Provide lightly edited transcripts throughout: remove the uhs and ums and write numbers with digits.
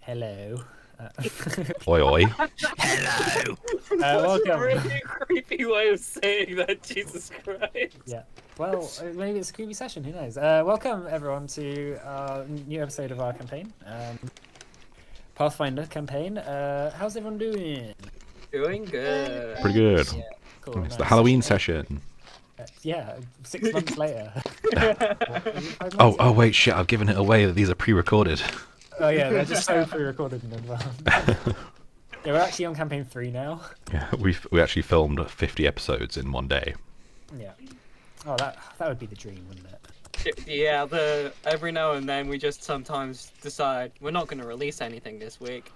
Hello. Uh, Oi, oi. Hello. That's a Welcome. really creepy way of saying that. Jesus Christ. Yeah. Well, maybe it's a creepy session. Who knows? Welcome everyone to our new episode of our campaign, Pathfinder campaign. How's everyone doing? Doing good. Pretty good. Yeah. Cool. It's the Nice. Halloween session. Yeah. 6 months later. What, is it 5 Oh, months? wait, shit! I've given it away that these are pre-recorded. Oh yeah, they're just so pre-recorded in advance. Yeah, we're actually on campaign 3 now. Yeah, we actually filmed 50 episodes in one day. Yeah. Oh, that would be the dream, wouldn't it? Yeah, every now and then we just sometimes decide we're not going to release anything this week,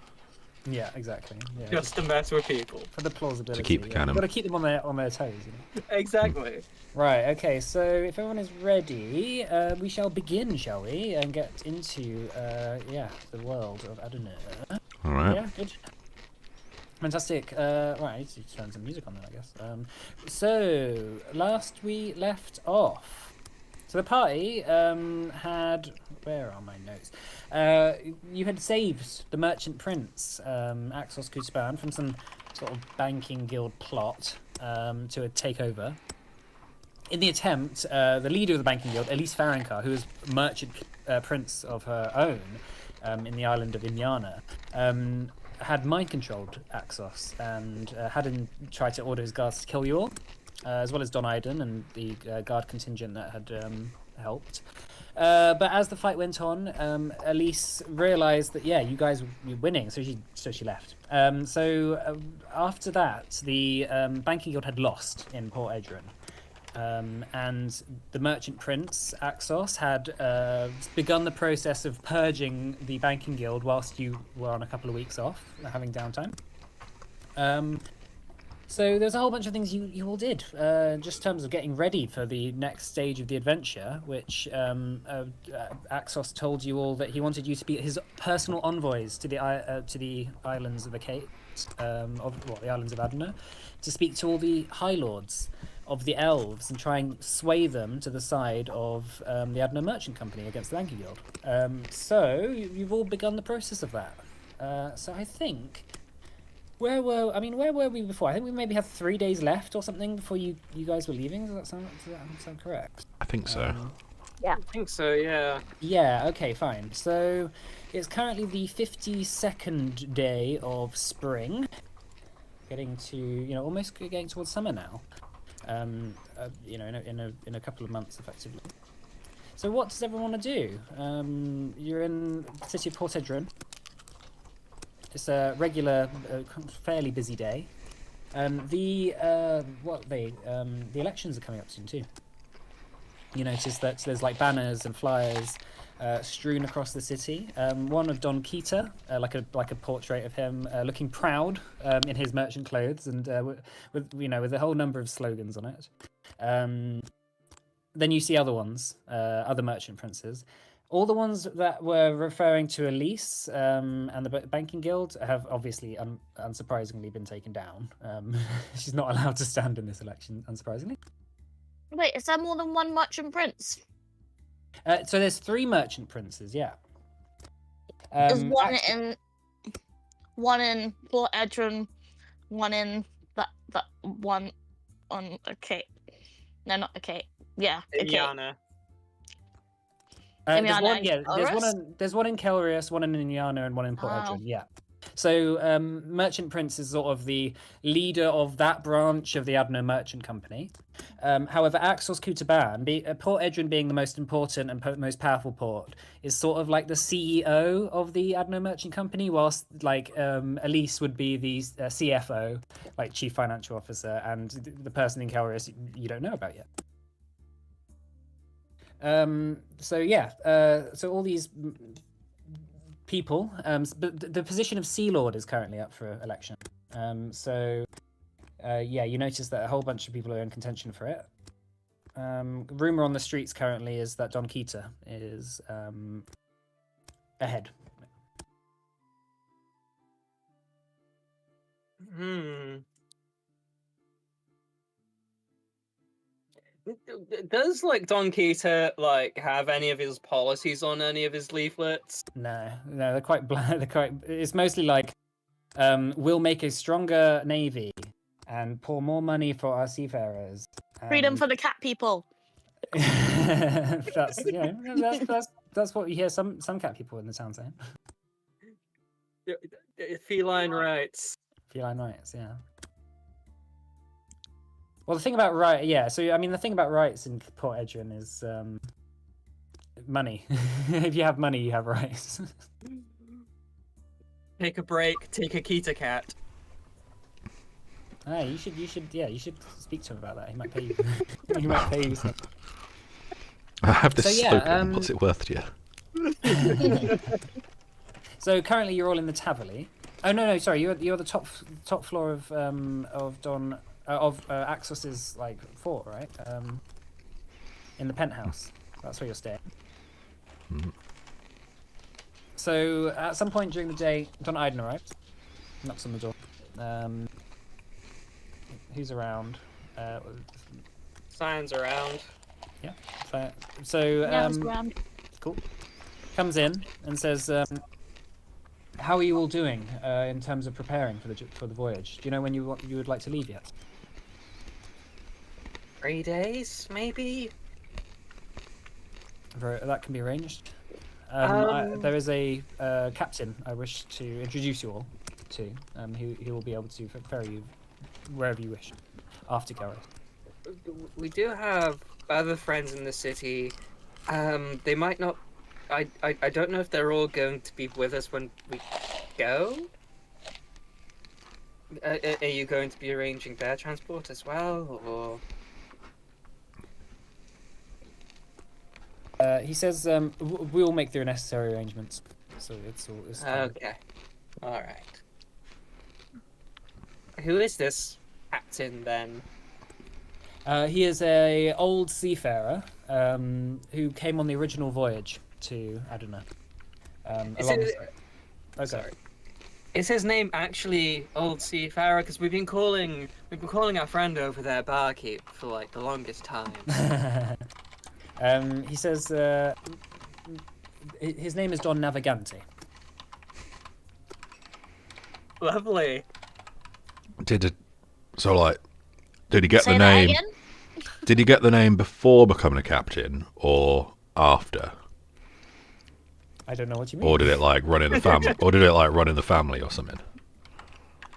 Yeah, exactly. Yeah, just to mess with people. for the plausibility. To keep the canon. Got to keep them on their toes, you know. Exactly. Right. Okay. So if everyone is ready, we shall begin, shall we? And get into the world of Adonai. All right. Yeah. Good. Fantastic. Right. I need to turn some music on then, I guess. So last we left off. So the party had. Where are my notes? You had saved the merchant prince, Axos Kuspan, from some sort of banking guild plot to take over. In the attempt, the leader of the banking guild, Elise Farankar, who is merchant prince of her own in the island of Inyana, had mind-controlled Axos and had him try to order his guards to kill you all, as well as Don Iden and the guard contingent that had helped. But as the fight went on, Elise realized that you guys were winning, so she left. After that, the banking guild had lost in Port Edron. And the merchant prince, Axos, had begun the process of purging the banking guild whilst you were on a couple of weeks off, having downtime. So there's a whole bunch of things you all did, just in terms of getting ready for the next stage of the adventure, which Axos told you all that he wanted you to be his personal envoys to the islands of the Cape, the islands of Adana, to speak to all the High Lords of the elves and try and sway them to the side of the Adana Merchant Company against the Banking Guild. So you've all begun the process of that. So I think, where were we before? I think we maybe had 3 days left or something before you guys were leaving. Does that sound correct? I think so. I think so, yeah. Yeah, okay, fine. So it's currently the 52nd day of spring. Getting to, almost getting towards summer now. In a couple of months, effectively. So what does everyone want to do? You're in the city of Port Edron. It's a regular, fairly busy day. The elections are coming up soon too. You notice that there's like banners and flyers strewn across the city. One of Don Kita, like a portrait of him, looking proud in his merchant clothes, and with a whole number of slogans on it. Then you see other ones, other merchant princes. All the ones that were referring to Elise and the banking guild have obviously, unsurprisingly, been taken down. She's not allowed to stand in this election, unsurprisingly. Wait, is there more than one merchant prince? So there's 3 merchant princes, yeah. There's one in Port Edron, one in that one on a Cape. No, not a Cape. Yeah, a Cape. Inyana. There's one in Kelrius, one in Inyana, and one in Port Edron, yeah. So Merchant Prince is sort of the leader of that branch of the Adno Merchant Company. However, Axos Kutaban, Port Edron being the most important and most powerful port, is sort of like the CEO of the Adno Merchant Company, whilst like Elise would be the CFO, like Chief Financial Officer, and the person in Kelrius you don't know about yet. So all these people, but the position of Sea Lord is currently up for election. You notice that a whole bunch of people are in contention for it. Rumor on the streets currently is that Don Kita is ahead. Does like Don Kita like have any of his policies on any of his leaflets? No, they're quite bland. They're quite. It's mostly like, we'll make a stronger navy and pour more money for our seafarers. Freedom and- for the cat people. that's that's what you hear some cat people in the town saying. Feline rights. Feline rights, yeah. Well, the thing about right, yeah. So I mean, the thing about rights in Port Edrin is money. If you have money, you have rights. Take a break. Take a Kita cat. Ah, you should speak to him about that. He might pay you. He might pay you something. I have this So, yeah, slogan. What's it worth to you? So currently, you're all in the Taverley. Oh no, sorry, you're the top floor of Don Axos's like fort, right? In the penthouse. That's where you're staying. Mhm. So at some point during the day, Don Iden arrives, knocks on the door. Who's around? Signs around. Yeah. So Yeah, it's grand. cool. Comes in and says, "How are you all doing in terms of preparing for the voyage? Do you know when you would like to leave yet?" 3 days, maybe. That can be arranged. There is a captain I wish to introduce you all to. He will be able to ferry you wherever you wish after Gareth. We do have other friends in the city. They might not. I don't know if they're all going to be with us when we go. Are you going to be arranging their transport as well, or? He says we'll make the necessary arrangements. So it's fine. Okay. All right. Who is this captain then? He is a old seafarer who came on the original voyage to Adana. Sorry. Is his name actually Old Seafarer? Because we've been calling our friend over there barkeep for like the longest time. He says his name is Don Navigante. Lovely. Did he get Say the that name? again? Did he get the name before becoming a captain or after? I don't know what you mean. Or did it like run in the family? Or did it like run in the family or something?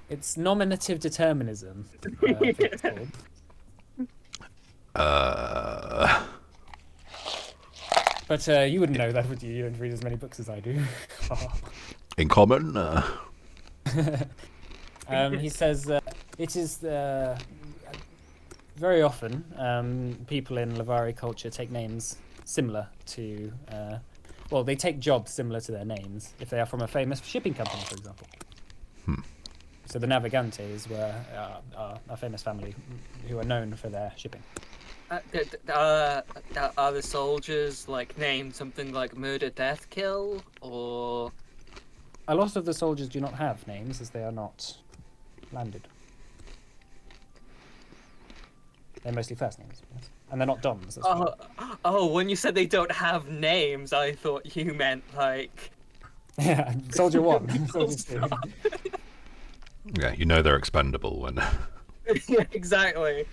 It's nominative determinism. I think it's called. But you wouldn't know that, would you? You don't read as many books as I do. In common? He says it is very often people in Lavari culture take names similar to, well, they take jobs similar to their names if they are from a famous shipping company, for example. So the Navigantes were a famous family who are known for their shipping. Are the soldiers like named something like Murder, Death, Kill, or? A lot of the soldiers do not have names as they are not landed. They're mostly first names, yes. And they're not Dons. That's why. Oh, when you said they don't have names, I thought you meant like. Yeah, Soldier 1, Soldier 2. Yeah, you know they're expendable when. Yeah, exactly.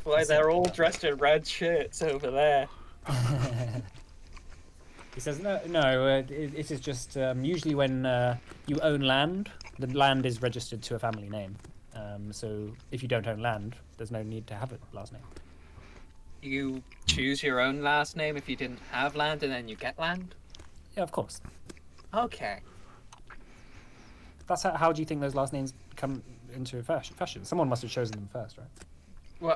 Why they're all dressed in red shirts over there. He says, no, it is just usually when you own land, the land is registered to a family name. So if you don't own land, there's no need to have a last name. You choose your own last name if you didn't have land and then you get land? Yeah, of course. Okay. That's how do you think those last names come into fashion? Someone must have chosen them first, right?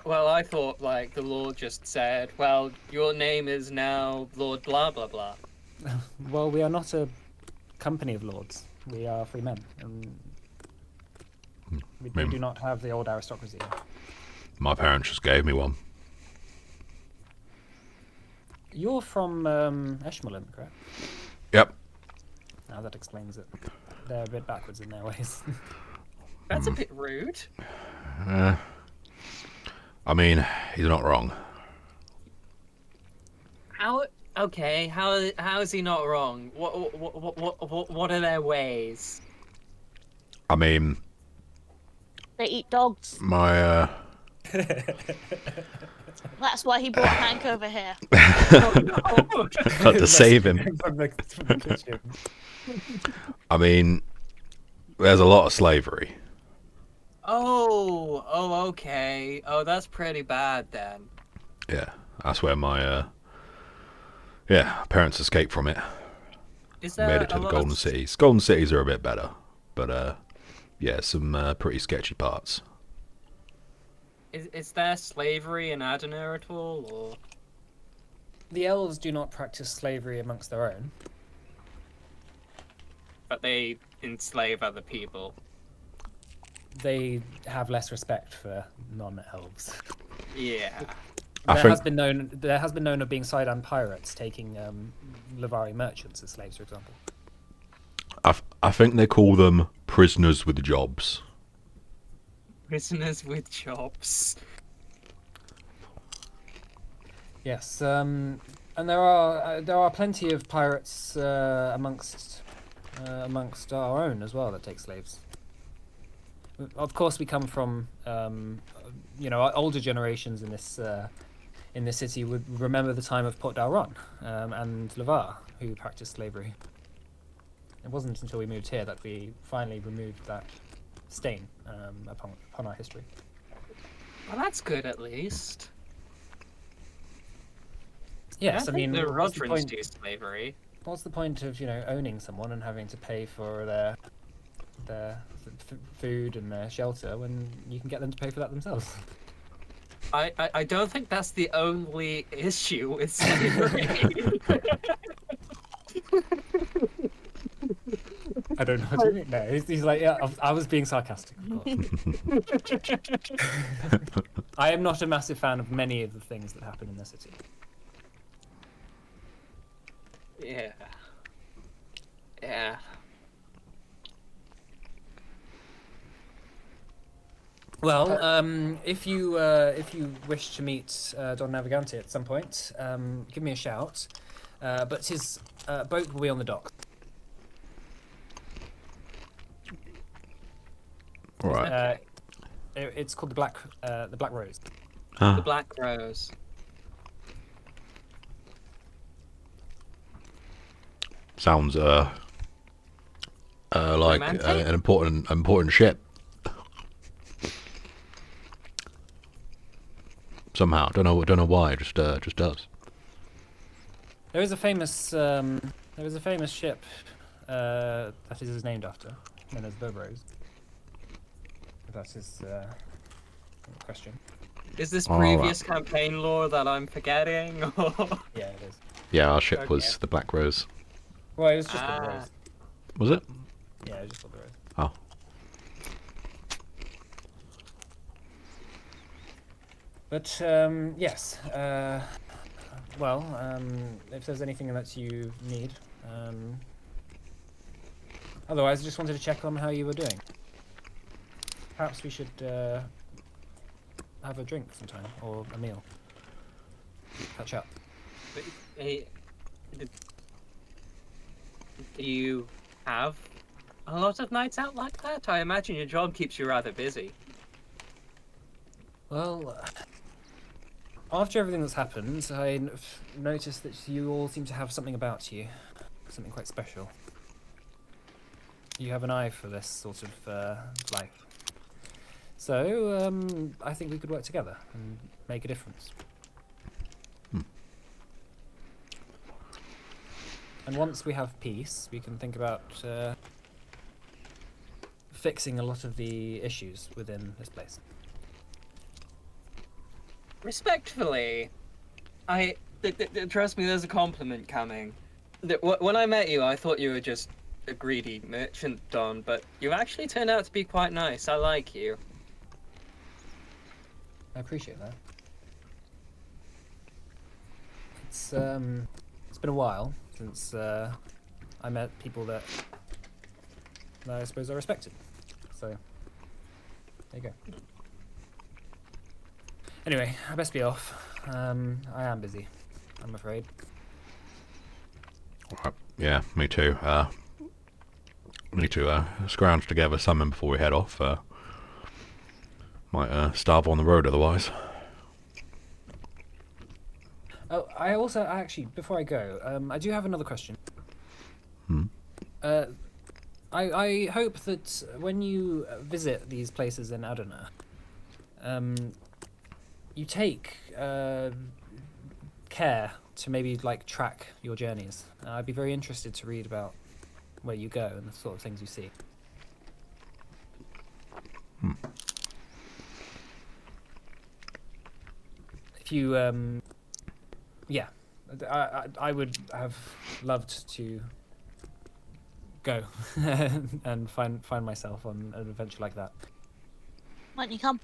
Well, I thought like the Lord just said, well, your name is now Lord blah blah blah. Well, we are not a company of lords. We are free men. And we do not have the old aristocracy. My parents just gave me one. You're from Eshmolen, correct? Yep. Now that explains it. They're a bit backwards in their ways. That's a bit rude. I mean, he's not wrong. How? Okay. How is he not wrong? What are their ways? I mean, They eat dogs. my That's why he brought Hank over here. Oh no! had to save him. From the kitchen. I mean, there's a lot of slavery. Oh, okay. Oh, that's pretty bad then. Yeah, that's where my parents escaped from it. Is there Made it to a the lot Golden of Cities. Golden Cities are a bit better, but yeah, some pretty sketchy parts. Is there slavery in Adenir at all, or? The elves do not practice slavery amongst their own. But they enslave other people. They have less respect for non-elves. Yeah. There has been known of being Sidan pirates taking Lavari merchants as slaves, for example. I think they call them prisoners with jobs. Prisoners with jobs. Yes, and there are plenty of pirates amongst our own as well that take slaves. Of course, we come from our older generations in this city would remember the time of Port Dalron and Lavar, who practiced slavery. It wasn't until we moved here that we finally removed that stain upon our history. Well, that's good at least. Yes, I think mean, the what's the Rodrins point? do slavery. What's the point of owning someone and having to pay for their food and their shelter when you can get them to pay for that themselves? I don't think that's the only issue with slavery. I don't know what you mean. No, he's like, yeah, I was being sarcastic, of course. I am not a massive fan of many of the things that happen in the city. Yeah. Yeah. Well, if you wish to meet Don Navigante at some point, give me a shout. But his boat will be on the dock. All right. It's called the Black Rose. The Black Rose. Sounds like Romantic? an important ship. Somehow, don't know why. It just does. There is a famous ship that is named after, known as the Rose. If that's his question. Is this All previous campaign lore that I'm forgetting? Or... Yeah, it is. Yeah, our ship Okay. was the Black Rose. Well, it was just called the Rose. Was it? Yeah, it was just called the Rose. Oh. But yes. If there's anything that you need, otherwise, I just wanted to check on how you were doing. Perhaps we should have a drink sometime or a meal. Catch up. Hey, do you have a lot of nights out like that? I imagine your job keeps you rather busy. Well, after everything that's happened, I noticed that you all seem to have something about you, something quite special. You have an eye for this sort of life. So, I think we could work together and make a difference. And once we have peace, we can think about fixing a lot of the issues within this place. Respectfully, trust me, there's a compliment coming. When I met you, I thought you were just a greedy merchant, Don, but you actually turned out to be quite nice. I like you. I appreciate that. It's been a while since I met people that I suppose I respected. So there you go. Anyway, I best be off. I am busy, I'm afraid. Right. Yeah, me too. We need to scrounge together something before we head off. Might starve on the road otherwise. Oh, I also actually, before I go, I do have another question. Hmm. I hope that when you visit these places in Adana, you take care to maybe like track your journeys. I'd be very interested to read about where you go and the sort of things you see. If you, yeah, I would have loved to go and find myself on an adventure like that. Why don't you come?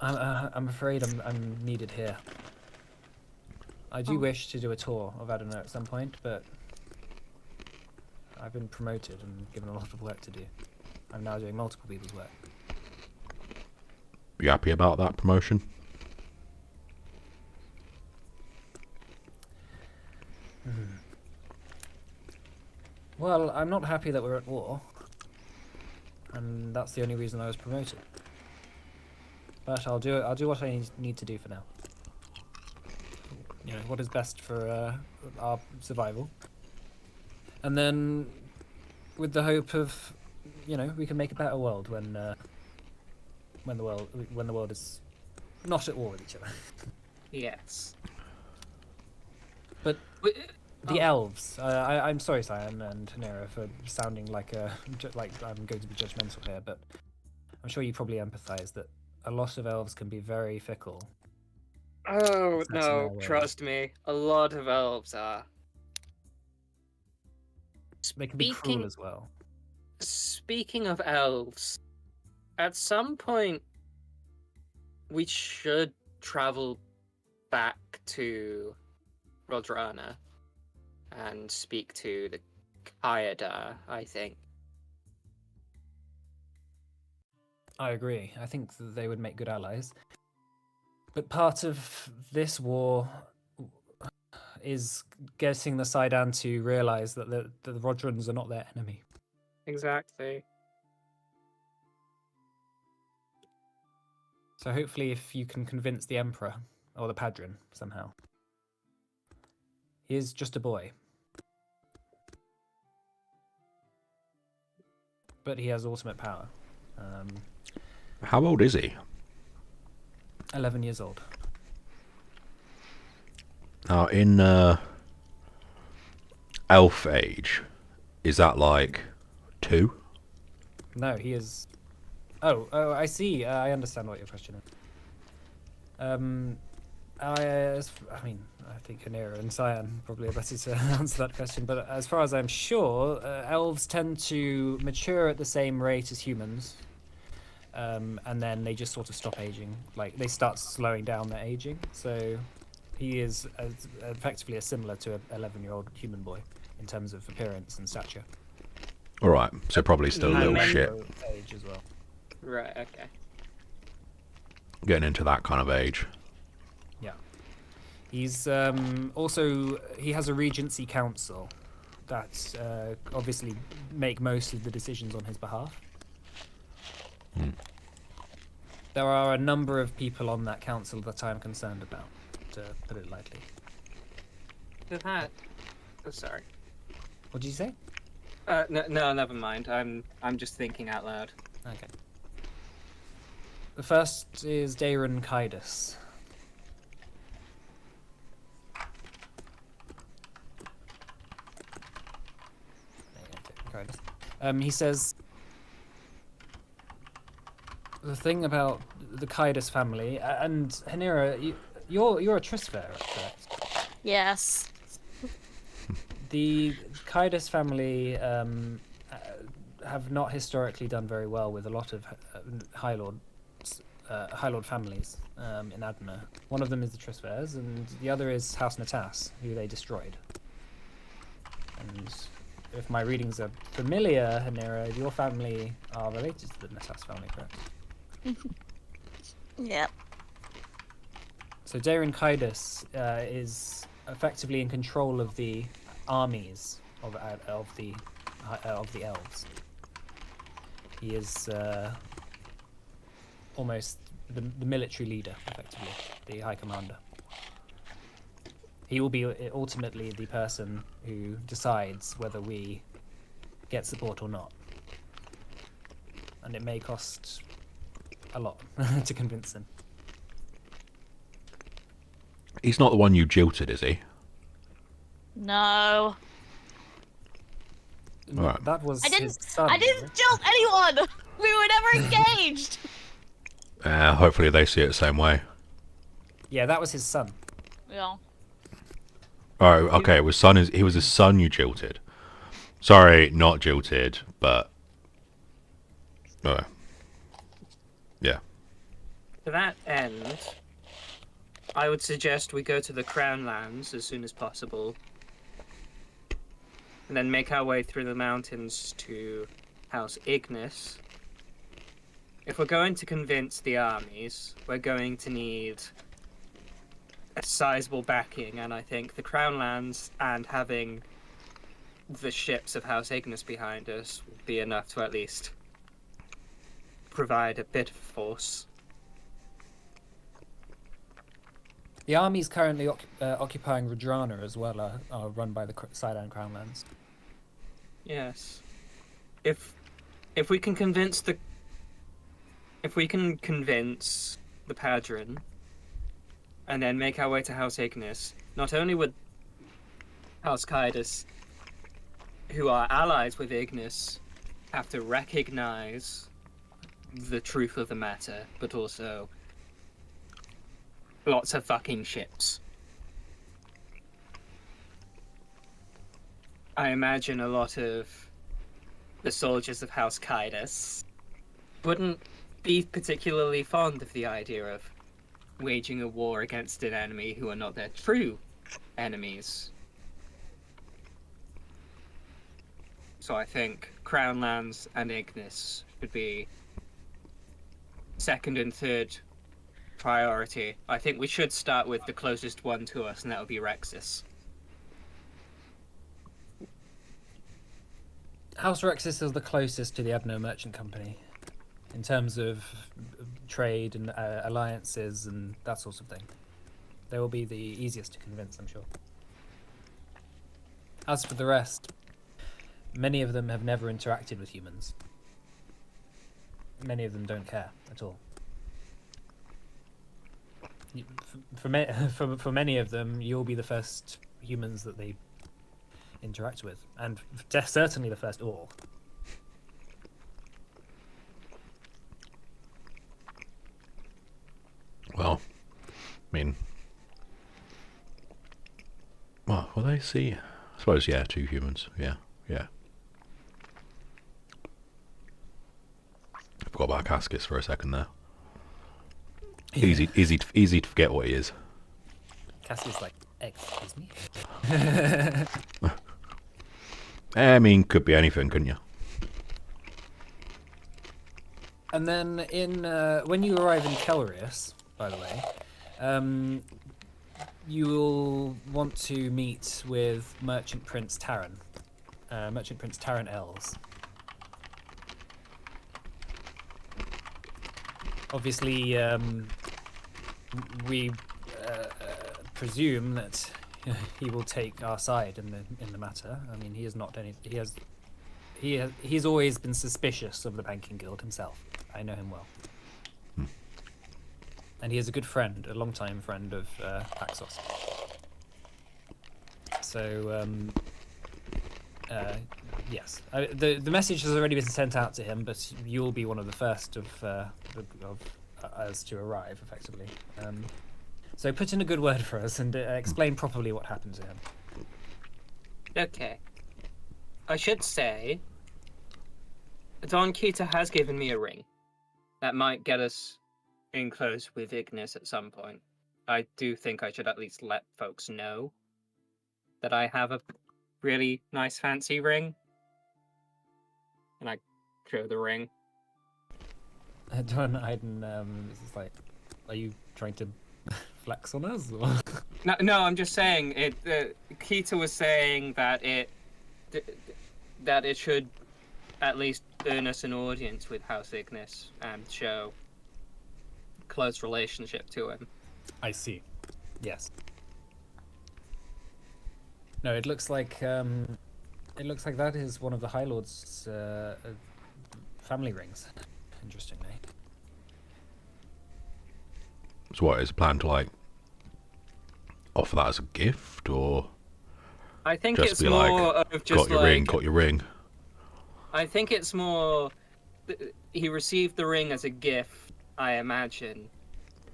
I'm afraid I'm needed here. I do wish to do a tour of Adana at some point, but I've been promoted and given a lot of work to do. I'm now doing multiple people's work. You happy about that promotion? Well, I'm not happy that we're at war, and that's the only reason I was promoted. But I'll do it. I'll do what I need to do for now. You know, what is best for our survival. And then, with the hope of, you know, we can make a better world when the world is not at war with each other. Yes. But the elves. I'm sorry, Cyan and Hanera, for sounding like like I'm going to be judgmental here, but I'm sure you probably empathise that a lot of elves can be very fickle. Oh, That's in no, their way. trust me. A lot of elves are. They can be cruel as well. Speaking of elves, at some point, we should travel back to Rodrana and speak to the Kayada, I think. I agree. I think that they would make good allies. But part of this war is getting the Sidon to realise that the Rodrans are not their enemy. Exactly. So hopefully if you can convince the Emperor, or the Padrin, somehow. He is just a boy. But he has ultimate power. How old is he? 11 years old. Now, in elf age, is that like 2? No, he is... Oh, I see. I understand what your question is. I mean, I think Hanera and Cyan probably are better to answer that question, but as far as I'm sure, elves tend to mature at the same rate as humans, and then they just sort of stop aging. Like, they start slowing down their aging, so he is effectively similar to an 11-year-old human boy in terms of appearance and stature. Alright, so probably still a little And shit. Age as well. Right, okay. Getting into that kind of age. Yeah. He's also, he has a regency council that obviously make most of the decisions on his behalf. There are a number of people on that council that I'm concerned about, to put it lightly. That... Oh, sorry. What did you say? No, never mind. I'm just thinking out loud. Okay. The first is Daron Kaidas. He says the thing about the Kaidas family, and Hanera, you're a Trisfair, correct? Yes. The Kaidas family have not historically done very well with a lot of High Lord families in Adana. One of them is the Trisfairs, and the other is House Natas, who they destroyed. And if my readings are familiar, Hanera, your family are related to the Natas family, correct? Yep. So Darin Kaidos is effectively in control of the armies of the elves. He is almost the military leader, effectively, the high commander. He will be ultimately the person who decides whether we get support or not. And it may cost a lot to convince him. He's not the one you jilted, is he? No. Alright. That was I his son. didn't jilt anyone! We were never engaged! Hopefully they see it the same way. Yeah, that was his son. Yeah. Oh, okay. He was his son you jilted. Sorry, not jilted, but yeah. To that end, I would suggest we go to the Crown Lands as soon as possible, and then make our way through the mountains to House Ignis. If we're going to convince the armies, we're going to need a sizable backing, and I think the Crown Lands and having the ships of House Ignis behind us will be enough to at least provide a bit of force. The armies currently occupying Radrana as well are run by the Sidan Crownlands. Yes. If we can convince the Padron and then make our way to House Ignis, not only would House Kaidos, who are allies with Ignis, have to recognize the truth of the matter, but also lots of fucking ships. I imagine a lot of the soldiers of House Kaidos wouldn't be particularly fond of the idea of waging a war against an enemy who are not their true enemies. So I think Crown Lands and Ignis should be second and third priority. I think we should start with the closest one to us, and that would be Rexus. House Rexis is the closest to the Ebno Merchant Company in terms of trade and alliances and that sort of thing. They will be the easiest to convince, I'm sure. As for the rest, many of them have never interacted with humans. Many of them don't care at all. For many of them, you'll be the first humans that they interact with, and certainly the first orc. Well, I mean, well, will they see? I suppose, yeah, 2 humans. Yeah. I forgot about Cascus for a second there. Yeah. Easy to forget what he is. Cassie's like, excuse me? I mean, could be anything, couldn't you? And then when you arrive in Kelrius, by the way, you'll want to meet with Merchant Prince Taran. Merchant Prince Taran Els. Obviously, we presume that he will take our side in the matter. I mean, he is not any. He's always been suspicious of the Banking Guild himself. I know him well, and he is a good friend, a long-time friend of Paxos. So, yes, the message has already been sent out to him, but you'll be one of the first of us to arrive, effectively. So put in a good word for us and explain properly what happened to him. Okay. I should say, Don Kita has given me a ring. That might get us in close with Ignis at some point. I do think I should at least let folks know that I have a really nice fancy ring. And I show the ring. Don Iden is like, are you trying to Flex on us? Or... No, I'm just saying it. Kita was saying that it should at least earn us an audience with House Ignis and show close relationship to him. I see. Yes. No, it looks like that is one of the High Lord's family rings. Interestingly. So what is the plan to like offer that as a gift, or I think just it's be more like, of just got your ring, got your ring? I think it's more. He received the ring as a gift, I imagine.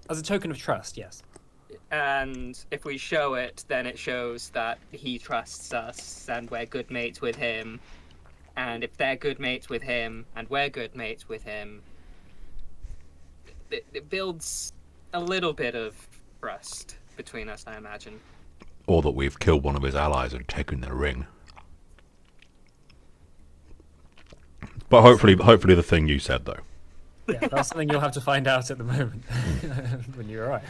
As a token of trust, yes. And if we show it, then it shows that he trusts us and we're good mates with him. And if they're good mates with him and we're good mates with him, it builds a little bit of trust between us, I imagine. Or that we've killed one of his allies and taken their ring. But hopefully the thing you said though. Yeah, that's something you'll have to find out at the moment when you arrive.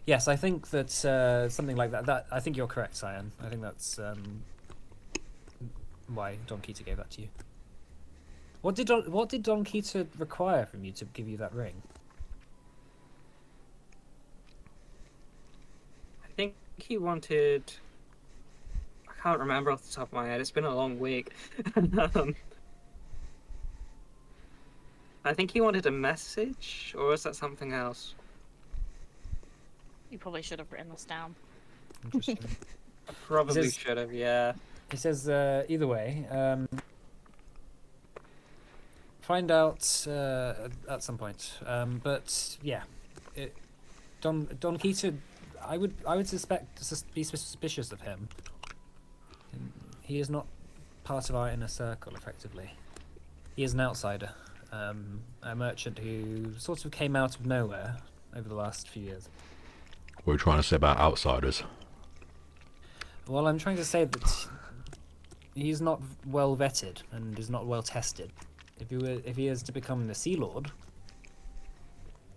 Yes, I think that something like that. I think you're correct, Cyan. I think that's why Don Kita gave that to you. What did Don Kita require from you to give you that ring? I think he wanted. I can't remember off the top of my head. It's been a long week. I think he wanted a message, or was that something else? You probably should have written this down. Interesting. I probably Says- should have, yeah. He says either way. Find out at some point. But yeah, Don Kita, I would be suspicious of him. He is not part of our inner circle, effectively. He is an outsider, a merchant who sort of came out of nowhere over the last few years. What are we trying to say about outsiders? Well, I'm trying to say that he's not well vetted and is not well tested. If he is to become the Sea Lord,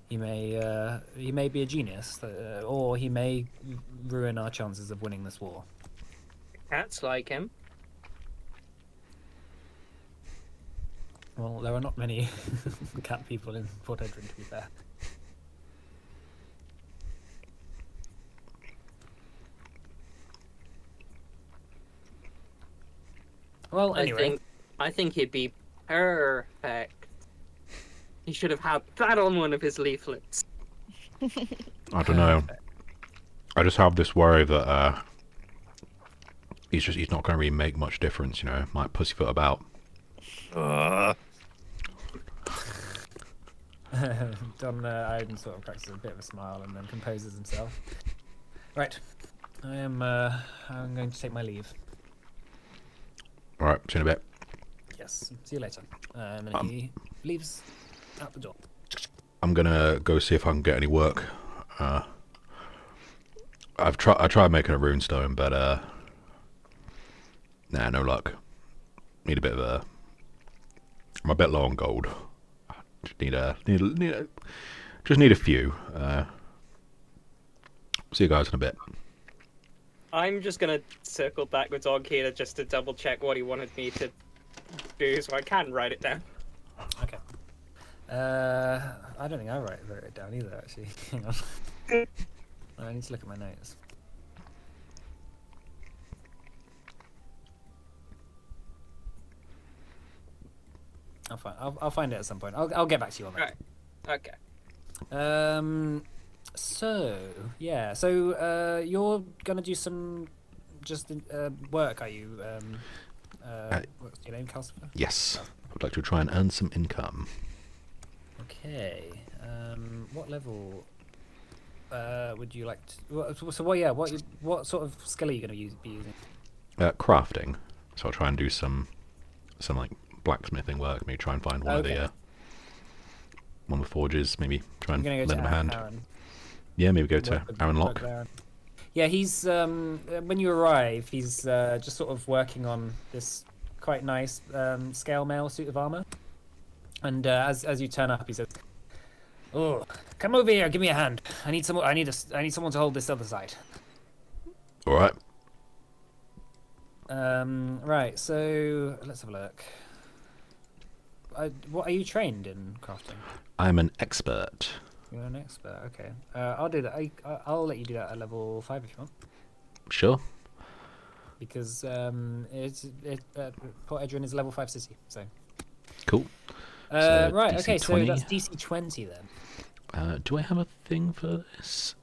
he may be a genius, or he may ruin our chances of winning this war. Cats like him. Well, there are not many cat people in Port Edrin, to be fair. Well, anyway. I think he'd be perfect. He should have had that on one of his leaflets. I don't know. I just have this worry that he's not going to really make much difference, you know. Might pussyfoot about. Don Iden sort of cracks a bit of a smile and then composes himself. Right, I'm going to take my leave. All right, see you in a bit. Yes, see you later. And then he leaves out the door. I'm gonna go see if I can get any work. I tried making a runestone, but nah, no luck. Need a bit of a. I'm a bit low on gold. Just need a few. See you guys in a bit. I'm just gonna circle back with Onkita just to double check what he wanted me to do, so I can write it down. Okay. I don't think I wrote it down either, actually. Hang on. I need to look at my notes. I'll find it at some point. I'll get back to you on that. Right. Okay. So yeah. So you're gonna do some just work, are you? What's your name, Calcifer? Yes, I'd like to try and earn some income. Okay. What level would you like to? So what? Yeah. What sort of skill are you gonna be using? Crafting. So I'll try and do some like blacksmithing work. Maybe try and find one of the forges. Maybe try and lend him a hand. Aaron. Yeah, maybe go to Aaron Lock. Yeah, he's when you arrive, he's just sort of working on this quite nice scale mail suit of armor. And as you turn up, he says, Oh, come over here. Give me a hand. I need someone. I need someone to hold this other side. All right. Right. So let's have a look. What are you trained in crafting? I'm an expert. You're an expert. Okay. I'll do that. I'll let you do that at level 5 if you want, Sure. because Port Edrin is a level 5 city. So. Cool. So Right. DC Okay. So 20. that's DC 20 then. Do I have a thing for this?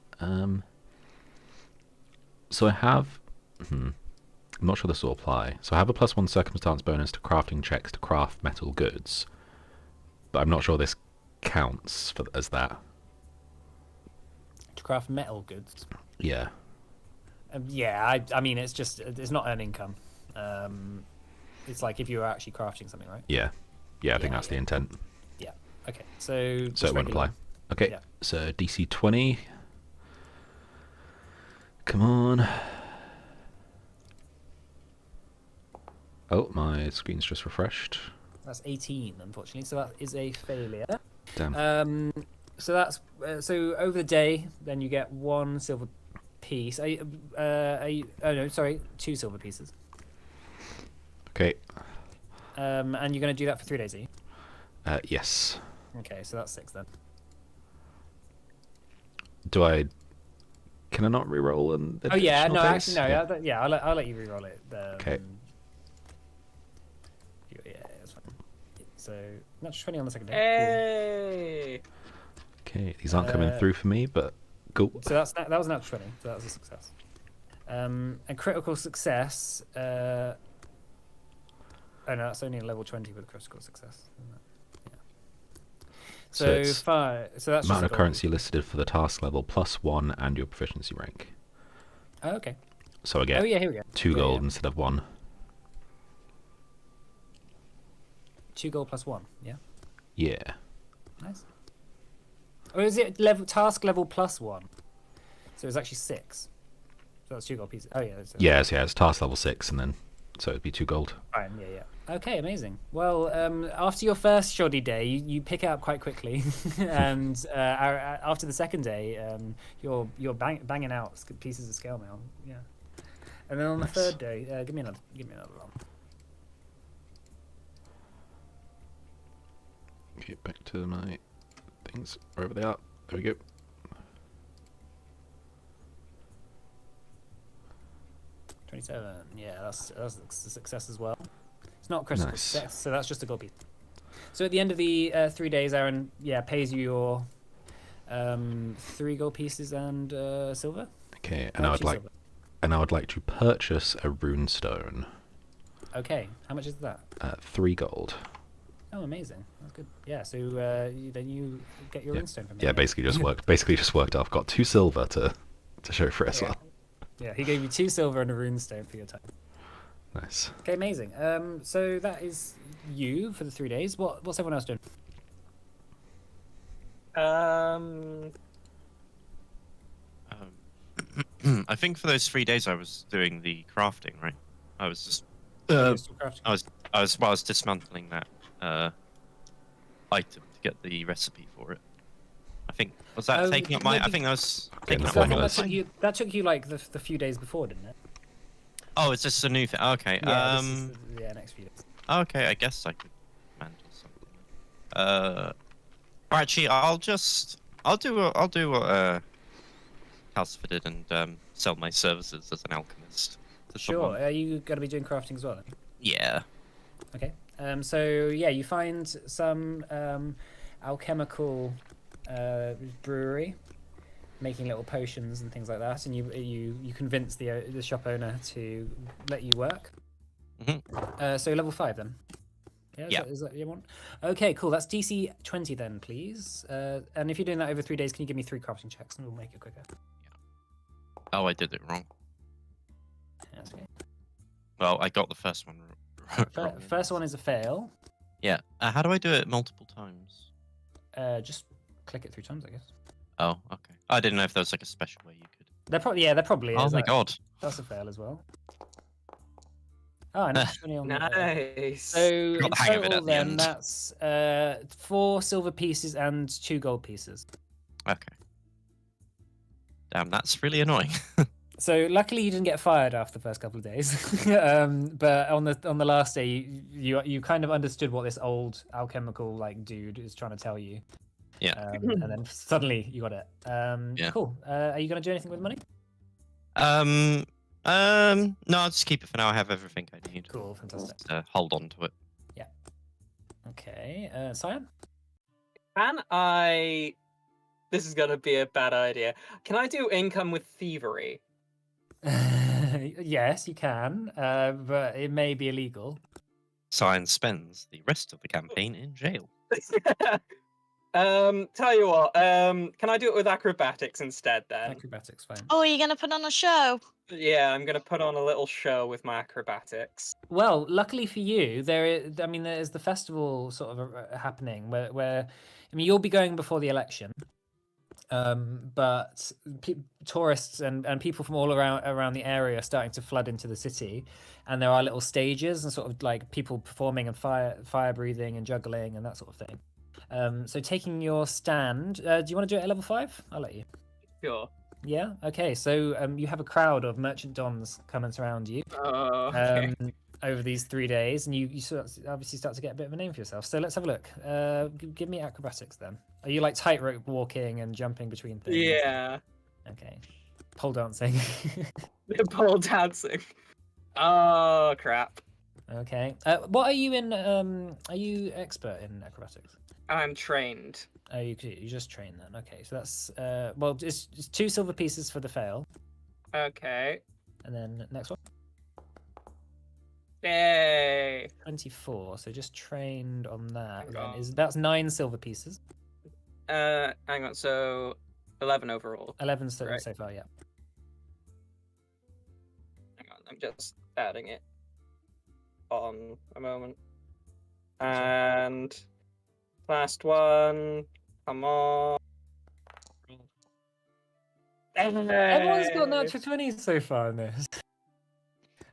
So I have. I'm not sure this will apply. So I have a +1 circumstance bonus to crafting checks to craft metal goods, but I'm not sure this counts as that. To craft metal goods. Yeah. Yeah. I mean, it's not an income. It's like if you were actually crafting something, right? Yeah. Yeah, I think Yeah, that's the yeah. intent. Yeah. Okay. So. So just it won't regular. apply. Okay. Yeah. So DC 20. Come on. Oh, my screen's just refreshed. That's 18, unfortunately. So that is a failure. Damn. So that's so over the day, then you get 1 silver piece. Oh no, sorry, 2 silver pieces. Okay. And you're going to do that for 3 days, are you? Yes. Okay, so that's 6 then. Do I? Can I not reroll an Oh yeah, additional no, base? actually no. Yeah. Yeah, I'll let you reroll it. Okay. Yeah, that's fine. So natural 20 on the second day. Hey! Okay, these aren't coming through for me, but cool. Cool. So that was natural 20. So that was a success. And critical success. Oh no, that's only a level 20 with critical success. Isn't it? Yeah. So So it's 5. So that's Amount just of currency listed for the task level +1 and your proficiency rank. Oh, okay. So I get Oh yeah, here we go. 2 Yeah, gold yeah. instead of 1. 2 gold plus 1. Yeah. Yeah. Nice. Or is it task level plus 1? So it's actually 6. So that's 2 gold pieces. Oh yeah. Yes, yeah, it's task level 6, and then so it'd be 2 gold. Fine. Yeah. Okay, amazing. Well, after your first shoddy day, you pick it up quite quickly, and after the second day, you're banging out pieces of scale mail. Yeah. And then on the Nice. third day, give me another one. Get back to my things wherever they are. There we go. Yeah, that's a success as well. It's not critical Nice. success, so that's just a gold piece. So at the end of the 3 days, Aaron, pays you your 3 gold pieces and silver. Okay, and I would 2 like, to purchase a rune stone. Okay, how much is that? 3 gold. Oh, amazing. That's good. Yeah, so then you get your Yeah. runestone from me. Yeah, basically just worked. I've got 2 silver to show for it as Yeah. well. Yeah, he gave you 2 silver and a runestone for your time. Nice. Okay, amazing. So that is you for the 3 days. What's everyone else doing? I think for those 3 days I was doing the crafting, right? I was just You're still crafting? I was dismantling that item to get the recipe for it. I think taking up my. I think that was taking the up my formula. whole that took time. you. That took you like the few days before, didn't it? Oh, is this a new thing? Okay. Yeah, next few days. Okay, I guess I could handle something. Actually, I'll do what Calcifer did and sell my services as an alchemist to Sure. someone. Are you going to be doing crafting as well? Then? Yeah. Okay. So yeah, you find some alchemical brewery making little potions and things like that, and you convince the shop owner to let you work. So level 5 then. Yeah. Yeah. Is that you want? Okay, cool. That's DC 20 then, please. And if you're doing that over 3 days, can you give me 3 crafting checks, and we'll make it quicker. Oh, I did it wrong. Yeah, that's okay. Well, I got the first one wrong. First one is a fail. Yeah. How do I do it multiple times? Just click it 3 times, I guess. Oh, okay. I didn't know if there was like a special way you could. There probably is. Oh my god. That's a fail as well. Oh, nice. 20 on the- Nice. So in Got the hang of it total, at the then end. that's 4 silver pieces and 2 gold pieces. Okay. Damn, that's really annoying. So luckily you didn't get fired after the first couple of days, but on the last day you kind of understood what this old alchemical like dude is trying to tell you. Yeah. And then suddenly you got it. Yeah. Cool. Are you gonna do anything with money? No, I'll just keep it for now. I have everything I need. Cool. Fantastic. Hold on to it. Okay. Cyan. Can I? This is gonna be a bad idea. Can I do income with thievery? Yes, you can, but it may be illegal. Cyan spends the rest of the campaign in jail. Tell you what. Can I do it with acrobatics instead then? Acrobatics, fine. Oh, are you gonna put on a show? Yeah, I'm gonna put on a little show with my acrobatics. Well, luckily for you, there's the festival sort of happening where I mean, you'll be going before the election, but tourists and people from all around the area are starting to flood into the city, and there are little stages and sort of like people performing and fire breathing and juggling and that sort of thing. So taking your stand, do you want to do it at level 5? I'll let you. Sure. Yeah. Okay. So you have a crowd of merchant dons coming around you. Oh, okay. Over these 3 days, and you sort of obviously start to get a bit of a name for yourself. So let's have a look. Give me acrobatics then. Are you like tightrope walking and jumping between things? Yeah. Okay. Pole dancing. Pole dancing. Oh crap. Okay. What are you in? Are you expert in acrobatics? I'm trained. Oh, you just train then. Okay. So that's well, it's 2 silver pieces for the fail, Okay. and then next one. Yay. 24. So just trained on that. Hang Then on. that's 9 silver pieces. Hang on. So 11 overall. 11 so Right. far. Yeah. Hang on. I'm just adding it on a moment. And last one. Come on. Everyone's got Hey. natural 20s so far in this.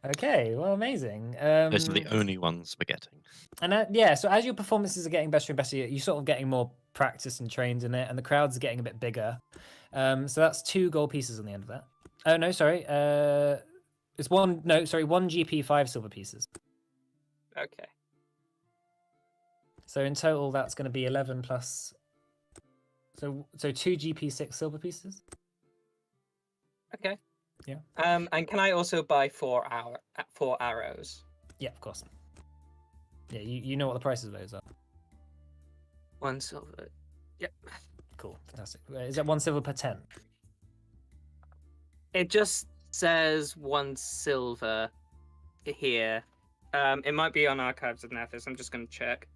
Okay, well, amazing. Those are the only ones we're getting. And yeah, so as your performances are getting better and better, you're sort of getting more practice and trained in it, and the crowds are getting a bit bigger. So that's 2 gold pieces on the end of that. Oh no, sorry. It's 1. No, sorry, 1 GP, 5 silver pieces. Okay. So in total, that's going to be 11 plus. So 2 GP, 6 silver pieces. Okay. Yeah. And can I also buy 4 arrows? Yeah, of course. Yeah, you know what the prices of those are. 1 silver. Yep. Cool, fantastic. Is that 1 silver per 10? It just says 1 silver here. It might be on Archives of Nethys. I'm just going to check.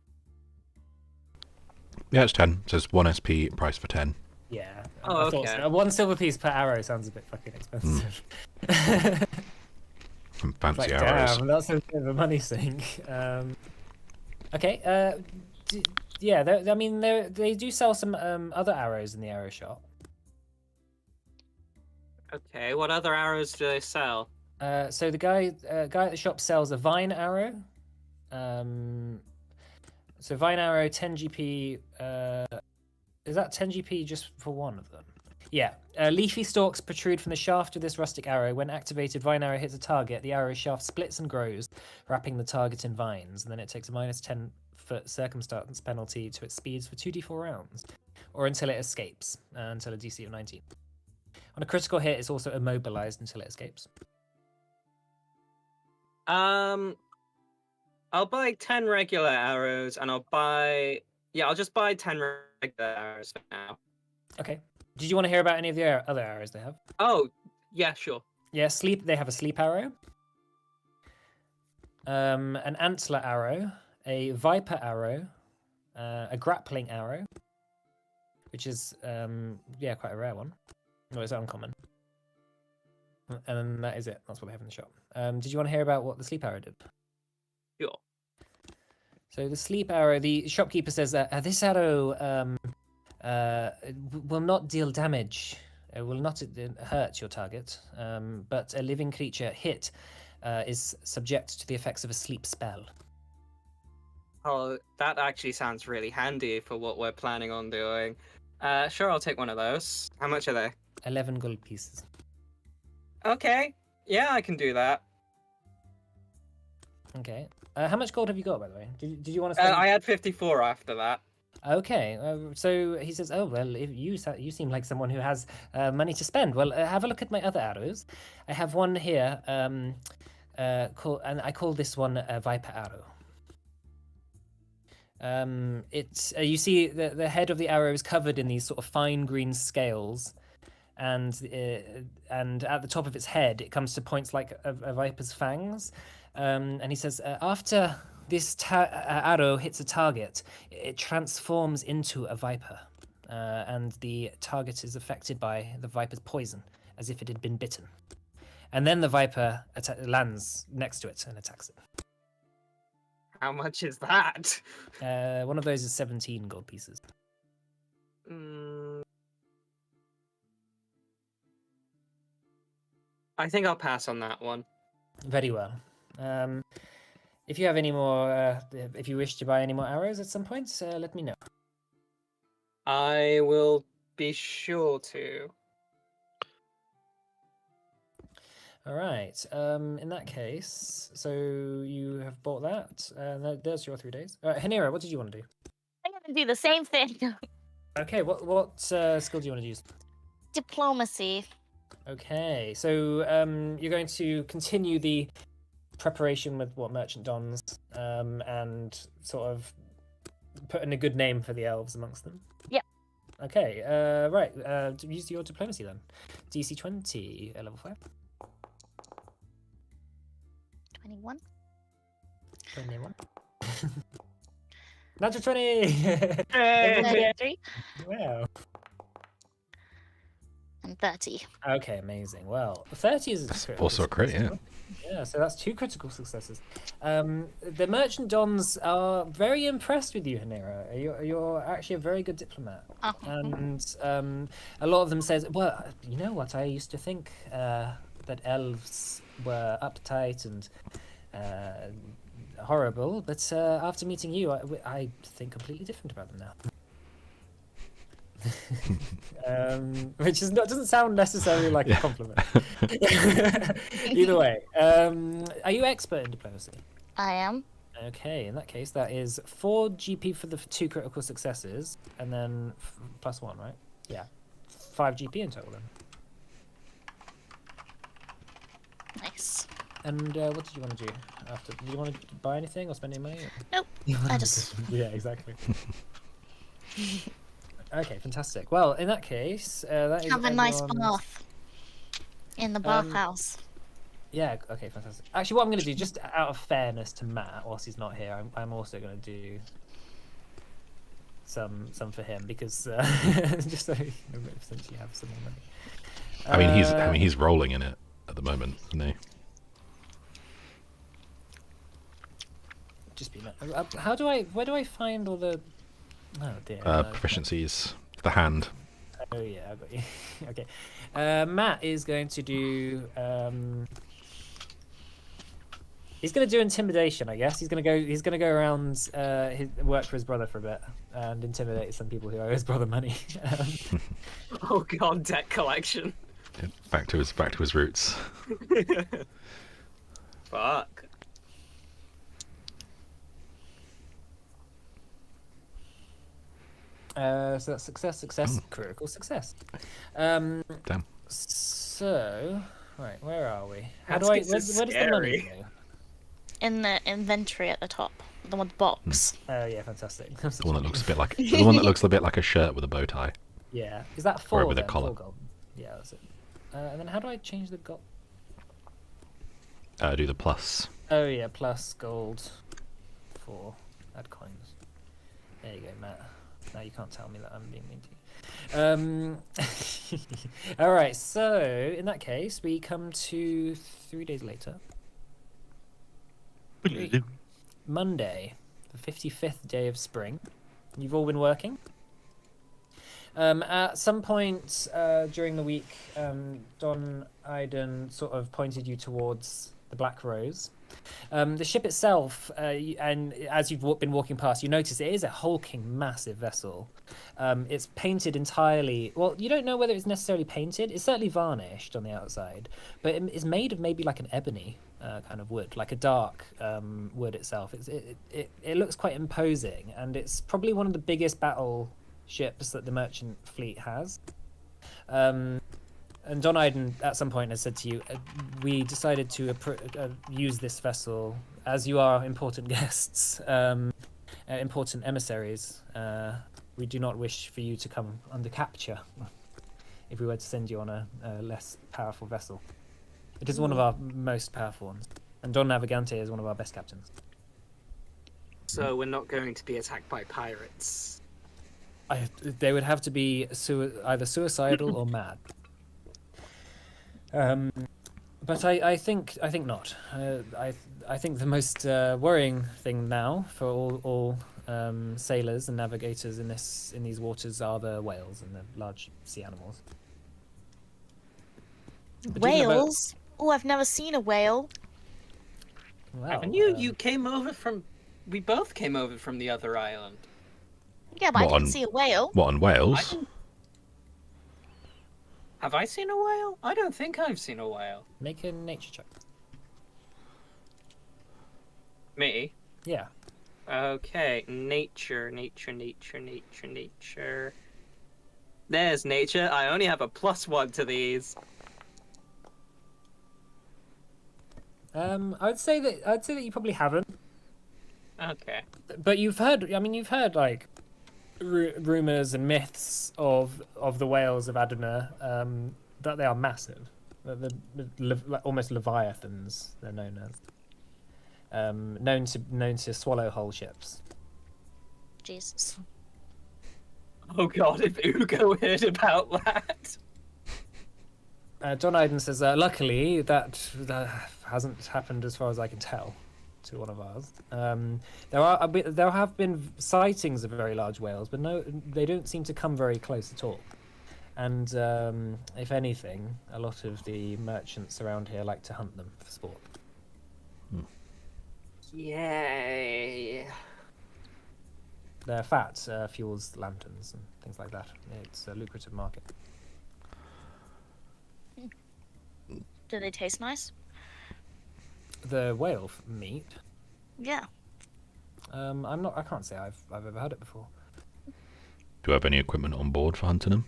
Yeah, it's 10. It says 1 SP, price for 10. Yeah. Oh, I thought okay. so. 1 silver piece per arrow sounds a bit fucking expensive. Some fancy Like, arrows. damn, that's a bit of a money sink. Okay. Yeah. I mean, they do sell some other arrows in the arrow shop. Okay, what other arrows do they sell? So the guy at the shop sells a vine arrow. So vine arrow 10 GP. Is that 10 GP just for one of them? Yeah. Leafy stalks protrude from the shaft of this rustic arrow. When activated, vine arrow hits a target. The arrow shaft splits and grows, wrapping the target in vines, and then it takes a -10-foot circumstance penalty to its speeds for 2d4 rounds, or until it escapes, until a DC of 19. On a critical hit, it's also immobilized until it escapes. I'll buy 10 regular arrows, and I'll just buy 10 regular arrows for now. Okay. Did you want to hear about any of the other arrows they have? Oh, yeah, sure. Yeah, they have a sleep arrow, an antler arrow, a viper arrow, a grappling arrow, which is quite a rare one. No, it's uncommon. And then that is it. That's what they have in the shop. Did you want to hear about what the sleep arrow did? Sure. So the sleep arrow, the shopkeeper says that this arrow will not deal damage. It will not hurt your target, but a living creature hit is subject to the effects of a sleep spell. Oh, that actually sounds really handy for what we're planning on doing. Sure, I'll take one of those. How much are they? 11 gold pieces. Okay. Yeah, I can do that. Okay. How much gold have you got, by the way? Did you want to spend? I had 54 after that. Okay, so he says, "Oh well, if you seem like someone who has money to spend. Well, have a look at my other arrows. I have one here, and I call this one a viper arrow. It's you see the head of the arrow is covered in these sort of fine green scales, and at the top of its head it comes to points like a viper's fangs, and he says after this arrow hits a target, it transforms into a viper, and the target is affected by the viper's poison as if it had been bitten, and then the viper lands next to it and attacks it. How much is that? One of those is 17 gold pieces. I think I'll pass on that one. Very well. If you have any more, if you wish to buy any more arrows at some point, let me know. I will be sure to. All right. In that case, so you have bought that. There's your 3 days. All right, Hanira, what did you want to do? I'm gonna do the same thing. Okay. What skill do you want to use? Diplomacy. Okay. So you're going to continue the preparation with what merchant dons, and sort of put in a good name for the elves amongst them. Yep. Okay. Right. Use your diplomacy then. DC 20, level 5. 21. 21. Natural 20! 33. Wow. And 30. Okay, amazing. Well, 30 is critical Also a crit, success. Yeah, so that's 2 critical successes. The merchant dons are very impressed with you, Hanira. You're actually a very good diplomat. Oh. And a lot of them says, well, you know what, I used to think that elves were uptight and horrible, but after meeting you, I think completely different about them now. Which is doesn't sound necessarily like a compliment. Either way, are you expert in diplomacy? I am. Okay, in that case, that is 4 GP for the 2 critical successes, and then +1, right? Yeah, 5 GP in total then. Nice. And what did you want to do after? Did you want to buy anything or spend any money? Nope. I just. Yeah, exactly. Okay, fantastic. Well, in that case, that is Have a nice everyone's- bath. In the bathhouse. Yeah, okay, fantastic. Actually, what I'm going to do, just out of fairness to Matt, whilst he's not here, I'm also going to do some for him because just so you know, since you have some more money. I mean, he's rolling in it at the moment, isn't he? Just be Matt. Where do I find all the? Oh dear. Proficiencies. The hand. Oh yeah, I got you. Okay. Matt is going to do. He's going to do intimidation, I guess. He's going to go around, work for his brother for a bit, and intimidate some people who owe his brother money. Oh god, debt collection. Yeah, back to his roots. Fuck. So that's success, critical success. Damn. So, right, where are we? That's Where so does the money scary. go? In the inventory at the top. The one box. Oh yeah, fantastic. The one that looks a bit like a shirt with a bow tie. Yeah, is that 4 with a then? collar. 4 gold. Yeah, that's it. And then how do I change the gold? Do the plus. Oh yeah, plus gold for add coins. There you go, Matt. Now you can't tell me that I'm being mean to you. All right, so in that case, we come to 3 days later. Monday, the 55th day of spring. You've all been working. At some point during the week, Don Iden sort of pointed you towards the Black Rose. The ship itself, and as you've been walking past, you notice it is a hulking, massive vessel. It's painted entirely. Well, you don't know whether it's necessarily painted. It's certainly varnished on the outside, but it's made of maybe like an ebony kind of wood, like a dark wood itself. It looks quite imposing, and it's probably one of the biggest battle ships that the merchant fleet has. And Don Iden at some point has said to you, we decided to use this vessel as you are important guests, important emissaries. We do not wish for you to come under capture if we were to send you on a less powerful vessel. It is one of our most powerful ones, and Don Navigante is one of our best captains. So we're not going to be attacked by pirates. They would have to be either suicidal or mad. But I think not. I think the most worrying thing now for all sailors and navigators in these waters are the whales and the large sea animals. Whales? Oh, I've never seen a whale. Wow, And you came over from... We both came over from the other island. Yeah, but What, I didn't on- see a whale. What, on Wales? Have I seen a whale? I don't think I've seen a whale. Make a nature check. Me? Yeah. Okay, nature. There's nature. I only have a +1 to these. I'd say that you probably haven't, Okay. but you've heard. I mean, you've heard like rumors and myths of the whales of Adana, that they are massive, that they're almost leviathans. They're known as known to swallow whole ships. Jesus. Oh god, if Ugo heard about that. John Iden says, luckily that hasn't happened as far as I can tell to one of ours. There have been sightings of very large whales, but no, they don't seem to come very close at all. And if anything, a lot of the merchants around here like to hunt them for sport. Yay. Their fat fuels lanterns and things like that. It's a lucrative market. Do they taste nice? The whale meat. Yeah. I can't say I've ever had it before. Do you have any equipment on board for hunting them?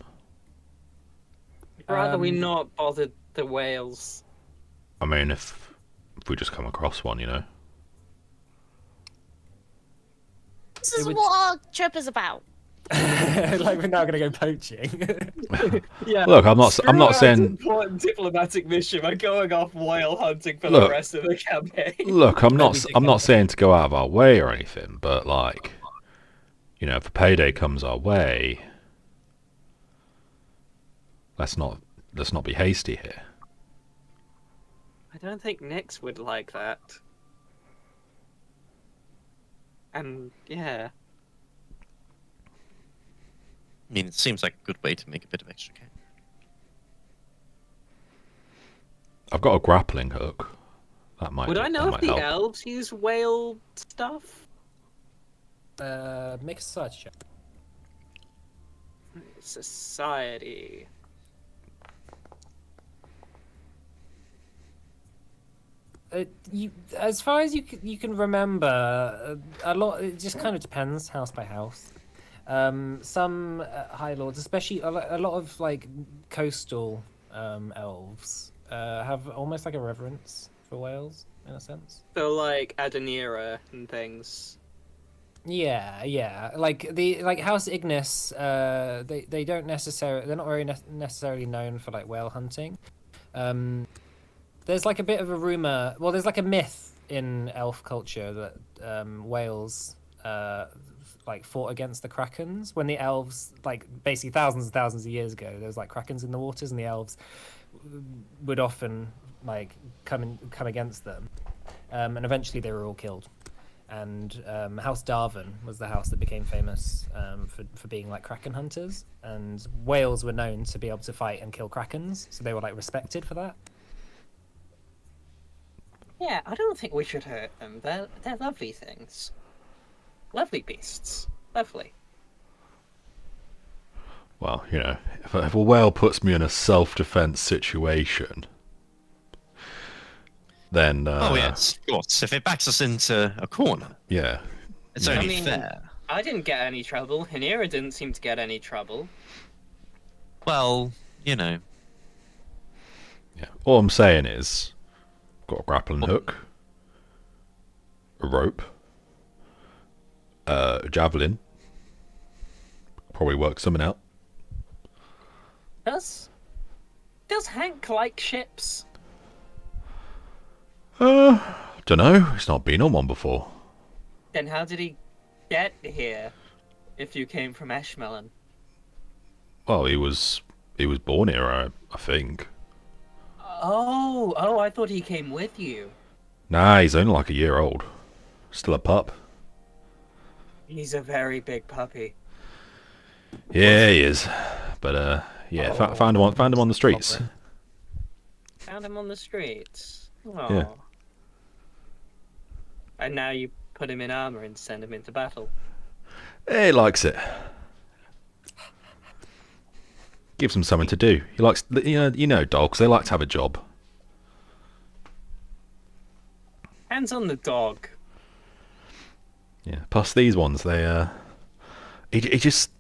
Rather we not bothered the whales. I mean, if we just come across one, you know. This is would- what our trip is about. Like we're now going to go poaching. Yeah. Look, I'm not saying. Important diplomatic mission. We're going off whale hunting for Look. the rest of the campaign. Look, I'm Everything not else. saying to go out of our way or anything, but like, you know, if a payday comes our way, let's not be hasty here. I don't think Nyx would like that. And yeah. I mean, it seems like a good way to make a bit of extra cash. I've got a grappling hook. That might. Would I know that if might the help. elves use whale stuff? Make a society check. Society. As far as you can remember, a lot. It just kind of depends, house by house. Some high lords, especially a lot of like coastal elves, have almost like a reverence for whales in a sense. So like Adenira and things. Yeah. Like House Ignis, they don't necessarily. They're not very necessarily known for like whale hunting. There's like a bit of a rumor. Well, there's like a myth in elf culture that whales like fought against the krakens when the elves, like basically thousands and thousands of years ago, there was like krakens in the waters, and the elves would often like come against them, and eventually they were all killed. and House Darwin was the house that became famous for being like kraken hunters, and whales were known to be able to fight and kill krakens, so they were like respected for that. Yeah, I don't think we should hurt them. They're lovely things. Lovely beasts. Lovely. Well, you know, if a whale puts me in a self-defense situation, then Oh yes, of course. If it backs us into a corner, yeah, it's Yeah. only I mean, fair. I didn't get any trouble. Hanira didn't seem to get any trouble. Well, you know. yeah. All I'm saying is, got a grappling hook, a rope, a javelin. Probably work something out. Does Hank like ships? Don't know. He's not been on one before. Then how did he get here? If you came from Eshmelon? Well, he was born here, I think. Oh, I thought he came with you. Nah, he's only like a year old. Still a pup. He's a very big puppy. Yeah, he is. But yeah, found him on the streets. Found him on the streets. Oh. Yeah. And now you put him in armor and send him into battle. He likes it. Gives him something to do. He likes, you know, dogs. They like to have a job. Hands on the dog. Yeah. Plus these ones, they he just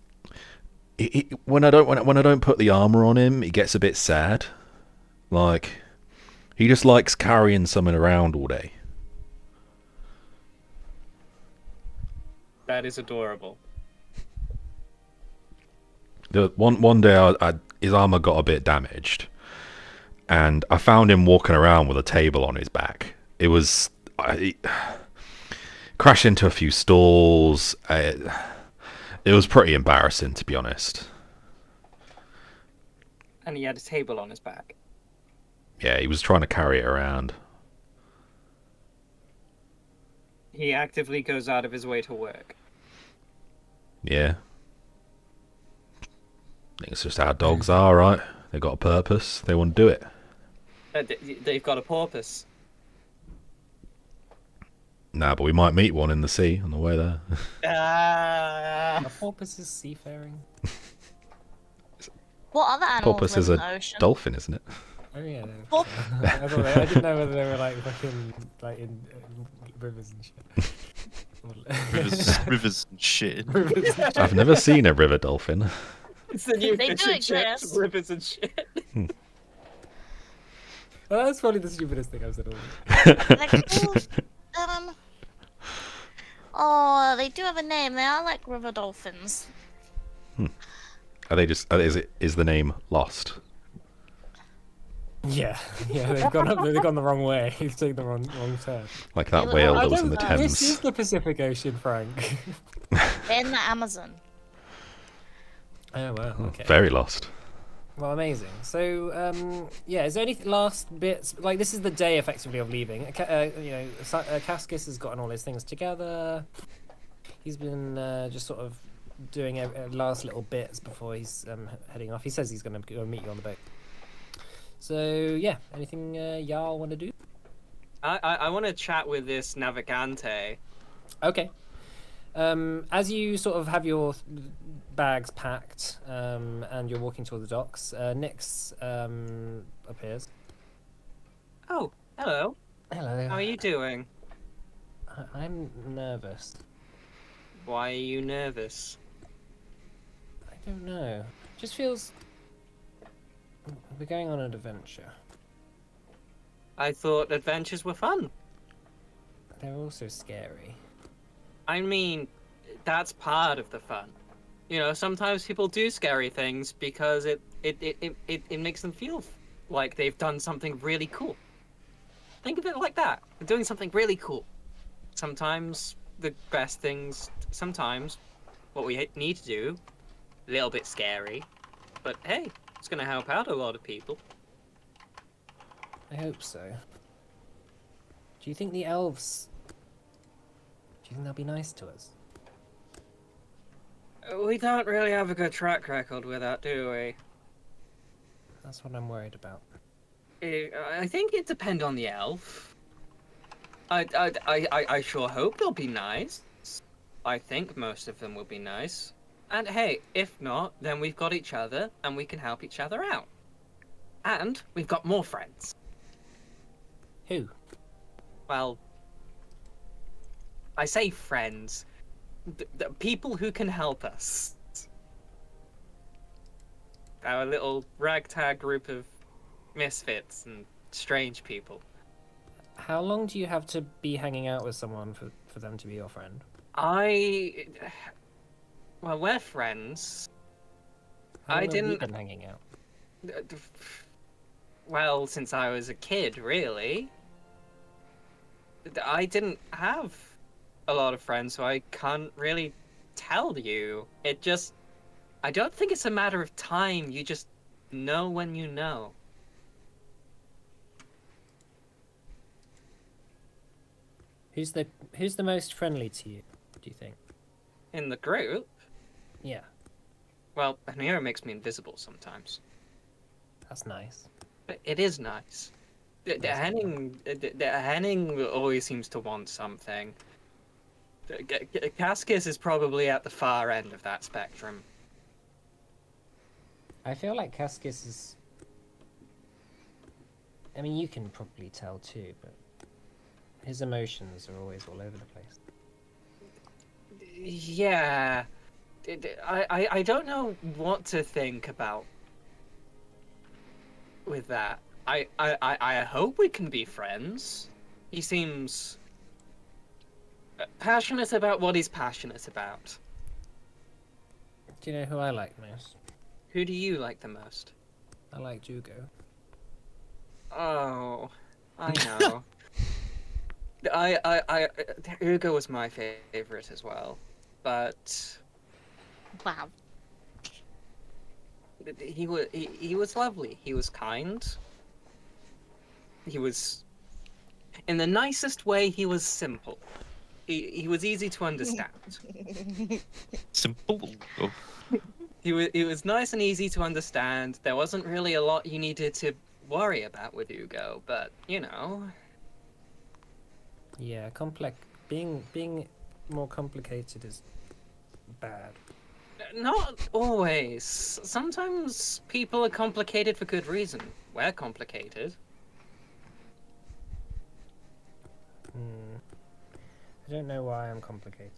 when I don't put the armor on him, he gets a bit sad. Like he just likes carrying something around all day. That is adorable. The one day, his armor got a bit damaged, and I found him walking around with a table on his back. It was he crashed into a few stalls. It was pretty embarrassing, to be honest. And he had a table on his back. Yeah, he was trying to carry it around. He actively goes out of his way to work. Yeah. I think it's just how dogs are, right? They got a purpose. They want to do it. They've got a porpoise. Nah, but we might meet one in the sea on the way there. Ah. A porpoise is seafaring. What other animals Porpoise live is in a the ocean? dolphin, isn't it? Oh yeah. Porp- I didn't know whether they were like fucking like in rivers and shit. Rivers and shit. Rivers and I've never seen a river dolphin. It's the new They fish do and chips, exist. rivers and shit. Well, that's probably the stupidest thing I've said all week. They're called, oh, they do have a name. They are like river dolphins. Are they just? Is the name lost? Yeah, they've gone the wrong way. You've taken the wrong turn. Like that Yeah, whale I that was in the don't know. This is Thames. the Pacific Ocean, Frank. They're in the Amazon. Oh wow. Okay. Very lost. Well, amazing. So, yeah, is there any last bits? Like, this is the day, effectively, of leaving. Cascus has gotten all his things together. He's been just sort of doing last little bits before he's heading off. He says he's going to go meet you on the boat. So, yeah, anything y'all want to do? I want to chat with this Navigante. Okay. As you sort of have your bags packed and you're walking toward the docks, Nyx appears. Oh, hello. Hello. How are you doing? I'm nervous. Why are you nervous? I don't know. It just feels we're going on an adventure. I thought adventures were fun. They're also scary. I mean, that's part of the fun. You know, sometimes people do scary things because it makes them feel like they've done something really cool. Think of it like that. They're doing something really cool. Sometimes the best things, sometimes what we need to do, a little bit scary, but hey, it's going to help out a lot of people. I hope so. Do you think the elves you think they'll be nice to us? We don't really have a good track record with that, do we? That's what I'm worried about. I think it depends on the elf. I sure hope they'll be nice. I think most of them will be nice. And hey, if not, then we've got each other and we can help each other out. And we've got more friends. Who? Well, I say friends. The people who can help us. Our little ragtag group of misfits and strange people. How long do you have to be hanging out with someone for them to be your friend? Well, we're friends. How long I have you didn't. been hanging out? Well, since I was a kid, really. I didn't have a lot of friends, so I can't really tell you. I don't think it's a matter of time. You just know when you know. Who's the most friendly to you, do you think? In the group, Yeah, well, Amira makes me invisible sometimes. that's nice. But it is nice. Henning always seems to want something. Cascus is probably at the far end of that spectrum. I feel like Cascus is... I mean, you can probably tell too, but his emotions are always all over the place. Yeah. I don't know what to think about with that. I hope we can be friends. He seems passionate about what he's passionate about. Do you know who I like most? Who do you like the most? I like Jugo. Oh, I know. Hugo was my favorite as well, but Wow. he was lovely. He was kind. He was, in the nicest way, he was simple. He was easy to understand. Simple. Oh. He was nice and easy to understand. There wasn't really a lot you needed to worry about with Hugo, but you know. Yeah, being more complicated is bad. Not always. Sometimes people are complicated for good reason. We're complicated. I don't know why I'm complicated.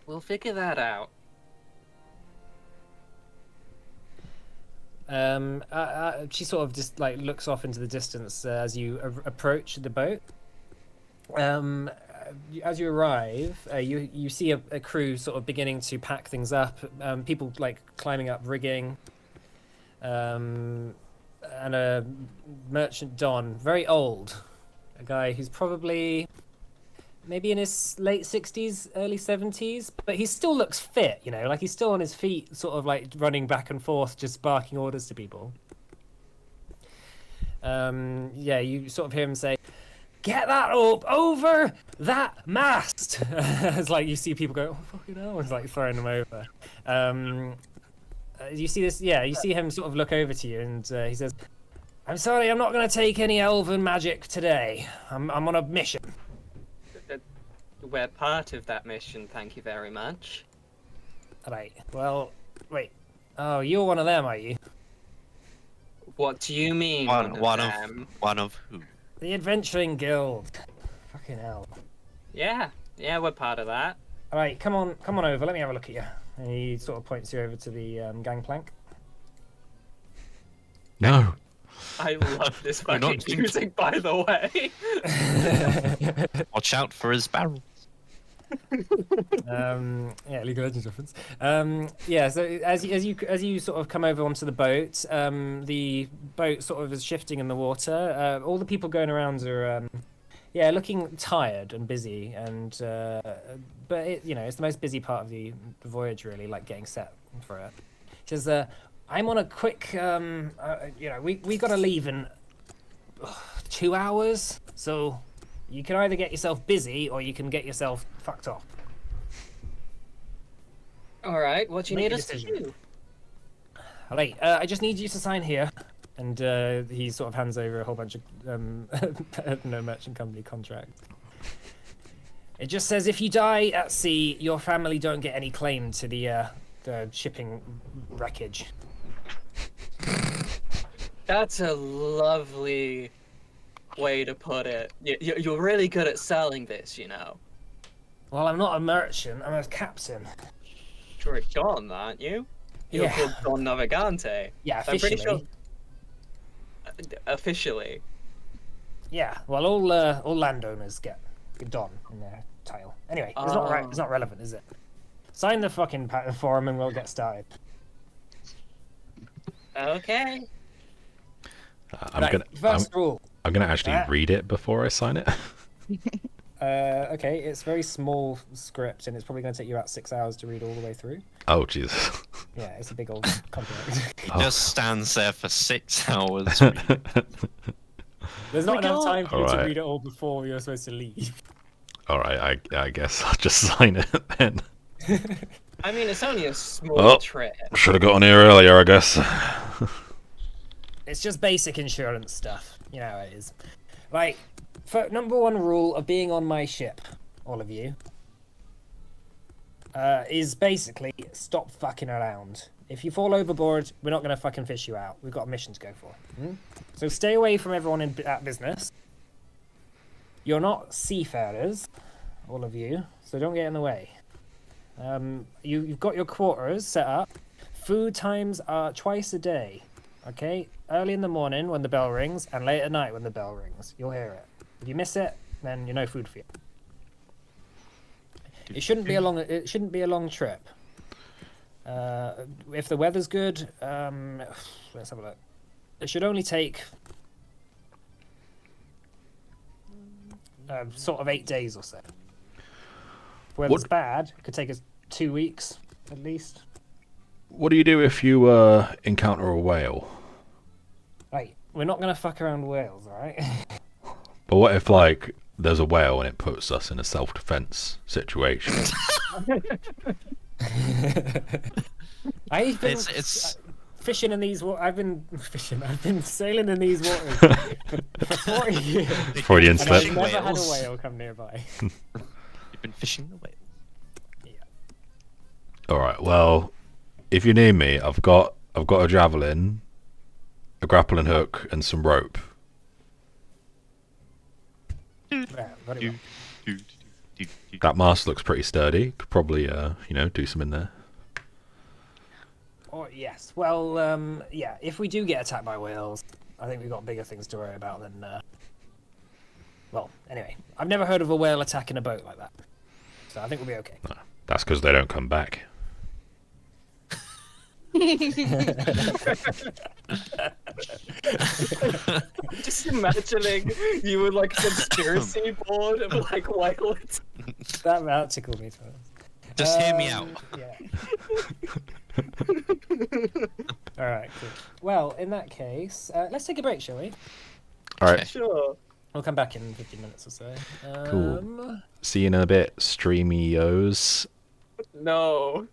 We'll figure that out. She sort of just like looks off into the distance as you approach the boat. As you arrive, you see a crew sort of beginning to pack things up. People like climbing up rigging. And a merchant Don, very old, a guy who's probably maybe in his late 60s, early 70s, but he still looks fit, you know, like he's still on his feet, sort of like running back and forth, just barking orders to people. Yeah, you sort of hear him say, "Get that up over that mast!" It's like you see people go, "Oh, fucking hell," it's like throwing them over. You see this, yeah, you see him sort of look over to you and he says, "I'm sorry, I'm not going to take any elven magic today. I'm on a mission." We're part of that mission, thank you very much. Right, well, wait. Oh, you're one of them, are you? What do you mean? One of who? The Adventuring Guild. Fucking hell. Yeah, we're part of that. Alright, come on over, let me have a look at you. And he sort of points you over to the gangplank. No. I love this We're not fucking music, by the way. Watch out for his barrel. Yeah, League of Legends reference. Yeah, so as you sort of come over onto the boat sort of is shifting in the water. All the people going around are looking tired and busy, and but it's the most busy part of the voyage, really, like getting set for it. He says, "I'm on a quick, we got to leave in 2 hours, so You can either get yourself busy or you can get yourself fucked off. All right, what do you Make need a us to decision. do? All right, I just need you to sign here. And he sort of hands over a whole bunch of no merchant company contracts. It just says if you die at sea, your family don't get any claim to the shipping wreckage. That's a lovely way to put it. You're really good at selling this, you know. Well, I'm not a merchant. I'm a captain. You're a Don, aren't you? You're Yeah. called Don Navigante. Yeah, I'm officially. pretty sure. Officially. Yeah. Well, all landowners get Don in their title. Anyway, it's not right. It's not relevant, is it? Sign the fucking patent form and we'll get started. Okay. First rule. I'm gonna actually Ah. read it before I sign it. Okay, it's very small script and it's probably going to take you about 6 hours to read all the way through. Oh Jesus. Yeah, it's a big old contract. He just stands there for 6 hours. There's not enough time for you to Alright. read it all before you're supposed to leave. All right, I guess I'll just sign it then. I mean, it's only a small Oh. trip. Should have got on here earlier, I guess. It's just basic insurance stuff. You know how it is. Like, for number one rule of being on my ship, all of you, is basically stop fucking around. If you fall overboard, we're not going to fucking fish you out. We've got a mission to go for. So stay away from everyone at business. You're not seafarers, all of you, so don't get in the way. You've got your quarters set up. Food times are twice a day, okay? Early in the morning when the bell rings, and late at night when the bell rings. You'll hear it. If you miss it, then you're no food for you. It shouldn't be a long trip. If the weather's good, let's have a look. It should only take sort of 8 days or so. If weather's bad, it could take us 2 weeks at least. What do you do if you encounter a whale? Right, we're not gonna fuck around whales, alright? But what if like there's a whale and it puts us in a self-defense situation? I've been It's fishing in these waters. I've been sailing in these waters for 40 years. Freudian And I've slip. never had a Whales. whale come nearby. You've been fishing the whale. All right. Well, if you need me, I've got a javelin, a grappling hook, and some rope. Yeah, very well. That mast looks pretty sturdy. Could probably do some in there. Oh, yes. Well, yeah, if we do get attacked by whales, I think we've got bigger things to worry about than... Well, anyway, I've never heard of a whale attacking a boat like that. So I think we'll be okay. That's because they don't come back. Just imagining you were like a conspiracy board of like whale. That tickled me. Just hear me out. Yeah. All right, cool. Well, in that case, let's take a break, shall we? All right. Sure. We'll come back in 15 minutes or so. Cool. See you in a bit, streamios. No.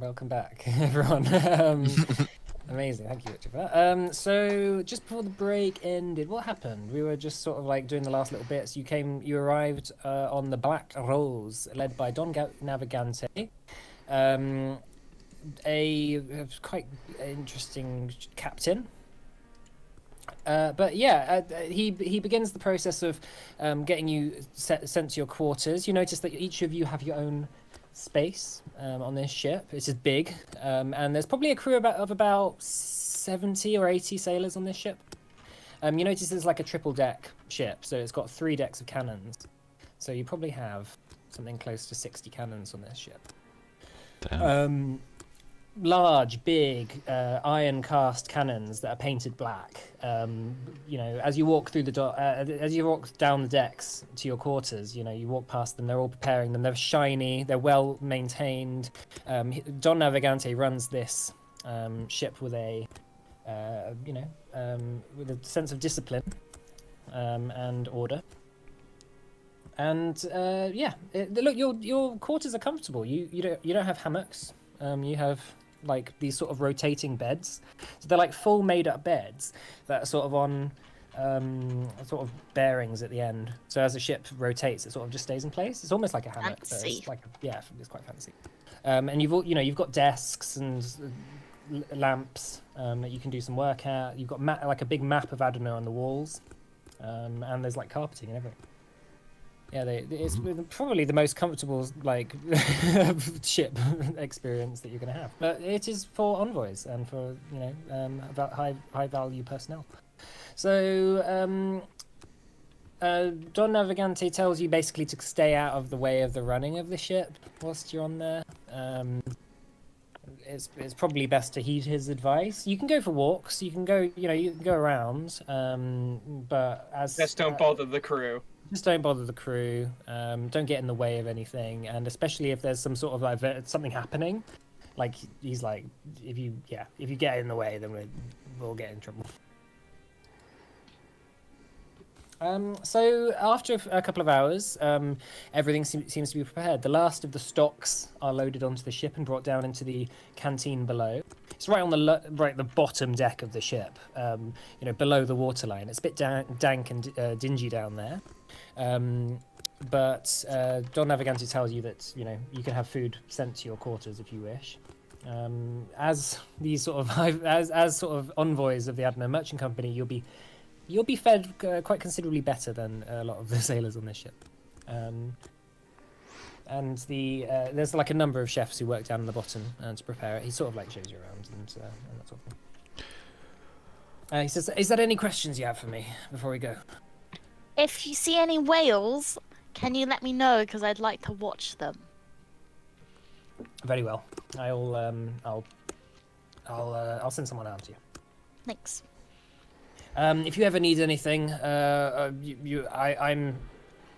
welcome back, everyone. Amazing, thank you, Richard, for that. So just before the break ended, what happened? We were just sort of like doing the last little bits. You arrived on the Black Rose, led by Don Navigante, a quite interesting captain. But yeah, he begins the process of getting you sent to your quarters. You notice that each of you have your own space on this ship. It's just big, and there's probably a crew of about 70 or 80 sailors on this ship. You notice there's like a triple deck ship, so it's got 3 decks of cannons. So you probably have something close to 60 cannons on this ship. Damn. Large, big, iron cast cannons that are painted black. You know, as you walk through as you walk down the decks to your quarters, you know, you walk past them. They're all preparing them. They're shiny. They're well maintained. Don Navigante runs this ship with a, with a sense of discipline and order. And look, your quarters are comfortable. You don't have hammocks. You have like these sort of rotating beds, so they're like full made up beds that are sort of on sort of bearings at the end. So as the ship rotates, it sort of just stays in place. It's almost like a hammock. Fancy. So it's like it's quite fancy. And you've got desks and lamps that you can do some work at. You've got like a big map of Adana on the walls, and there's like carpeting and everything. Yeah, it's probably the most comfortable like ship experience that you're going to have. But it is for envoys and for about high value personnel. So Don Navigante tells you basically to stay out of the way of the running of the ship whilst you're on there. It's probably best to heed his advice. You can go for walks. You can go around. But Just don't bother the crew. Just don't bother the crew. Don't get in the way of anything, and especially if there's some sort of like something happening, like he's like, if you get in the way, then we'll get in trouble. So after a couple of hours, everything seems to be prepared. The last of the stocks are loaded onto the ship and brought down into the canteen below. It's right on the bottom deck of the ship, below the waterline. It's a bit dank and dingy down there. But Don Navigante tells you that you can have food sent to your quarters if you wish. As these sort of as sort of envoys of the Adana Merchant Company, you'll be fed quite considerably better than a lot of the sailors on this ship. And there's like a number of chefs who work down in the bottom to prepare it. He sort of like shows you around and that sort of thing. He says, "Is there any questions you have for me before we go?" If you see any whales, can you let me know? Because I'd like to watch them. Very well. I'll send someone out to you. Thanks. If you ever need anything, I'm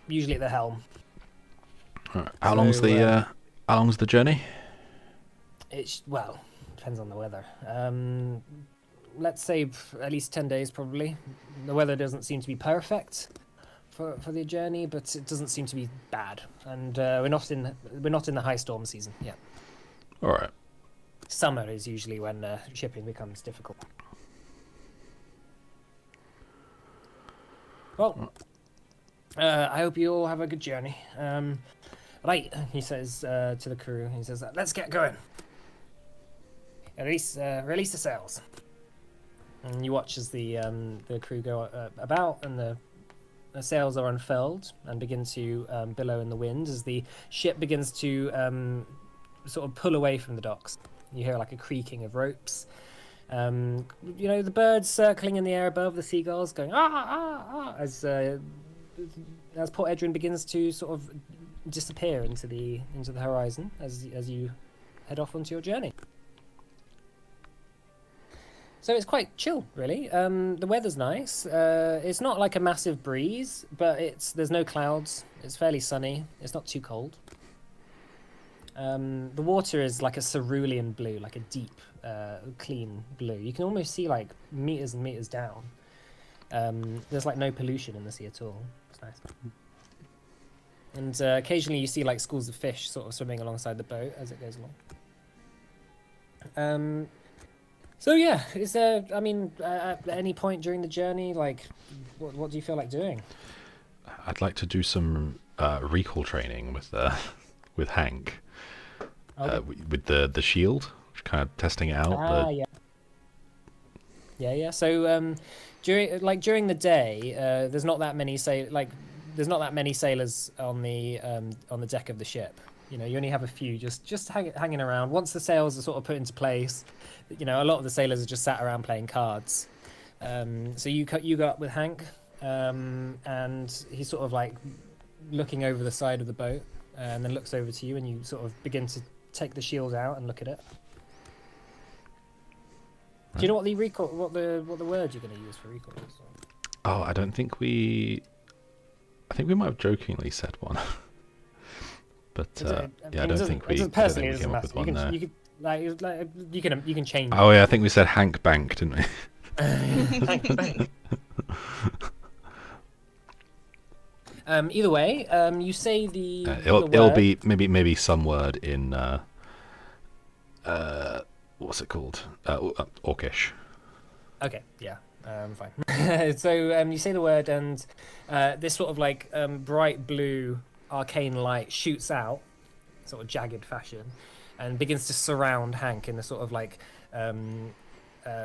usually at the helm. Right. How long's the journey? Depends on the weather. Let's say at least 10 days probably. The weather doesn't seem to be perfect for the journey, but it doesn't seem to be bad. And we're not in the high storm season yet. All right. Summer is usually when shipping becomes difficult. Well, I hope you all have a good journey. Right, he says to the crew. He says, "Let's get going. Release the sails." And you watch as the crew go about, and the sails are unfurled and begin to billow in the wind as the ship begins to sort of pull away from the docks. You hear like a creaking of ropes. The birds circling in the air above, the seagulls going as Port Edrin begins to sort of disappear into the horizon as you head off onto your journey. So it's quite chill, really. The weather's nice. It's not like a massive breeze, but there's no clouds. It's fairly sunny. It's not too cold. The water is like a cerulean blue, like a deep, clean blue. You can almost see like meters and meters down. There's like no pollution in the sea at all. It's nice. And occasionally you see like schools of fish sort of swimming alongside the boat as it goes along. So yeah, is there? I mean, at any point during the journey, like, what do you feel like doing? I'd like to do some recall training with Hank, Okay. with the shield, kind of testing it out. Yeah. Yeah. So during the day, there's not that many there's not that many sailors on the deck of the ship. You know, you only have a few just hanging around. Once the sails are sort of put into place, you know, a lot of the sailors are just sat around playing cards. So you go up with Hank, and he's sort of like looking over the side of the boat, and then looks over to you, and you sort of begin to take the shield out and look at it. Do you know what the word you're going to use for recall is? Oh, I don't think we. I think we might have jokingly said one, but yeah, I don't think we personally, came up with one there. You can change. Oh yeah, I think we said Hank Bank, didn't we? Either way, you say the. It'll be maybe some word in what's it called? Orcish. Okay, yeah, fine. So you say the word, and this sort of like bright blue arcane light shoots out, sort of jagged fashion, and begins to surround Hank in a sort of like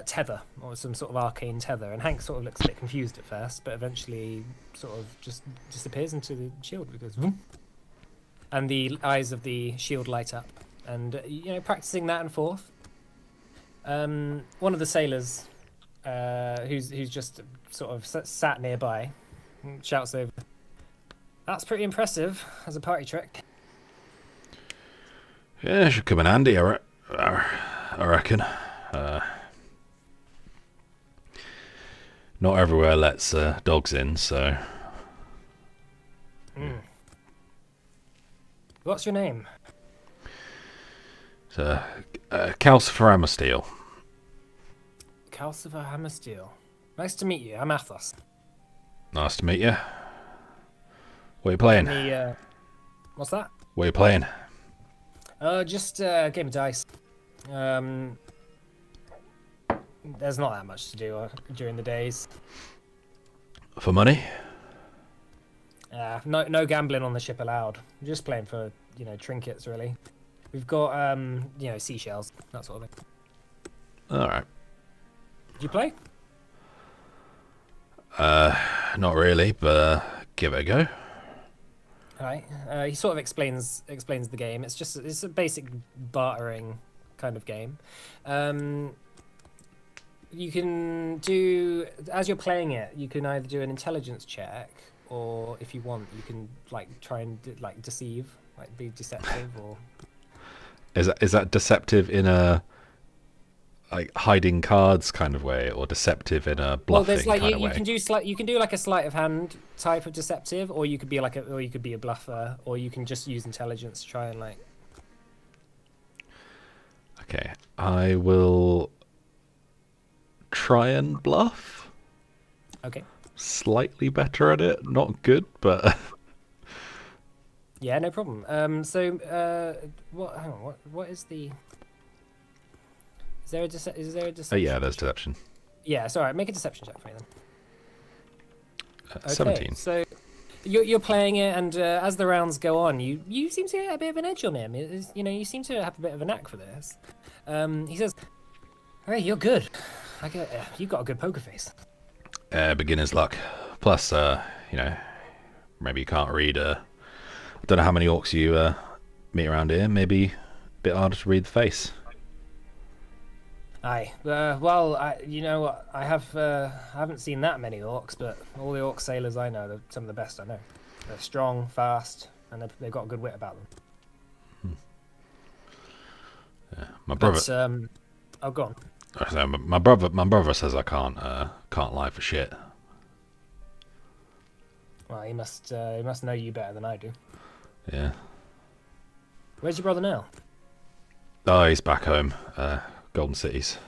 tether, or some sort of arcane tether. And Hank sort of looks a bit confused at first, but eventually sort of just disappears into the shield. It goes, vroom, and the eyes of the shield light up. And you know, practicing that and forth. One of the sailors, who's just sort of sat nearby, shouts over, "That's pretty impressive as a party trick." Yeah, it should come in handy, I reckon. Not everywhere lets dogs in, so. What's your name? So, Calcifer Hammersteel. Calcifer Hammersteel. Nice to meet you. I'm Athos. Nice to meet you. What are you playing? What's that? What are you playing? Just a game of dice. There's not that much to do during the days. For money? No gambling on the ship allowed. Just playing for, you know, trinkets, really. We've got, you know, seashells, that sort of thing. Alright. Do you play? Not really, but give it a go. Alright. He sort of explains the game. It's a basic bartering kind of game. You can do, as you're playing it, you can either do an intelligence check, or if you want, you can like try and deceive, like be deceptive, or. Is that deceptive in a like hiding cards kind of way, or deceptive in a bluffing there's like kind of you way? you can do like a sleight of hand type of deceptive, or you could be a bluffer, or you can just use intelligence to try and like. Okay, I will try and bluff. Okay. Slightly better at it, not good, but. Yeah, no problem. So, what? Hang on. What is the? Is there a deception? Oh yeah, there's deception. Yeah, it's all right. Make a deception check for me then. Okay, 17. So, you're playing it, and as the rounds go on, you seem to get a bit of an edge on him. You know, you seem to have a bit of a knack for this. He says, "Hey, you're good. You've got a good poker face." Beginner's luck. Plus, you know, maybe you can't read. I don't know how many orcs you meet around here. Maybe a bit harder to read the face. Aye. Well, I haven't seen that many orcs, but all the orc sailors I know, they're some of the best I know. They're strong, fast, and they've got a good wit about them. Yeah, my brother. Oh, go on. So my brother says I can't lie for shit. Well, he must know you better than I do. Yeah. Where's your brother now? Oh, he's back home. Golden Cities.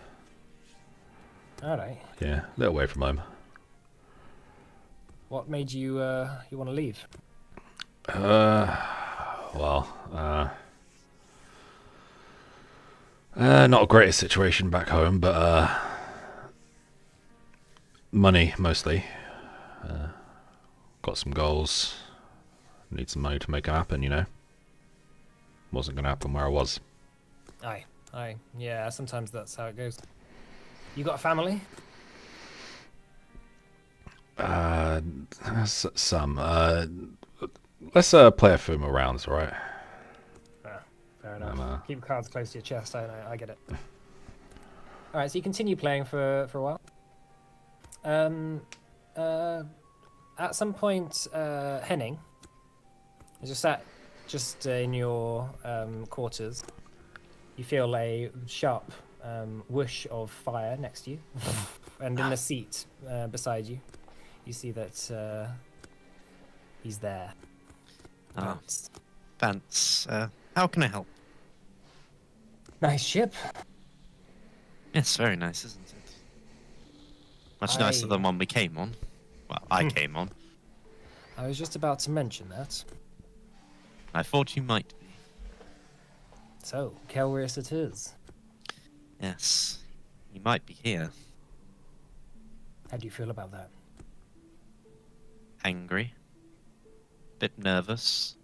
All right. Yeah, a little way from home. What made you want to leave? Not a greatest situation back home, but money mostly. Got some goals. Need some money to make it happen, you know. Wasn't going to happen where I was. Aye. Yeah, sometimes that's how it goes. You got a family? Some. Let's play a few more rounds, alright? Fair enough. Keep cards close to your chest. I get it. All right, so you continue playing for a while. At some point, Henning, as you're sat just in your quarters, you feel a sharp whoosh of fire next to you, and in the seat beside you, you see that he's there. Vance. Vance, how can I help? Nice ship. Yes, very nice, isn't it? Much nicer than one we came on. Well, I came on. I was just about to mention that. I thought you might be. So, Kelrius it is. Yes, you might be here. How do you feel about that? Angry. Bit nervous.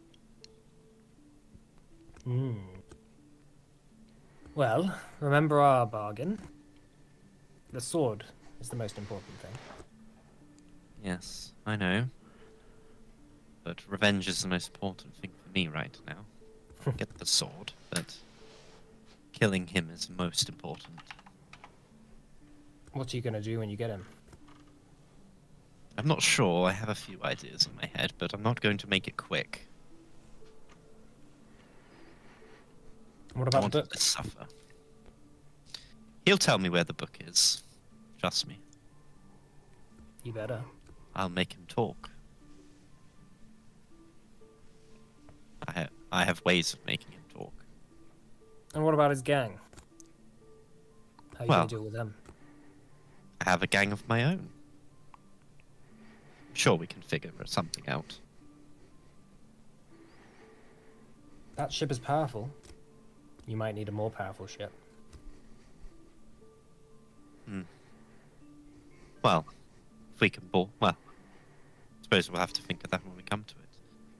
Well, remember our bargain. The sword is the most important thing. Yes, I know. But revenge is the most important thing for me right now. Get the sword, but killing him is most important. What are you going to do when you get him? I'm not sure. I have a few ideas in my head, but I'm not going to make it quick. What I about want the him book? to suffer. He'll tell me where the book is. Trust me. You better. I'll make him talk. I have ways of making him talk. And what about his gang? How are you Well, going to deal with them? I have a gang of my own. I'm sure we can figure something out. That ship is powerful. You might need a more powerful ship. Well, if we can well, I suppose we'll have to think of that when we come to it.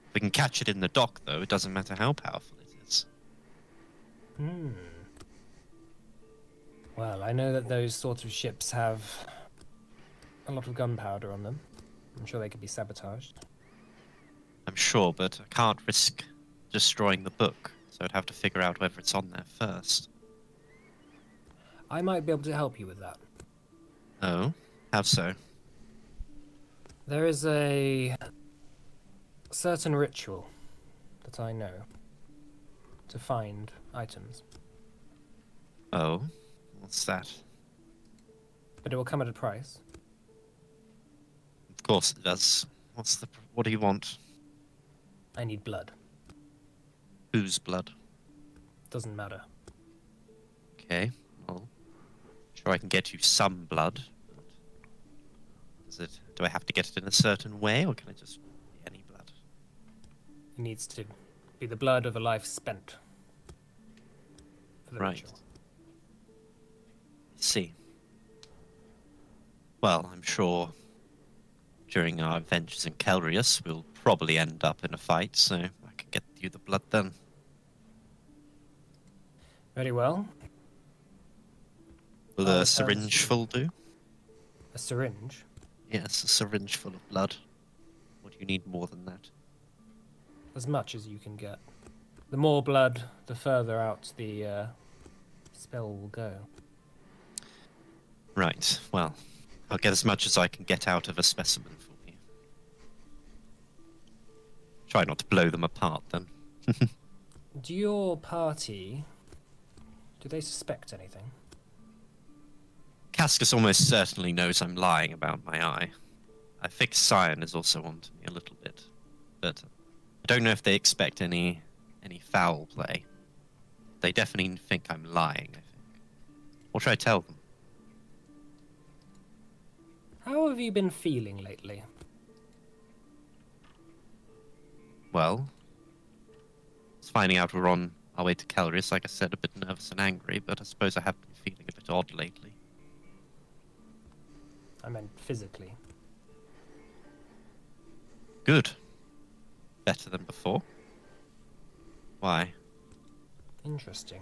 If we can catch it in the dock, though, it doesn't matter how powerful it is. Well, I know that those sorts of ships have a lot of gunpowder on them. I'm sure they could be sabotaged. I'm sure, but I can't risk destroying the book, so I'd have to figure out whether it's on there first. I might be able to help you with that. Oh? How so? There is a certain ritual that I know to find items, Oh? What's that? but it will come at a price. Of course it does. What do you want? I need blood. Whose blood? Doesn't matter. Okay, well, sure I can get you some blood. Do I have to get it in a certain way, or can I just any blood? It needs to be the blood of a life spent for the Right. ritual. See. Well, I'm sure during our adventures in Kelrius, we'll probably end up in a fight, so I can get you the blood then. Very well. Will Oh, a it sounds syringe good. full do? A syringe. Yes, a syringe full of blood. Or do you need more than that? As much as you can get. The more blood, the further out the spell will go. Right, well, I'll get as much as I can get out of a specimen for you. Try not to blow them apart, then. Do your party... do they suspect anything? Cascus almost certainly knows I'm lying about my eye. I think Cyan is also onto me a little bit, but I don't know if they expect any foul play. They definitely think I'm lying, I think. What should I tell them? How have you been feeling lately? Well, it's finding out we're on our way to Kelris. Like I said, a bit nervous and angry, but I suppose I have been feeling a bit odd lately. I meant physically. Good. Better than before. Why? Interesting.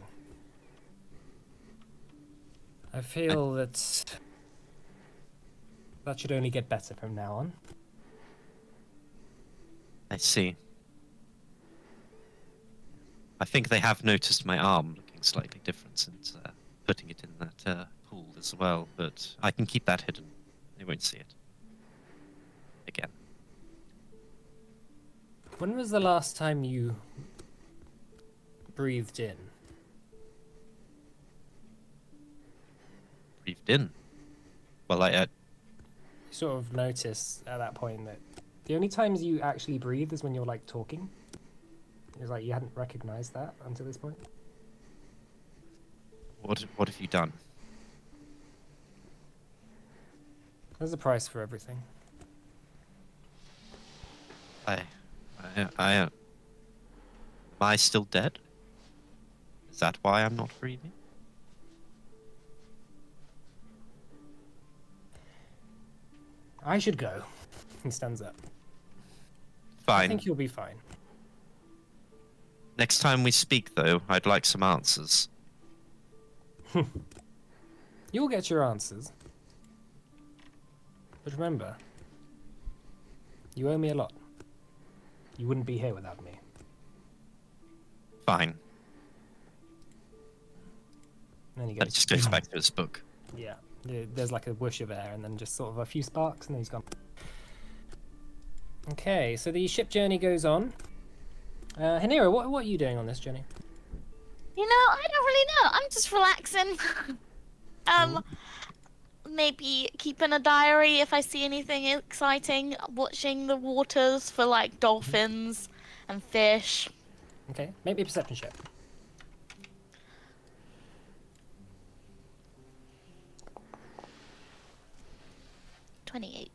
I feel that should only get better from now on. I see. I think they have noticed my arm looking slightly different since putting it in that pool as well, but I can keep that hidden. They won't see it. Again. When was the last time you breathed in? Breathed in. Well, I You sort of notice at that point that the only times you actually breathe is when you're like talking. It's like you hadn't recognized that until this point. what have you done? There's a price for everything. Am I still dead? Is that why I'm not breathing? I should go. He stands up. Fine. I think you'll be fine. Next time we speak, though, I'd like some answers. You'll get your answers. But remember, you owe me a lot. You wouldn't be here without me. Fine. And then he And goes, he just goes back to his book. yeah. There's like a whoosh of air and then just sort of a few sparks and then he's gone. Okay, so the ship journey goes on. Hanira, what are you doing on this journey? You know, I don't really know. I'm just relaxing. Maybe keeping a diary if I see anything exciting. Watching the waters for like dolphins and fish. Okay, make me a perception check. 28.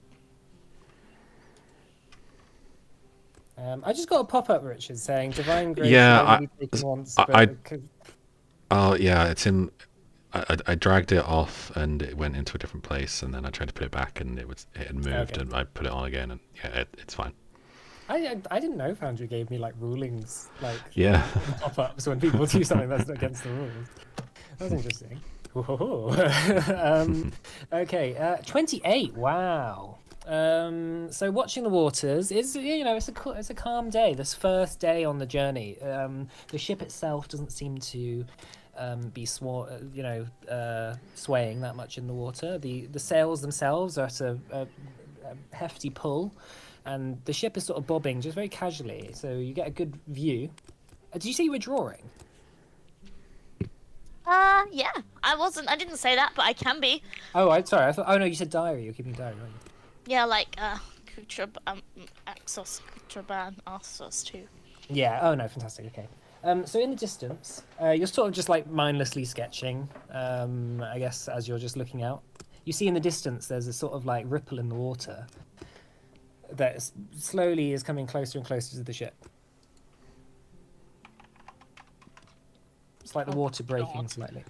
I just got a pop-up, Richard, saying Divine Grace Yeah, can only be taken once, I- but Oh yeah, it's in. I dragged it off and it went into a different place, and then I tried to put it back and it had moved, Okay. and I put it on again, and yeah, it's fine. I didn't know Foundry gave me like rulings, like Yeah. pop-ups when people do something that's against the rules. That's interesting. Whoa. Okay, 28. Wow. So watching the waters is, it's a calm day. This first day on the journey. The ship itself doesn't seem to be swaying that much in the water. The sails themselves are at a hefty pull, and the ship is sort of bobbing just very casually. So you get a good view. Did you say you were drawing? Yeah. I didn't say that, but I can be. Oh, sorry. I thought. Oh no, you said diary. You're keeping a diary, weren't you? Yeah, like, Axos, Kutraban asked us to. Yeah. Oh no, fantastic. Okay. So in the distance, you're sort of just like mindlessly sketching. I guess as you're just looking out, you see in the distance there's a sort of like ripple in the water that slowly is coming closer and closer to the ship. It's like the water breaking God. slightly.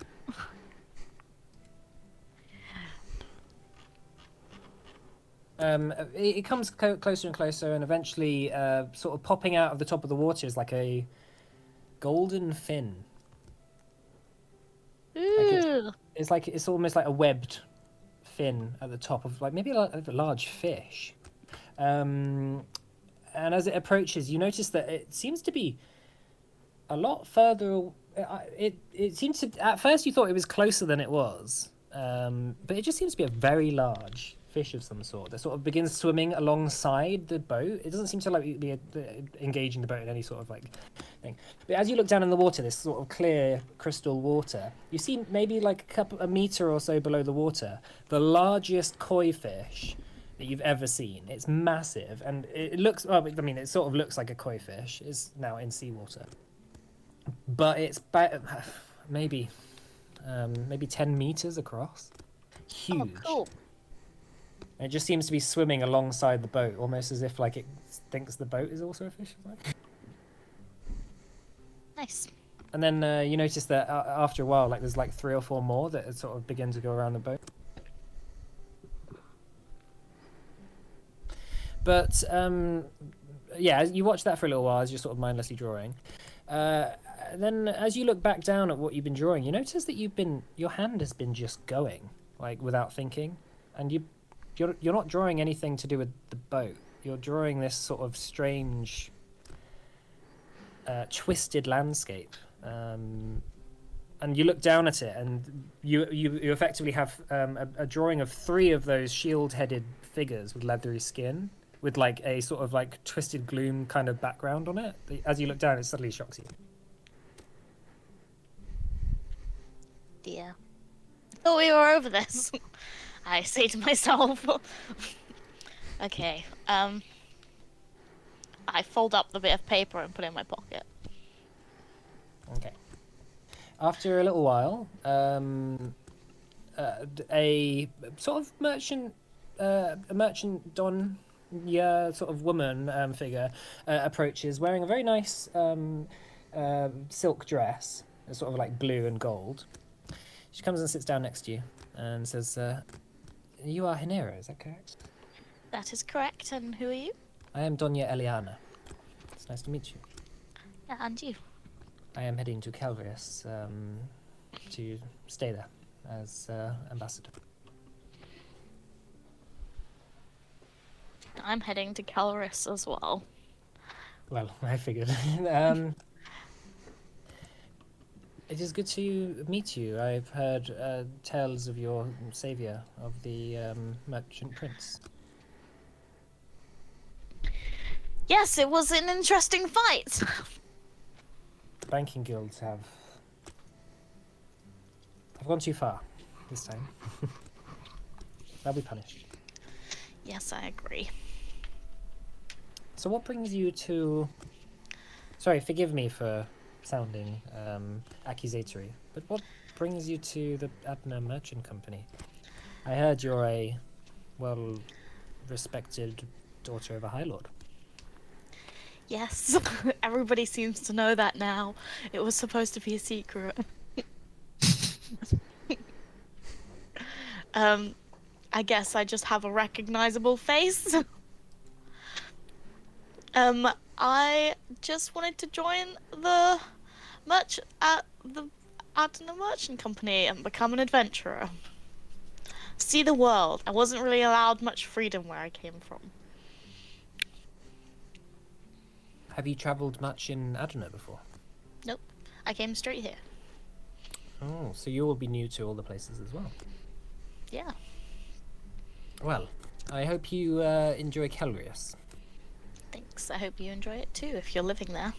It comes closer and closer, and eventually, sort of popping out of the top of the water is like a golden fin. Ooh. It's almost like a webbed fin at the top of like maybe a large fish. And as it approaches, you notice that it seems to be a lot further. It seems to, at first you thought it was closer than it was, but it just seems to be a very large fish of some sort that sort of begins swimming alongside the boat. It doesn't seem to like be engaging the boat in any sort of like thing. But as you look down in the water, this sort of clear crystal water, you see maybe like a meter or so below the water, the largest koi fish that you've ever seen. It's massive, and it looks. Well, I mean, it sort of looks like a koi fish. It's now in seawater, but it's maybe 10 meters across. Huge. Oh, cool. And it just seems to be swimming alongside the boat, almost as if like it thinks the boat is also a fish. Nice. And then you notice that after a while, like there's like 3 or 4 more that sort of begin to go around the boat. But yeah, you watch that for a little while as you're sort of mindlessly drawing. Then, as you look back down at what you've been drawing, you notice that your hand has been just going, like without thinking, and you're not drawing anything to do with the boat. You're drawing this sort of strange, twisted landscape. And you look down at it, and you effectively have a drawing of 3 of those shield-headed figures with leathery skin, with like a sort of like twisted gloom kind of background on it. As you look down, it suddenly shocks you. Dear. Thought we were over this. I say to myself. Okay. I fold up the bit of paper and put it in my pocket. Okay. After a little while, a sort of merchant don, sort of woman figure approaches, wearing a very nice silk dress, sort of like blue and gold. She comes and sits down next to you and says, "You are Hinera, is that correct?" That is correct. And who are you? I am Doña Eliana. It's nice to meet you. Yeah, and you. I am heading to Calvarius to stay there as ambassador. I'm heading to Calris as well. Well, I figured. It is good to meet you. I've heard tales of your savior, of the merchant prince. Yes, it was an interesting fight. Banking guilds have gone too far this time. They'll be punished. Yes, I agree. So what brings you to... Sorry, forgive me for sounding accusatory, but what brings you to the Adna Merchant Company? I heard you're a well-respected daughter of a High Lord. Yes, everybody seems to know that now. It was supposed to be a secret. I guess I just have a recognizable face. I just wanted to join the Adna Merchant Company and become an adventurer. See the world. I wasn't really allowed much freedom where I came from. Have you travelled much in Adna before? Nope. I came straight here. Oh, so you will be new to all the places as well. Yeah. Well, I hope you enjoy Calvarius. Thanks. I hope you enjoy it too if you're living there.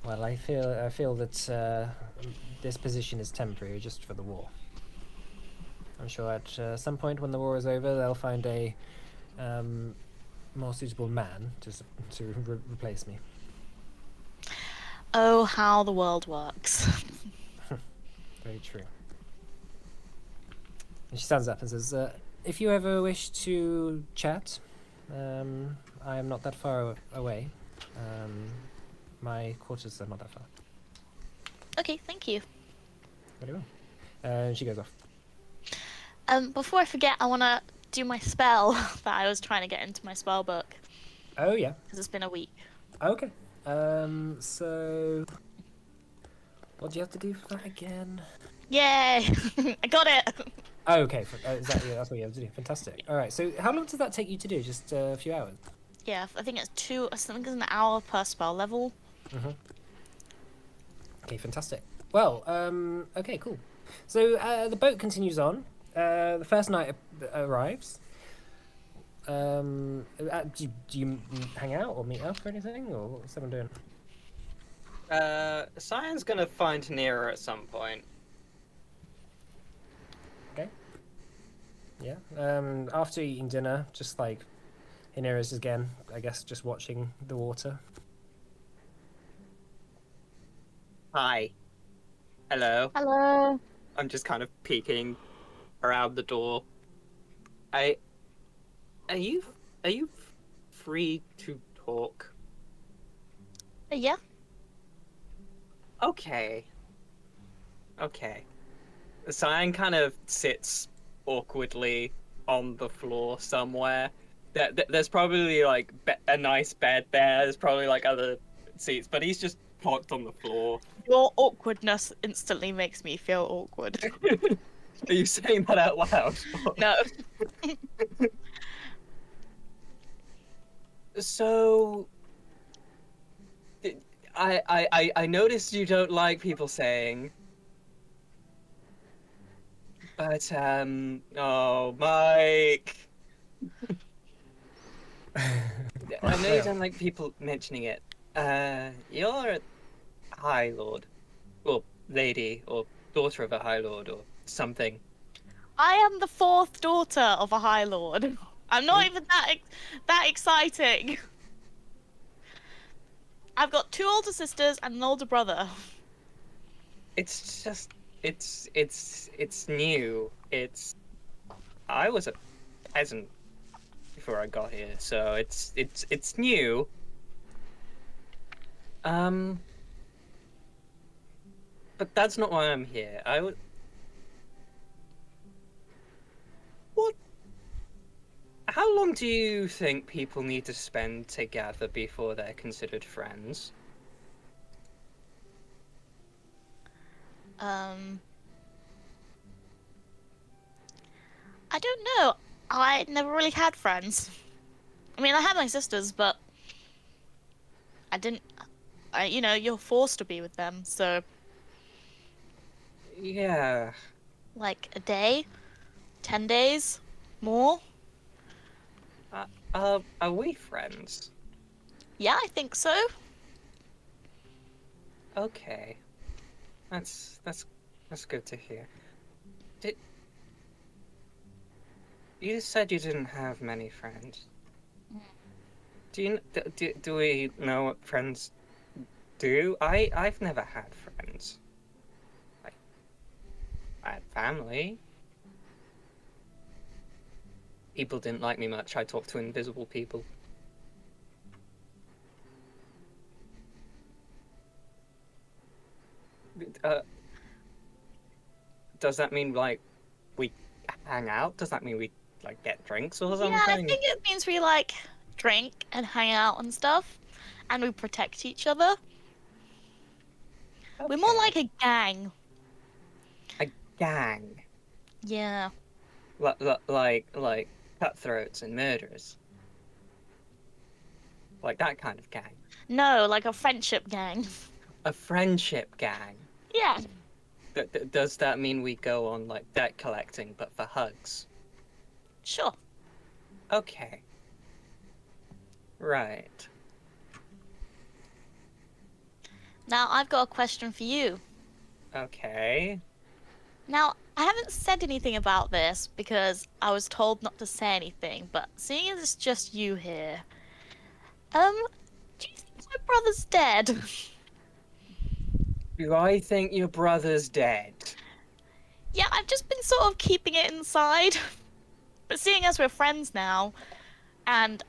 Well, I feel that this position is temporary, just for the war. I'm sure at some point when the war is over, they'll find a more suitable man to replace me. Oh, how the world works. Very true. And she stands up and says, "If you ever wish to chat, I am not that far away. My quarters are not that far." Okay, thank you. Very well. And she goes off. Before I forget, I want to do my spell that I was trying to get into my spell book. Oh, yeah. Because it's been a week. Okay. So... What do you have to do for that again? Yay! I got it! Oh, okay. That's what you have to do. Fantastic. All right. So how long does that take you to do? Just a few hours? Yeah, I think it's an hour per spell level. Mm-hmm. Okay, fantastic. Well, okay, cool. So the boat continues on. The first night arrives. Do you hang out or meet up or anything, or what's everyone doing? Cyan's gonna find Nera at some point. Okay. Yeah. After eating dinner, just like Hinera's again, I guess, just watching the water. Hi. Hello. Hello. I'm just kind of peeking around the door. Are you free to talk? Yeah. Okay. Okay. The Cyan kind of sits awkwardly on the floor somewhere. There's probably like a nice bed there. There's probably like other seats, but he's just plonked on the floor. Your awkwardness instantly makes me feel awkward. Are you saying that out loud? No. So, I noticed you don't like people saying, but oh, Mike. I know you don't like people mentioning it. You're a High Lord, or lady, or daughter of a High Lord, or something. I am the fourth daughter of a High Lord. I'm not even that exciting. I've got 2 older sisters and an older brother. It's just, it's new. I was a peasant before I got here, so it's new. But that's not why I'm here. What? How long do you think people need to spend together before they're considered friends? I don't know. I never really had friends. I mean, I had my sisters, but I didn't. You know, you're forced to be with them, so Yeah. like a day, 10 days, more. Are we friends? Yeah, I think so. Okay. That's good to hear. You said you didn't have many friends. Do we know what friends do? I've never had friends. I had family. People didn't like me much. I talked to invisible people. Does that mean like we hang out? Does that mean we like get drinks or something? Yeah, I think it means we like drink and hang out and stuff, and we protect each other. We're more like a gang. a gang, Yeah. like cutthroats and murderers, like that kind of gang. No, like a friendship gang. A friendship gang. Yeah. Does that mean we go on like debt collecting, but for hugs? Sure. Okay. Right. Now, I've got a question for you. Okay. Now, I haven't said anything about this because I was told not to say anything, but seeing as it's just you here, do you think my brother's dead? Do I think your brother's dead? Yeah, I've just been sort of keeping it inside. But seeing as we're friends now, and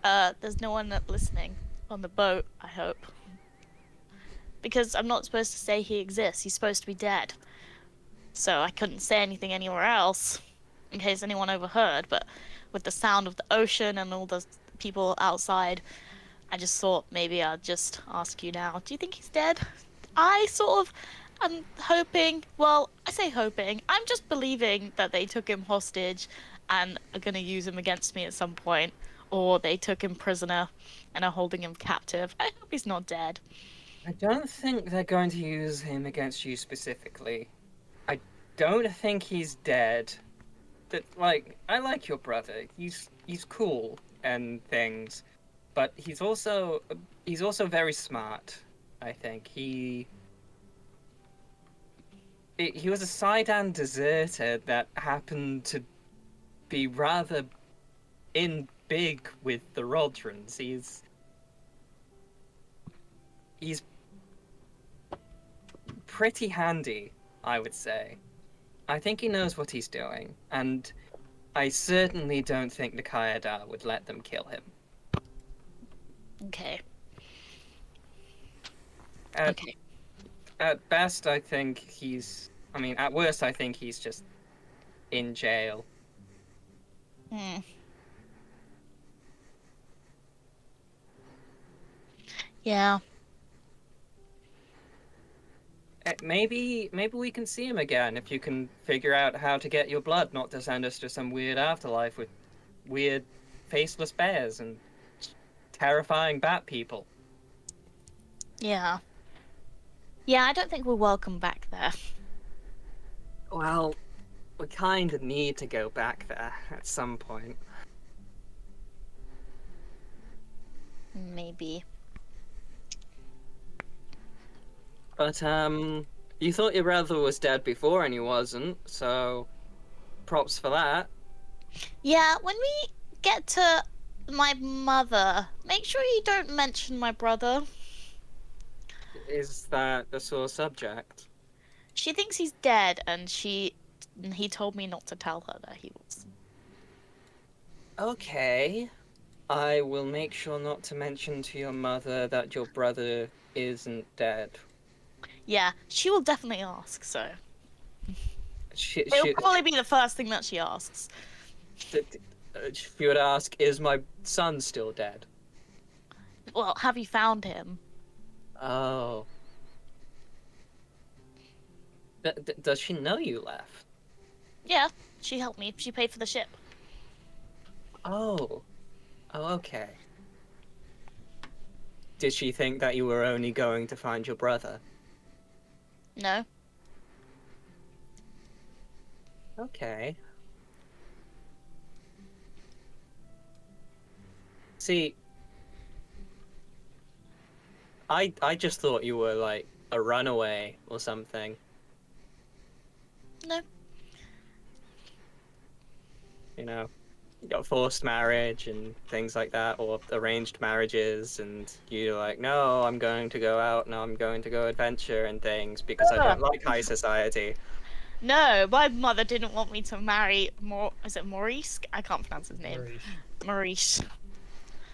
there's no one listening on the boat, I hope. Because I'm not supposed to say he exists, he's supposed to be dead. So I couldn't say anything anywhere else, in case anyone overheard, but with the sound of the ocean and all the people outside, I just thought maybe I'd just ask you now, do you think he's dead? I'm hoping, well, I say hoping, I'm just believing that they took him hostage and are gonna use him against me at some point, or they took him prisoner and are holding him captive. I hope he's not dead. I don't think they're going to use him against you specifically. I don't think he's dead. That like I like your brother. He's cool and things, but he's also very smart. I think he was a Sidon deserter that happened to be rather in big with the Rodrons. He's pretty handy, I would say. I think he knows what he's doing, and I certainly don't think the Kayadar would let them kill him. Okay. Uh, Okay. At best, I think at worst, I think he's just in jail. Hmm. Yeah. Maybe we can see him again if you can figure out how to get your blood not to send us to some weird afterlife with weird faceless bears and terrifying bat people. Yeah. Yeah, I don't think we're welcome back there. Well, we kind of need to go back there at some point. Maybe. But you thought your brother was dead before and he wasn't, so props for that. Yeah, when we get to my mother, make sure you don't mention my brother. Is that a sore subject? She thinks he's dead, and he told me not to tell her that he was. Okay. I will make sure not to mention to your mother that your brother isn't dead. Yeah, she will definitely ask, so. She, It'll probably be the first thing that she asks. she would ask, is my son still dead? Well, have you found him? Oh. Does she know you left? Yeah, she helped me. She paid for the ship. Oh. Oh, okay. Did she think that you were only going to find your brother? No? Okay. See, I just thought you were like a runaway or something. No. You know, you got forced marriage and things like that, or arranged marriages, and you're like, no, I'm going to go out and I'm going to go adventure and things because I don't like high society. No, my mother didn't want me to marry is it Maurice? I can't pronounce his name. Maurice.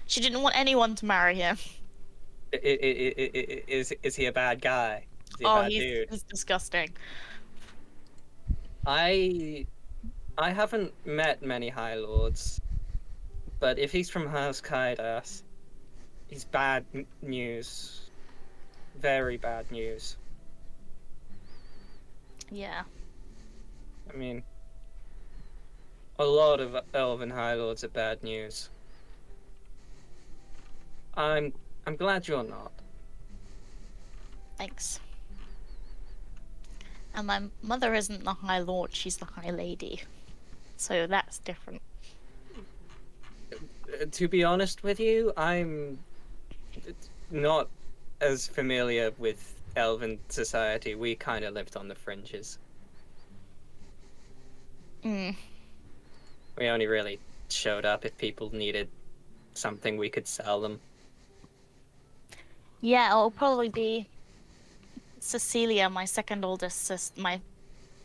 She didn't want anyone to marry him. Is he a bad guy? Is he a bad dude? He's disgusting. I haven't met many High Lords, but if he's from House Kaidas, he's bad news. Very bad news. Yeah. I mean, a lot of Elven High Lords are bad news. I'm glad you're not. Thanks. And my mother isn't the High Lord, she's the High Lady. So that's different. To be honest with you, I'm not as familiar with Elven society. We kind of lived on the fringes. Mm. We only really showed up if people needed something we could sell them. Yeah, it'll probably be Cecilia, my my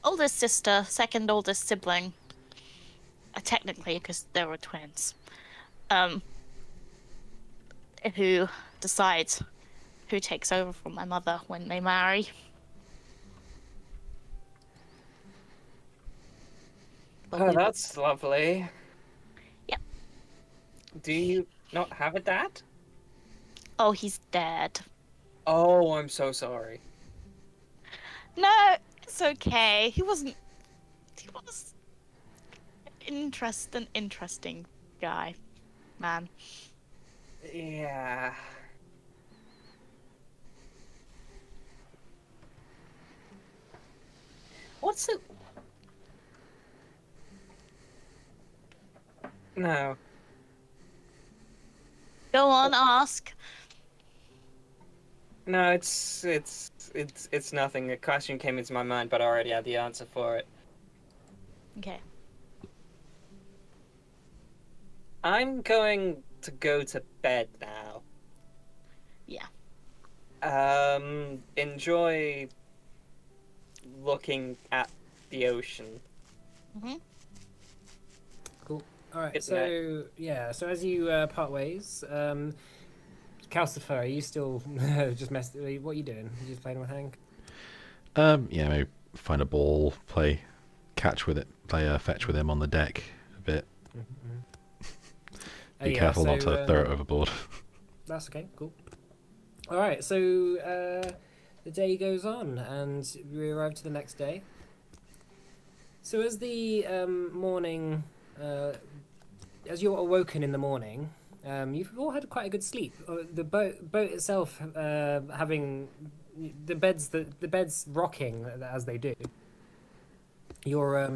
oldest sister, second oldest sibling. Technically, because they were twins. Who decides who takes over from my mother when they marry. Oh, that's lovely. Yep. Do you not have a dad? Oh, he's dead. Oh, I'm so sorry. No, it's okay. He was an interesting guy, man. Yeah. What's it? No. Go on, ask. No, it's nothing. A question came into my mind, but I already had the answer for it. Okay. I'm going to go to bed now. Yeah. Enjoy looking at the ocean. Mhm. Cool. All right. Good So yeah. So as you part ways, Calcifer, are you still just messing? What are you doing? You just playing with Hank? Yeah, maybe find a ball, play catch with it, play fetch with him on the deck a bit. Oh, Be yeah, careful not so, to throw it overboard. That's okay, cool. Alright, so the day goes on and we arrive to the next day. So as the morning, as you're awoken in the morning, you've all had quite a good sleep. The boat itself having the beds rocking as they do. You're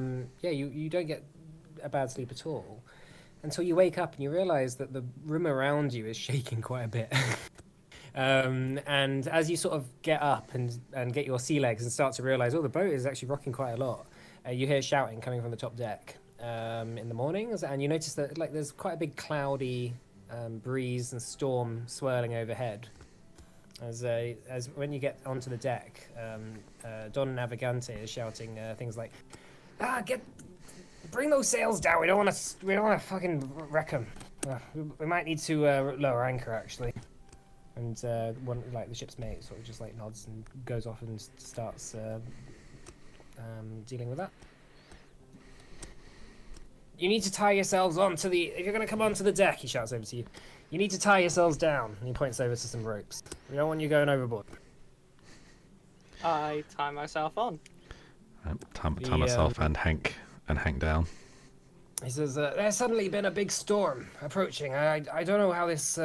you don't get a bad sleep at all until you wake up and you realize that the room around you is shaking quite a bit. And as you sort of get up and get your sea legs and start to realize, oh, the boat is actually rocking quite a lot, you hear shouting coming from the top deck in the mornings, and you notice that like there's quite a big cloudy breeze and storm swirling overhead. As when you get onto the deck, Don Navigante is shouting things like, bring those sails down. We don't want to fucking wreck them. We might need to lower anchor actually. And one like the ship's mate sort of just like nods and goes off and starts dealing with that. You need to tie yourselves onto the. If you're going to come onto the deck, he shouts over to you. You need to tie yourselves down. And he points over to some ropes. We don't want you going overboard. I tie myself on. Tie myself and Hank down. He says, "There's suddenly been a big storm approaching. I don't know how this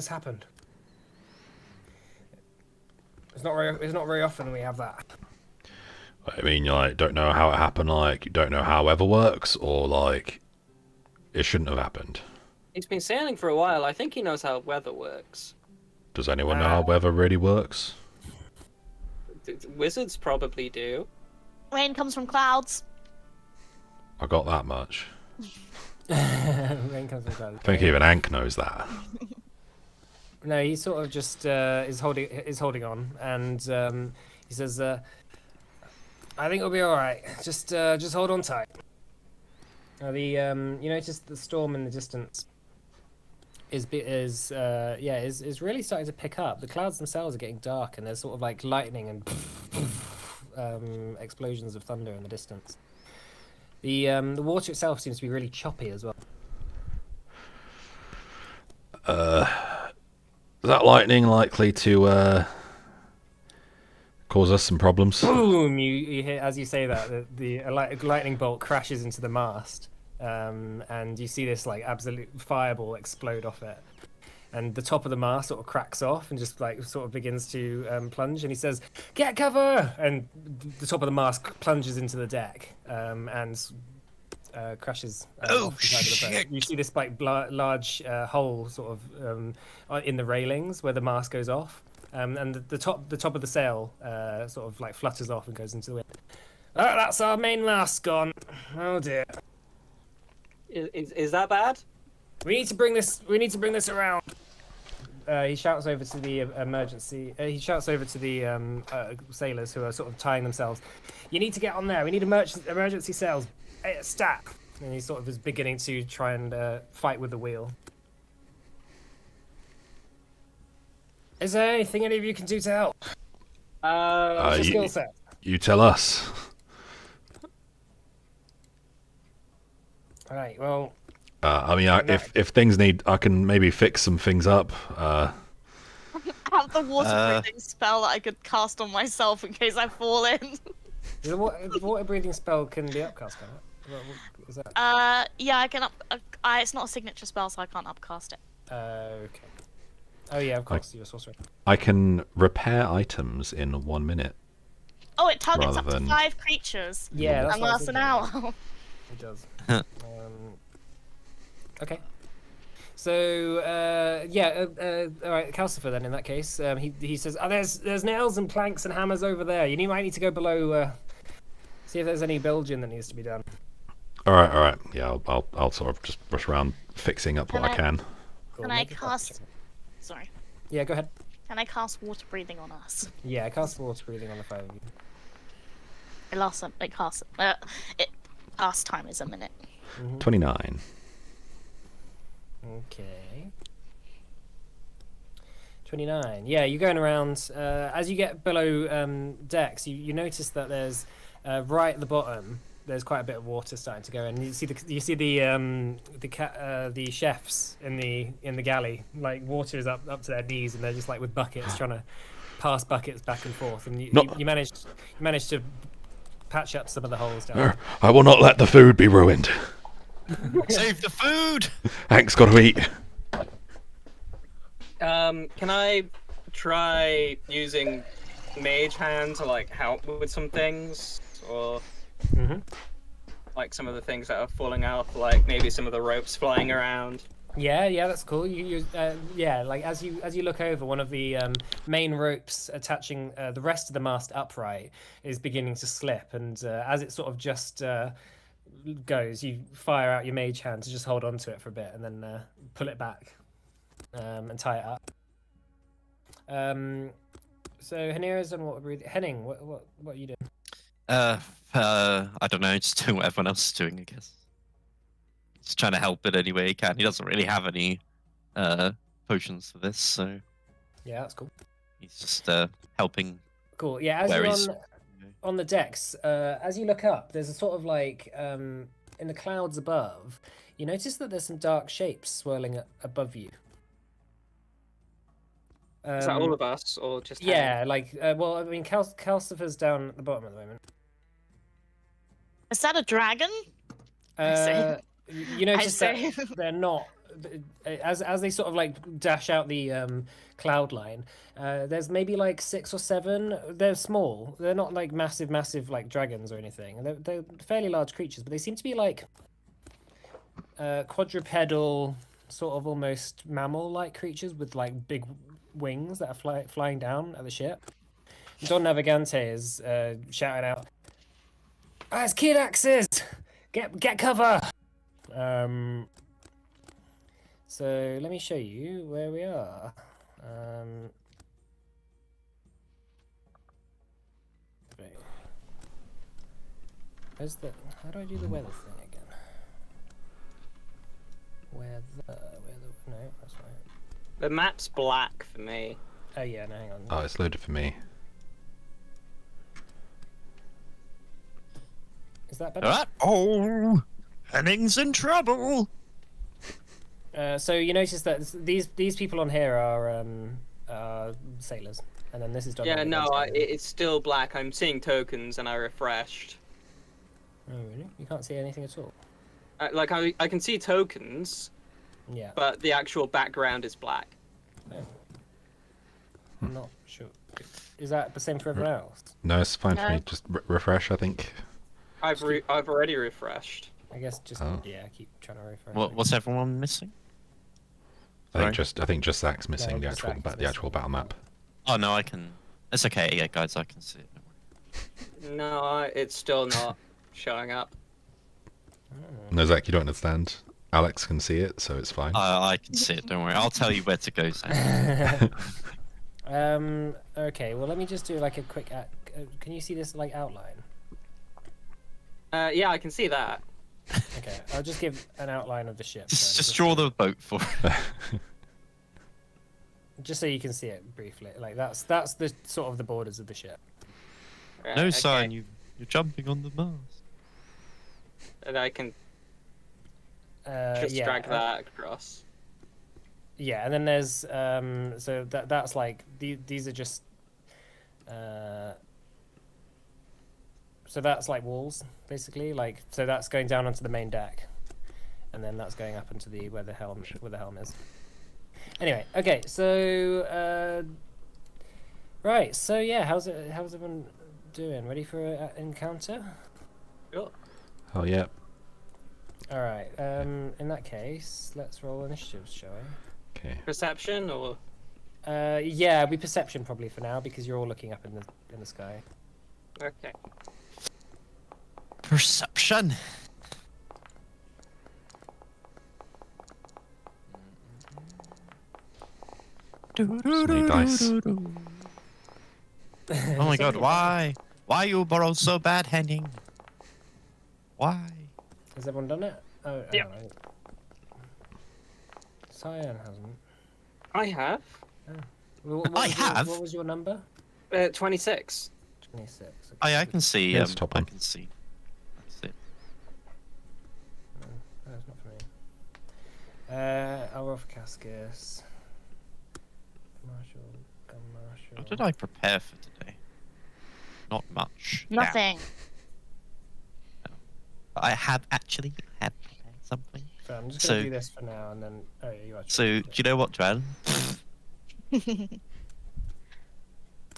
happened. It's not very often we have that." I mean, you like don't know how it happened. Like you don't know how weather works, or like it shouldn't have happened. He's been sailing for a while. I think he knows how weather works. Does anyone know how weather really works? Wizards probably do. Rain comes from clouds. I got that much. Rain comes from clouds. I think even Ank knows that. No, he sort of just is holding on, and he says, "I think it'll be all right. Just hold on tight." You notice the storm in the distance is really starting to pick up. The clouds themselves are getting dark, and there's sort of like lightning and explosions of thunder in the distance. The water itself seems to be really choppy as well. Is that lightning likely to cause us some problems? Boom! You hear as you say that the lightning bolt crashes into the mast, and you see this like absolute fireball explode off it, and the top of the mast sort of cracks off and just like sort of begins to plunge. And he says, "Get cover!" And the top of the mast plunges into the deck and crashes off the side of the boat. You see this like large hole sort of in the railings where the mast goes off. And the top of the sail sort of like flutters off and goes into the wind. Oh, that's our main mast gone. Oh dear. Is that bad? We need to bring this around. He shouts over to the emergency. He shouts over to the sailors who are sort of tying themselves. You need to get on there. We need emergency sails. Stat. And he sort of is beginning to try and fight with the wheel. Is there anything any of you can do to help? What's your skill set? You tell us. All right. Well. I mean, if things need, I can maybe fix some things up. I have the water breathing spell that I could cast on myself in case I fall in. The water breathing spell can be upcast, can it? What is that? Yeah, I can it's not a signature spell, so I can't upcast it. Okay. Oh yeah, of course, you're a sorcerer. I can repair items in 1 minute. Oh, it targets Rather up to than- 5 creatures. Yeah, that's And what I was lasts an thinking. hour. It does. Okay. So all right, Calcifer. Then in that case, he says, "Oh, there's nails and planks and hammers over there. You might need to go below, see if there's any bilging that needs to be done." All right. Yeah, I'll sort of just rush around fixing up what I can. Cool, Can I make a cast? check. Sorry. Yeah, go ahead. Can I cast water breathing on us? Yeah, cast water breathing on the phone. It lasts. Cast time is a minute. 29. Okay. 29. Yeah, you're going around. As you get below decks, you notice that there's right at the bottom. There's quite a bit of water starting to go in. You see the chefs in the galley. Like water is up to their knees, and they're just like with buckets trying to pass buckets back and forth. And you managed to patch up some of the holes down there. I will not let the food be ruined. Save the food! Hank's got to eat. Can I try using Mage Hand to like help with some things, or like some of the things that are falling out, like maybe some of the ropes flying around? Yeah, that's cool. Like as you look over, one of the main ropes attaching the rest of the mast upright is beginning to slip, and as it sort of just goes, you fire out your mage hand to just hold on to it for a bit, and then pull it back and tie it up. So Henira's done what? Henning, what are you doing? I don't know, just doing what everyone else is doing, I guess. He's trying to help it any way he can. He doesn't really have any potions for this, so Yeah, that's cool. he's just helping. Cool. Yeah, as Where you're is- on the decks, as you look up, there's a sort of like in the clouds above, you notice that there's some dark shapes swirling above you. Is that all of us, or just Hank? Yeah, like well, I mean, Calcifer's down at the bottom at the moment. Is that a dragon? I see. You notice that see. they're not. As they sort of like dash out the cloud line, there's maybe like 6 or 7. They're small. They're not like massive like dragons or anything. They're fairly large creatures, but they seem to be like quadrupedal, sort of almost mammal-like creatures with like big wings that are flying down at the ship. Don Navigante is shouting out, "Ah, it's kid axes! Get cover!" So let me show you where we are. Wait. Where's the? How do I do the weather thing again? Weather. No, that's right. The map's black for me. Oh yeah, no, hang on. Oh, it's loaded for me. Is that better? Alright. Oh, Henning's in trouble. So you notice that these people on here are sailors, and then this is Don. Yeah, no, Navigante. it's still black. I'm seeing tokens, and I refreshed. Oh really? You can't see anything at all. Like I can see tokens, Yeah. but the actual background is black. I'm not sure. Is that the same for everyone else? No, it's fine for No. me. Just refresh, I think. I've already refreshed. I guess just Oh. yeah, keep trying to refresh. What's everyone missing? I think just Zach's missing No, the just actual Zach's the actual battle map. Oh no, I can. It's okay, yeah, guys, I can see it. Don't worry. No, it's still not showing up. No, Zach, you don't understand. Alex can see it, so it's fine. I can see it. Don't worry. I'll tell you where to go, Zach. Okay, well let me just do like a quick. Can you see this like outline? Yeah, I can see that. Okay, I'll just give an outline of the ship. Just draw the boat for it. Just so you can see it briefly. Like that's the sort of the borders of the ship. Right, No okay. sign. You're jumping on the mast. And I can just Yeah, drag that across. Yeah, and then there's so that's like these are just so that's like walls basically, like so that's going down onto the main deck, and then that's going up into the where the helm is. Anyway, okay, so right, so yeah, how's everyone doing? Ready for an encounter? Sure. Oh yeah. All right. In that case, let's roll initiatives, shall we? Okay. Perception or Yeah, it'll be perception probably for now because you're all looking up in the sky. okay. Perception. Need dice. Oh my god, why? Why you borrow so bad, Henning? Why? Has everyone done it? Oh, Yeah. alright. Cyan hasn't. I have. I have. What was your number? 26. 26. Oh, yeah, I can see. Yes, top I one. can see. That's it. No, it's not for me. I'll roll for Cascus. Marshall, gun Marshall. What did I prepare for today? Not much. Damn. Nothing. I have actually had prepared something. So I'm just gonna So- do this for now, and then you actually. So, do you know what, Dren?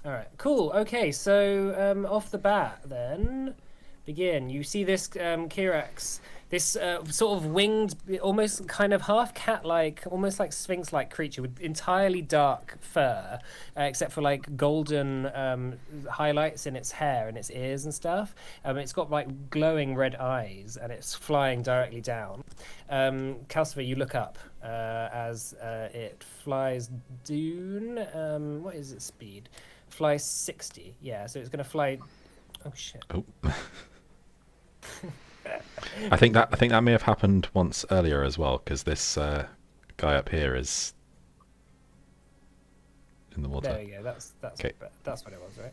All right, cool. Okay, so off the bat, then begin. You see this Kirax, this sort of winged, almost kind of half cat-like, almost like sphinx-like creature with entirely dark fur, except for like golden highlights in its hair and its ears and stuff. It's got like glowing red eyes, and it's flying directly down. Calcifer, you look up as it flies down. What is its speed? Fly 60. Yeah, so it's going to fly. Oh shit. Oh. I think that may have happened once earlier as well, because this guy up here is in the water. There we go. That's Okay. that's what it was, right?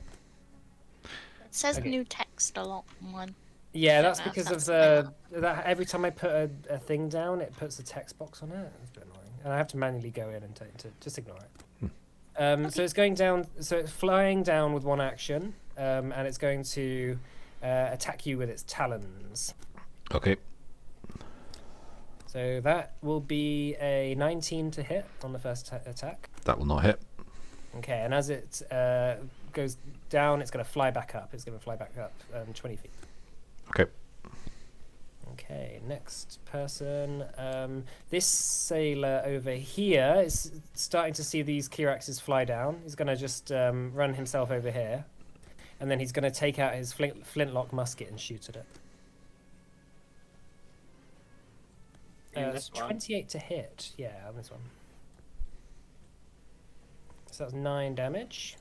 It says Okay. new text a lot on mine. Yeah, Don't that's know if because of that's that. Every time I put a thing down, it puts a text box on it. It's a bit annoying, and I have to manually go in and to just ignore it. So it's going down. So it's flying down with one action, and it's going to attack you with its talons. Okay. So that will be a 19 to hit on the first attack. That will not hit. Okay, and as it goes down, it's going to fly back up. It's going to fly back up 20 feet. Okay. Okay, next person. This sailor over here is starting to see these Kiraxes fly down. He's going to just run himself over here. And then he's going to take out his flintlock musket and shoot at it. This one? 28 to hit. Yeah, on this one. So that's 9 damage.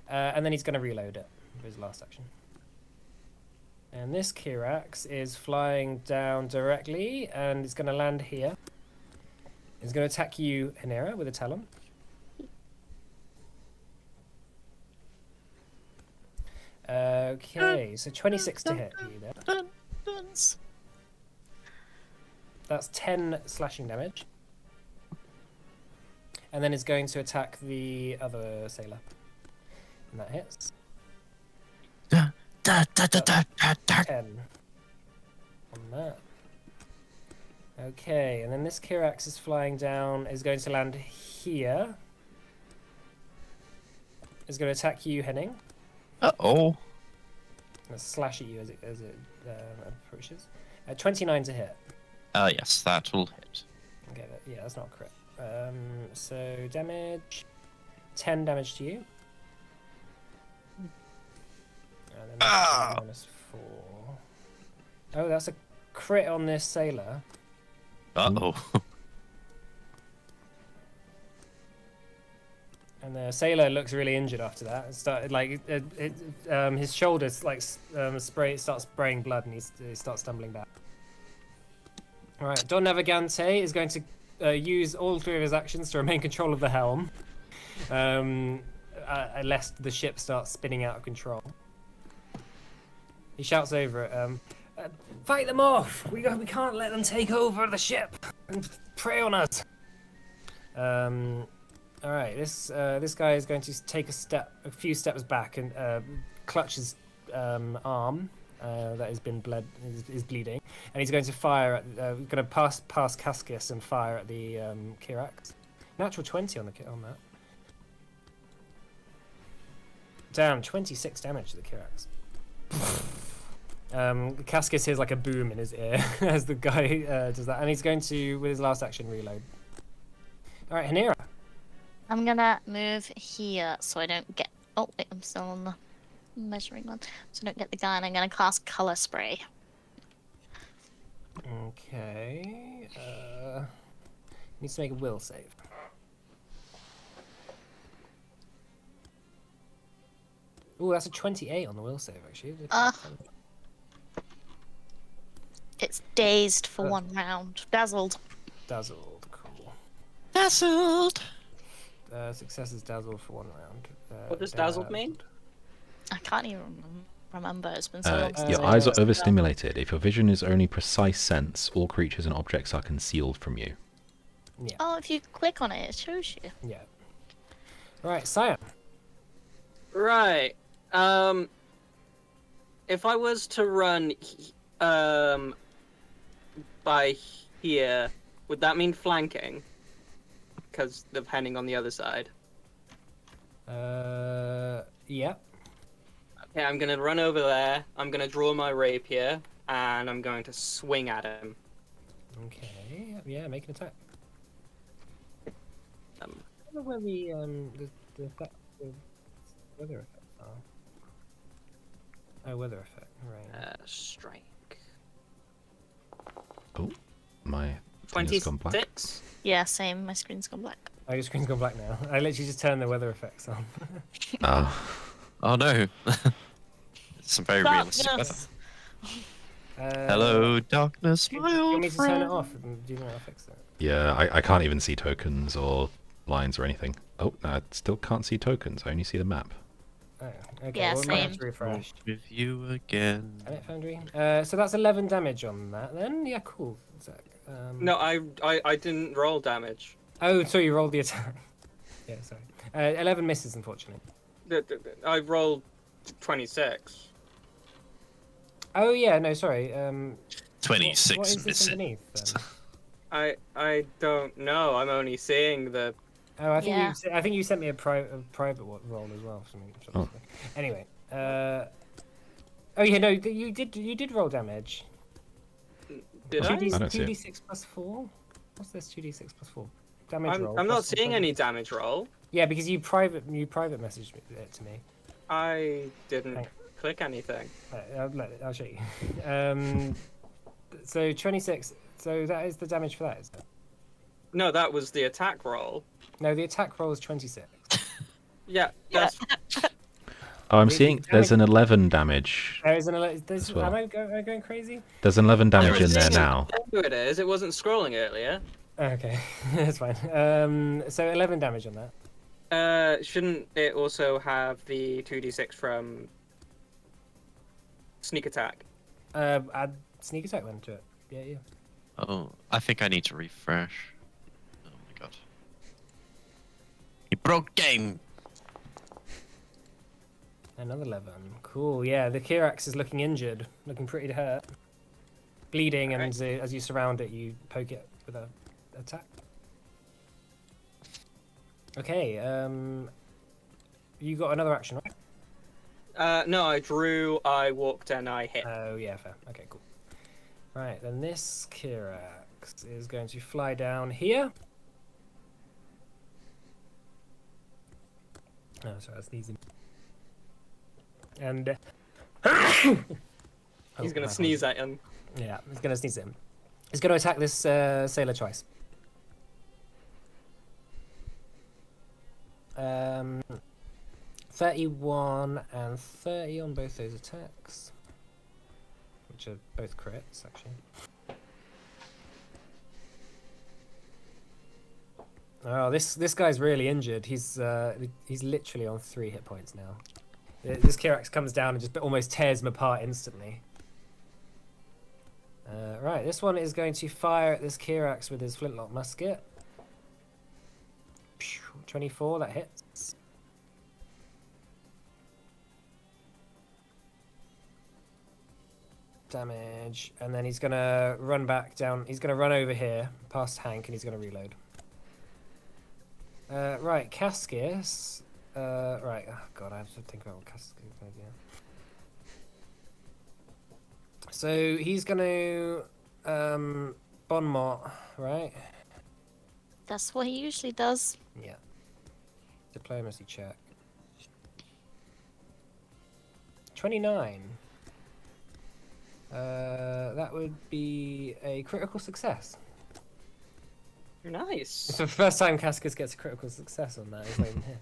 And then he's going to reload it for his last action. And this Kirax is flying down directly, and it's going to land here. It's going to attack you, Hanera, with a talon. Okay, so 26 to hit you there. That's 10 slashing damage. And then it's going to attack the other sailor. And that hits. 10 on that. Okay, and then this Kirax is flying down, is going to land here. Is going to attack you, Henning. Uh-oh. And slash at you as it approaches. 29 to hit. Yes, that will hit. Okay, yeah, that's not correct. So damage, 10 damage to you. And then -4. Oh, that's a crit on this sailor. Uh-oh. And the sailor looks really injured after that. It started like his shoulders like starts spraying blood, and he starts stumbling back. All right, Don Navigante is going to use all 3 of his actions to remain control of the helm, lest the ship starts spinning out of control. He shouts over it, "Fight them off! We can't let them take over the ship and prey on us." All right, this guy is going to take a few steps back and clutch his arm that has been is bleeding, and he's going to fire at, going to pass Cascus and fire at the Kirax. Natural 20 on that. Damn, 26 damage to the Kirax. Cascus hears like a boom in his ear as the guy does that, and he's going to, with his last action, reload. All right, Hanera. I'm gonna move here so I don't get. Oh, wait, I'm still on the measuring one. So I don't get the guy, and I'm gonna cast color spray. Okay. Needs to make a will save. Oh, that's a 28 on the will save, actually. It's dazed for 1 round. Dazzled. Dazzled, cool. Dazzled. successes dazzle for 1 round. What does dazzled mean? I can't even remember. It's been so long since Your I eyes are used it. overstimulated. If your vision is only precise sense, all creatures and objects are concealed from you. Yeah. Oh, if you click on it, it shows you. Yeah. Right, Cyan. Right. If I was to run by here, would that mean flanking? Because depending on the other side. Yeah. Okay, I'm gonna run over there. I'm gonna draw my rapier, and I'm going to swing at him. Okay. Yeah, make an attack. I Um, don't know where the weather effects are. Oh, weather effect. Right. Strike. Oh, my thing has gone black. 26. Yeah, same. My screen's gone black. Oh, your screen's gone black now. I literally just turned the weather effects on. Oh no. It's some very realistic weather. Darkness. Hello, darkness, Do you my want old me to turn it friend. off? Do you know how to fix it? Yeah, I can't even see tokens or lines or anything. Oh, no, I still can't see tokens. I only see the map. Oh, okay. Yeah, well, we might have same. to refresh. With you again. Damn it, Foundry. So that's 11 damage on that then? Yeah, cool. Zach. No, I didn't roll damage. Oh, so you rolled the attack. Yeah, sorry. 11 misses, unfortunately. I rolled 26. Oh, yeah, no, sorry. 26 what is this misses. underneath, then? I don't know. I'm only seeing the. Oh, I think Yeah. I think you sent me a private roll as well. Oh. Anyway, oh yeah, no, you did roll damage. Did I? 2d, I don't see it. 2d6 plus 4. What's this? 2d6 plus 4 damage roll. I'm not plus seeing any 2d6. damage roll. Yeah, because you private messaged it to me. I didn't Hang- click anything. I'll show you. So 26. So that is the damage for that, is it? No, that was the attack roll. No, the attack roll is 26. Yeah, Yeah. that's Oh, I'm Really? seeing there's an 11 damage. There is an 11. As well. Am I going crazy? There's an 11 damage in there seeing now. There it is. It wasn't scrolling earlier. Okay, that's fine. So 11 damage on that. Shouldn't it also have the 2d6 from sneak attack? Add sneak attack then to it. Yeah, yeah. Oh, I think I need to refresh. Oh my god. You broke game! Another 11. Cool. Yeah, the Kirax is looking injured, looking pretty hurt, bleeding, and as you surround it, you poke it with a attack. Okay. You got another action, right? No, I drew, I walked, and I hit. Oh yeah, fair. Okay, cool. Right, then this Kirax is going to fly down here. Oh, sorry, I was sneezing. And He's gonna my sneeze at him. Yeah, he's gonna sneeze at him. He's gonna attack this sailor twice. 31 and 30 on both those attacks, which are both crits, actually. Oh, this guy's really injured. He's literally on 3 hit points now. This Kirax comes down and just almost tears him apart instantly. Right, this one is going to fire at this Kirax with his flintlock musket. 24, that hits. Damage, and then he's gonna run back down. He's gonna run over here past Hank, and he's gonna reload. Right, Cascus. Right, oh god, I have to think about what Cascus is gonna do. So he's gonna Bon Mot, right? That's what he usually does. Yeah. Diplomacy check. 29. That would be a critical success. Nice. It's the first time Cascus gets a critical success on that. It's not even here.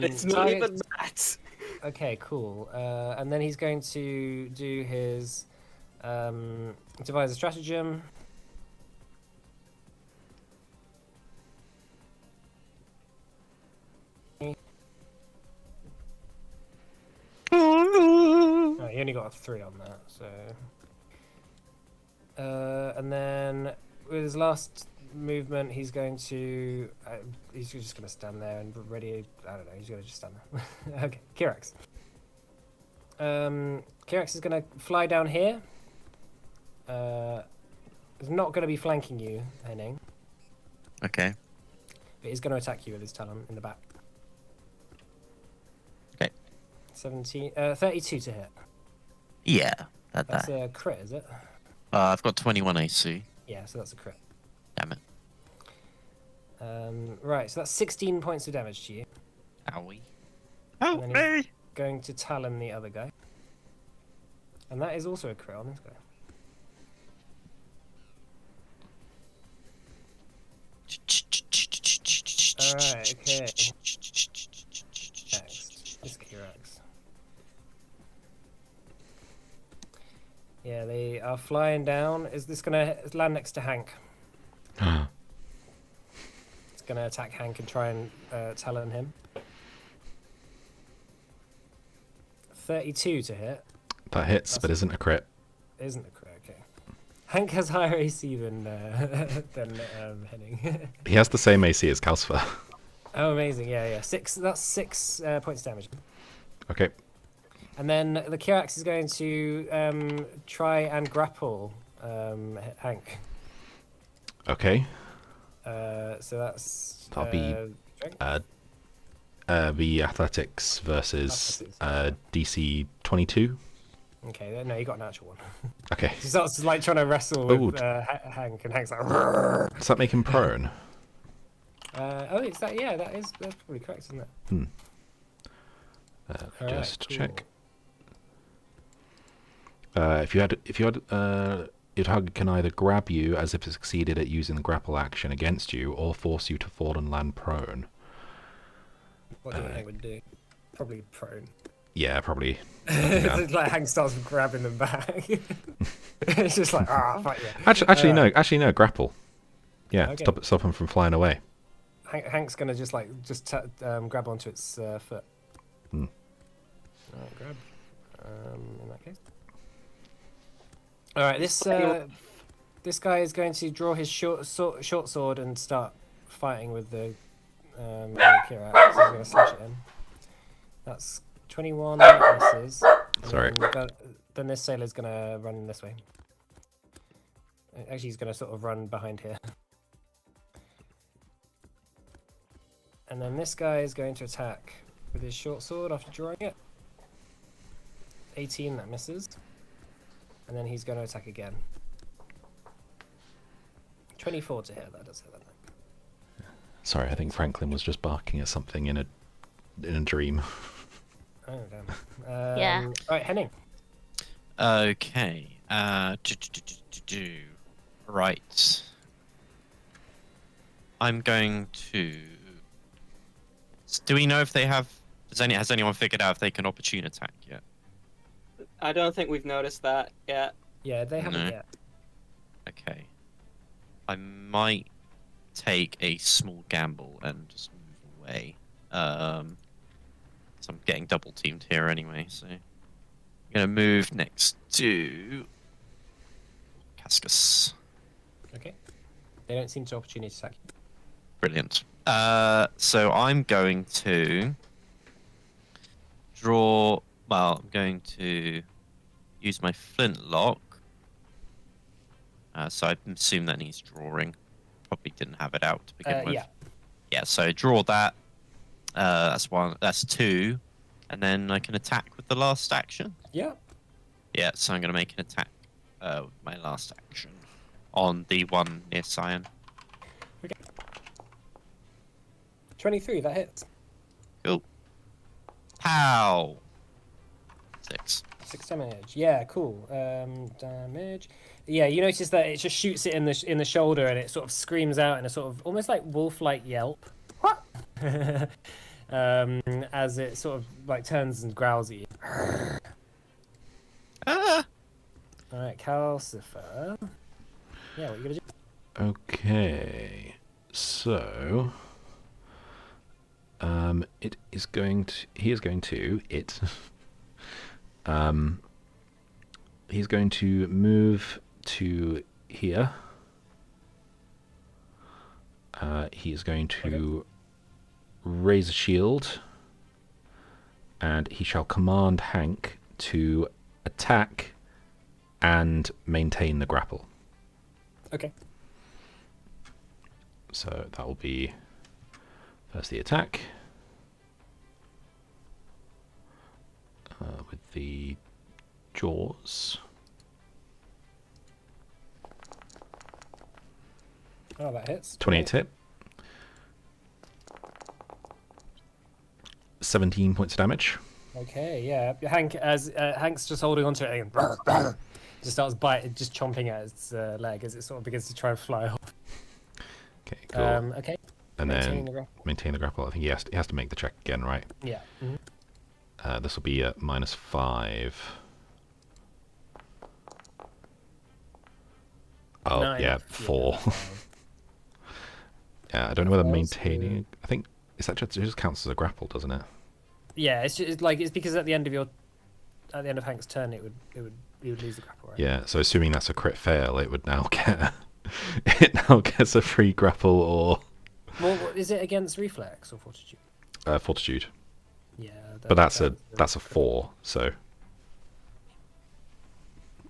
It's not target- even that. Okay, cool. And then he's going to do his devise a stratagem. Oh, he only got a 3 on that, so. And then with his last movement, he's going to. He's just going to stand there and ready. I don't know. He's going to just stand there. Okay, Kirax. Kirax is going to fly down here. He's not going to be flanking you, Henning, Okay. but he's going to attack you with his talon in the back. Okay. 32 to hit. Yeah. That's a crit, is it? I've got 21 AC. Yeah, so that's a crit. Damn it. Right, so that's 16 points of damage to you. Owie. And Oh, then he's me! going to talon the other guy. And that is also a crit on this guy. Alright, okay. Next. This Kirax. Yeah, they are flying down. Is this going to land next to Hank? It's going to attack Hank and try and talon him. 32 to hit. That hits, but isn't a crit. Isn't a crit, okay. Hank has higher AC than Henning. He has the same AC as Calcifer. Oh, amazing! Yeah. That's 6 points damage. Okay. And then the Kirax is going to try and grapple Hank. Okay. So that's That'll be strength? the athletics versus Athletics. DC 22. Okay, no, you got a natural one. Okay. He starts like trying to wrestle with Hank, and Hank's like. "Rrrr." Does that make him prone? It's that. Yeah, that's probably correct, isn't it? Alright, Just cool. check. If you had your target can either grab you as if it succeeded at using the grapple action against you, or force you to fall and land prone. What do you think Hank would do? Probably prone. Yeah, probably. It's like Hank starts grabbing them back. It's just like, fight you. Actually, no, grapple. Yeah, Okay. stop him from flying away. Hank's gonna just grab onto its foot. Alright, grab. In that case. Alright, this guy is going to draw his short sword and start fighting with the Kirax. So he's gonna slash at him. That's 21 misses. Sorry. Then this sailor's gonna run this way. Actually, he's gonna sort of run behind here. And then this guy is going to attack with his short sword after drawing it. 18, that misses. And then he's going to attack again. 24 to hit, that does hit that. Sorry, I think Franklin was just barking at something in a dream. Oh, damn. Yeah. Right, Henning. Okay. Right. I'm going to. Do we know if they have? Has anyone figured out if they can opportune attack yet? I don't think we've noticed that yet. Yeah, they haven't No. yet. Okay. I might take a small gamble and just move away. So I'm getting double teamed here anyway. So I'm gonna move next to Cascus. Okay. They don't seem to opportunity attack. Brilliant. So I'm going to draw. Well, I'm going to use my flintlock. So I assume that needs drawing. Probably didn't have it out to begin with. Yeah. Yeah. So draw that. That's one. That's 2, and then I can attack with the last action. Yeah. Yeah. So I'm going to make an attack with my last action on the one near Cyan. 23, that hits. Cool. Pow. 6. 6 damage. Yeah, cool. Damage. Yeah, you notice that it just shoots it in the shoulder, and it sort of screams out in a sort of almost like wolf-like yelp. As it sort of like turns and growls at you. Ah. All right, Calcifer. Yeah, what are you gonna do? Okay, so It is going to. He is going to. It. He's going to move to here. He is going to raise a shield, and he shall command Hank to attack and maintain the grapple. Okay. So that will be first the attack with the jaws. Oh, that hits. 28 hit. 17 points of damage. Okay, yeah. Hank's just holding onto it and just starts just chomping at its leg as it sort of begins to try and fly off. Okay, cool. Okay. And Maintaining then the grapple. maintain the grapple. I think he has to make the check again, right? Yeah. This will be at -5. Oh, 9. yeah, 4. Yeah, I don't know whether maintaining. I think it just counts as a grapple, doesn't it? Yeah, it's because at the end of Hank's turn, he would lose the grapple, right? Yeah. So assuming that's a crit fail, it would now get it now gets a free grapple or Well, is it against reflex or fortitude? fortitude. Yeah. But that's a 4. So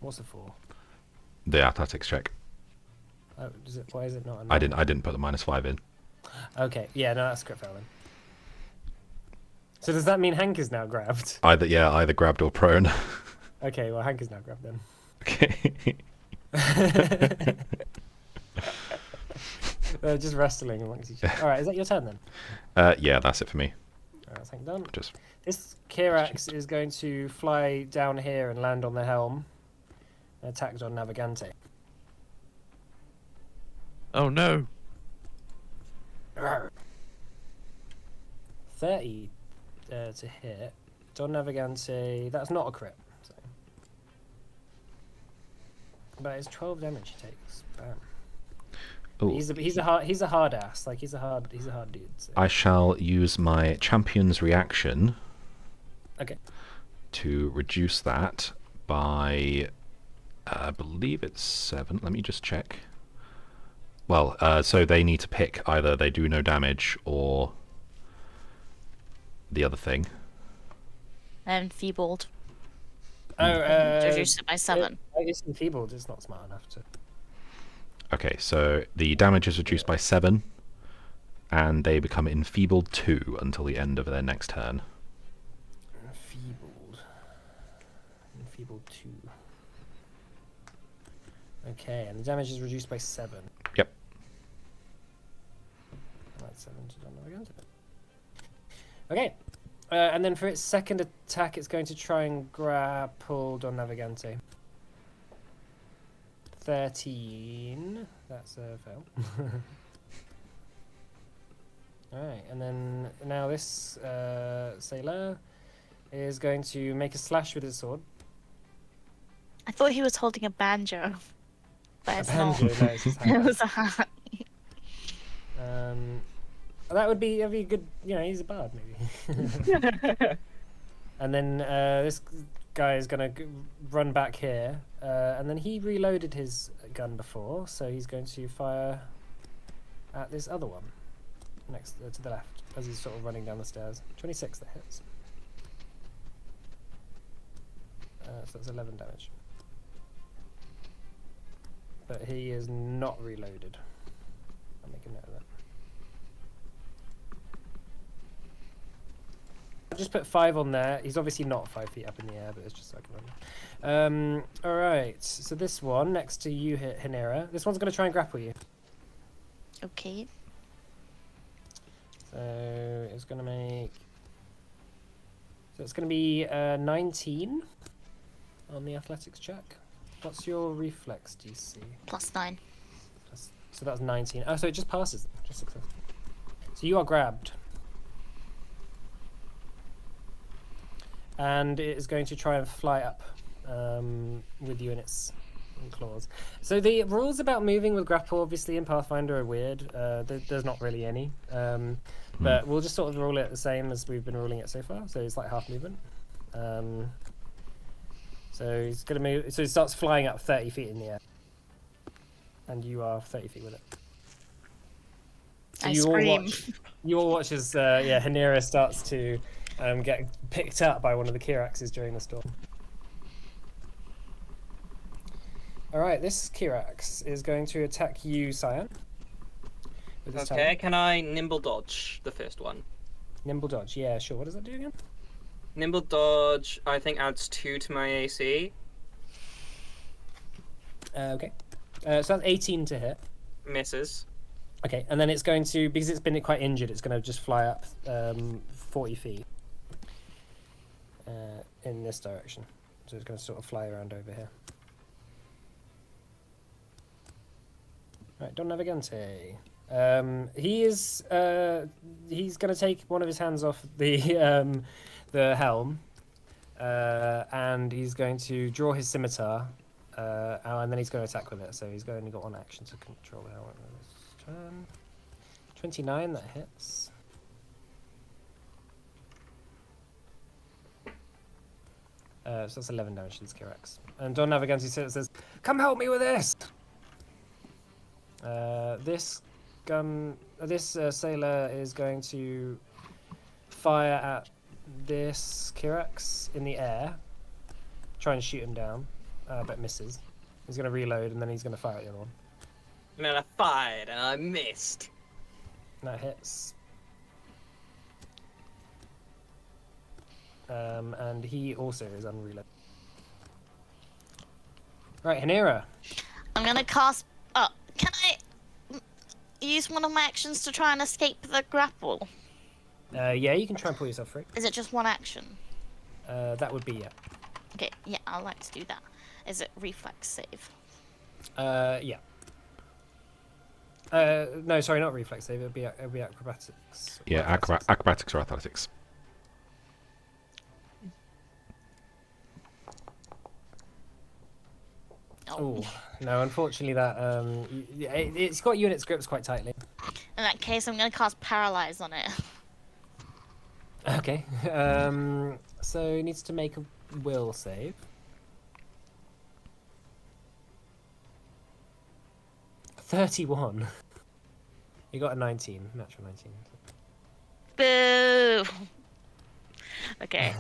What's a 4? the athletics check. Oh, why is it not? I didn't put the -5 in. Okay, yeah, no, that's crit fail then. So does that mean Hank is now grabbed? Either grabbed or prone. Okay, well, Hank is now grabbed then. Okay. They're just wrestling amongst each other. All right, is that your turn then? Yeah, that's it for me. All right, that's Hank done. Just This Kirax is going to fly down here and land on the helm and attack Don Navigante. Oh no. 30 to hit. Don Navigante, that's not a crit. So. But it's 12 damage he takes. Bam. Ooh. He's a hard ass. Like he's a hard dude. So. I shall use my champion's reaction Okay. to reduce that by I believe it's 7. Let me just check. Well, so they need to pick either they do no damage or the other thing. Enfeebled. Reduce it by 7. I guess enfeebled is not smart enough to. Okay, so the damage is reduced by 7, and they become enfeebled 2 until the end of their next turn. Enfeebled 2. Okay, and the damage is reduced by 7. Yep. That's 7 to Don Navigante. Okay, and then for its second attack, it's going to try and grapple Don Navigante. 13. That's a fail. Alright, and then now this sailor is going to make a slash with his sword. I thought he was holding a banjo. But it's not. No, it's his It hand. was a hat. That'd be a good, he's a bard maybe. And then this guy is gonna run back here, and then he reloaded his gun before, so he's going to fire at this other one next to the left as he's sort of running down the stairs. 26 that hits. So that's 11 damage. But he is not reloaded. I'll make a note of that. I'll just put 5 on there. He's obviously not 5 feet up in the air, but it's just so I can remember. Alright, so this one next to you, Hinera. This one's going to try and grapple you. Okay. So it's going to make... So it's going to be 19 on the athletics check. What's your reflex DC? +9. So that's 19. Oh, so it just passes. Just successful. So you are grabbed. And it is going to try and fly up with you in its claws. So the rules about moving with grapple, obviously, in Pathfinder are weird. There's not really any. But we'll just sort of rule it the same as we've been ruling it so far. So it's like half movement. So he's gonna move. So he starts flying up 30 feet in the air, and you are 30 feet with it. So I scream. You all watch as Hanira starts to get picked up by one of the Kiraxes during the storm. All right, this Kirax is going to attack you, Cyan. with his Okay, talon. can I nimble dodge the first one? Nimble dodge. Yeah, sure. What does that do again? Nimble dodge, I think, adds 2 to my AC. Okay. So that's 18 to hit. Misses. Okay, and then it's going to, because it's been quite injured, it's going to just fly up 40 feet in this direction. So it's going to sort of fly around over here. Right, Don Navigante. He's going to take one of his hands off the helm, and he's going to draw his scimitar, and then he's going to attack with it. So he's only got one action to control the helm. Turn. 29, that hits. So that's 11 damage to this Kirax. And Don Navigante says, "Come help me with this!" This sailor is going to fire at this Kirax in the air, try and shoot him down, but misses. He's going to reload, and then he's going to fire at the other one. And then I fired, and I missed. That hits. And he also is unreloaded. Right, Hanira. I'm gonna cast. Can I use one of my actions to try and escape the grapple? Yeah, you can try and pull yourself free. Is it just one action? That would be, yeah. Okay, yeah, I'd like to do that. Is it reflex save? Yeah. No, sorry, not reflex save. It'll be acrobatics. Yeah, acrobatics or athletics. Oh no, unfortunately that it's got you in its grips quite tightly. In that case, I'm gonna cast paralyze on it. Okay. So he needs to make a will save. (31). You got a 19, natural 19. Boo. Okay.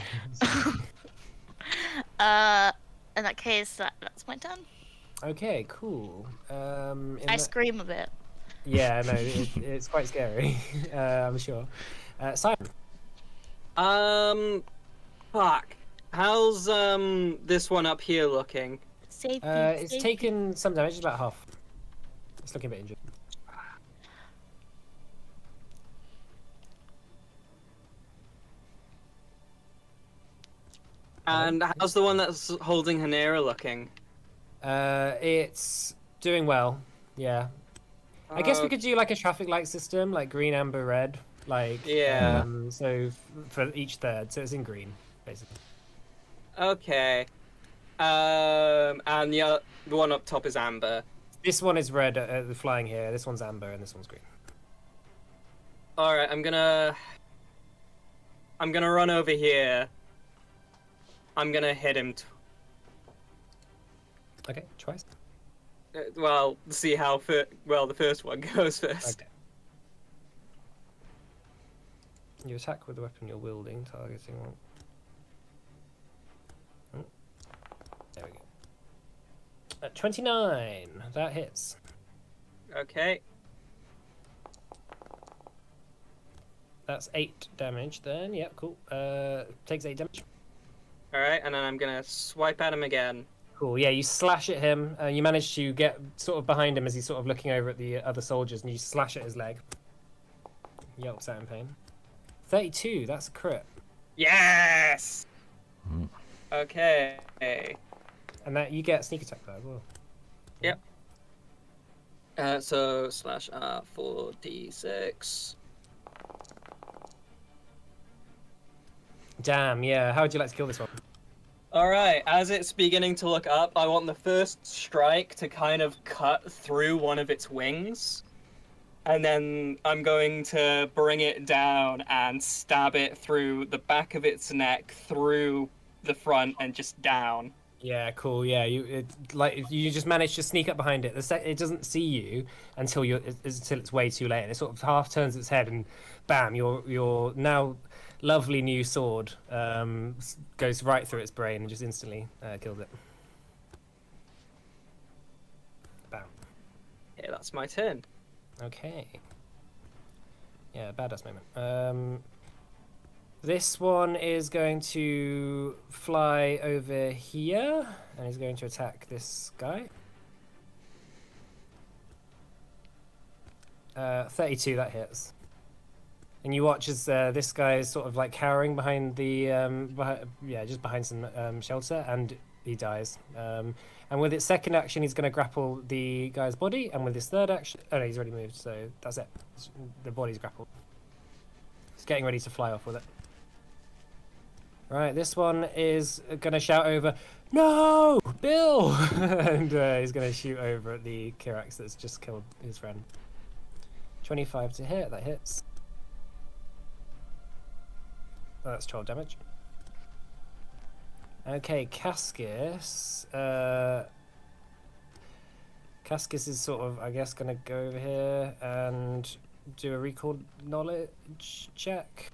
In that case, that's my turn. Okay, cool. I scream a bit. Yeah, no, it's quite scary. I'm sure. Simon. Fuck. How's this one up here looking? Save me, It's save taken some damage, it's about half. It's looking a bit injured. And how's the one that's holding Hanera looking? It's doing well. Yeah. I guess we could do like a traffic light system, like green, amber, red. Like Yeah. So for each third, so it's in green, basically. Okay. And the one up top is amber. This one is red, the flying here. This one's amber, and this one's green. All right, I'm gonna run over here. I'm gonna hit him. Okay, twice. Well, see how well the first one goes first. Okay. You attack with the weapon you're wielding, targeting one. Oh. There we go. 29. That hits. Okay. That's 8 damage then. Yeah, cool. Takes 8 damage. All right, and then I'm gonna swipe at him again. Cool. Yeah, you slash at him. You manage to get sort of behind him as he's sort of looking over at the other soldiers, and you slash at his leg. Yelps out in pain. 32. That's a crit. Yes. Okay. And that you get sneak attack there as well. Yep. So slash R 4d6. Damn. Yeah. How would you like to kill this one? All right. As it's beginning to look up, I want the first strike to kind of cut through one of its wings, And then I'm going to bring it down and stab it through the back of its neck, through the front, and just down. Yeah, cool. Yeah, you just manage to sneak up behind it. It doesn't see you until it's way too late, and it sort of half turns its head, and bam, your now lovely new sword goes right through its brain and just instantly kills it. Bam. Yeah, that's my turn. Okay. Yeah, badass moment. This one is going to fly over here, and he's going to attack this guy. 32, that hits. And you watch as this guy is sort of like cowering behind the, just behind some shelter, and he dies. And with its second action, he's going to grapple the guy's body, and with his third action, oh no, he's already moved, so that's it. The body's grappled. He's getting ready to fly off with it. Right, this one is going to shout over, "No, Bill!" and he's going to shoot over at the Kirax that's just killed his friend. 25 to hit, that hits. Oh, that's 12 damage. Okay, Cascus. Cascus is sort of, I guess, going to go over here and do a recall knowledge check.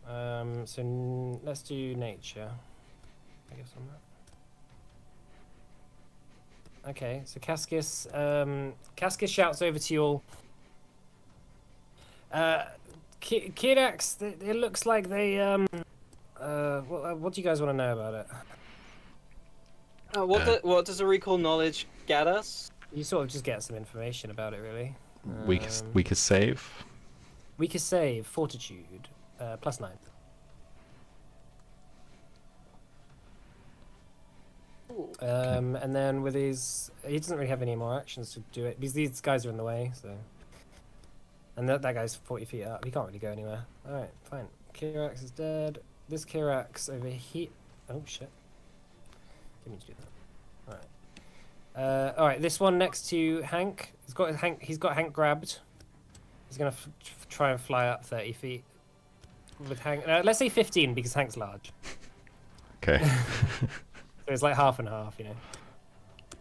Let's do nature, I guess, on that. Okay, so Cascus shouts over to you all. Kirax, it looks like they, what do you guys want to know about it? What does a recall knowledge get us? You sort of just get some information about it, really. Weakest save. Weakest save, fortitude, +9. And then with his, he doesn't really have any more actions to do it because these guys are in the way. So, and that guy's 40 feet up. He can't really go anywhere. All right, fine. Kirax is dead. This Kirax over here. Oh shit! Give me to do that. All right. All right. This one next to Hank. He's got Hank grabbed. He's gonna try and fly up 30 feet with Hank. Let's say 15 because Hank's large. Okay. So it's like half and half, you know.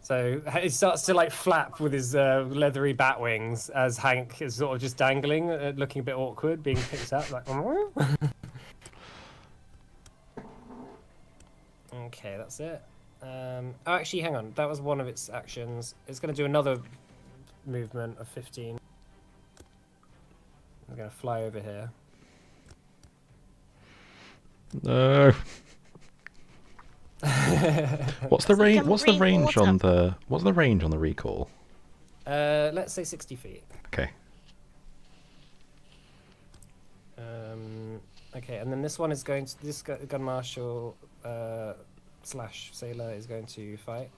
So it starts to like flap with his leathery bat wings as Hank is sort of just dangling, looking a bit awkward, being picked up. Like, okay, that's it. Oh, actually, hang on. That was one of its actions. It's going to do another movement of 15. I'm going to fly over here. No. What's the range? What's the range on the recall? Let's say 60 feet. Okay. Okay, and then this one is going to this gun marshal slash sailor is going to fight.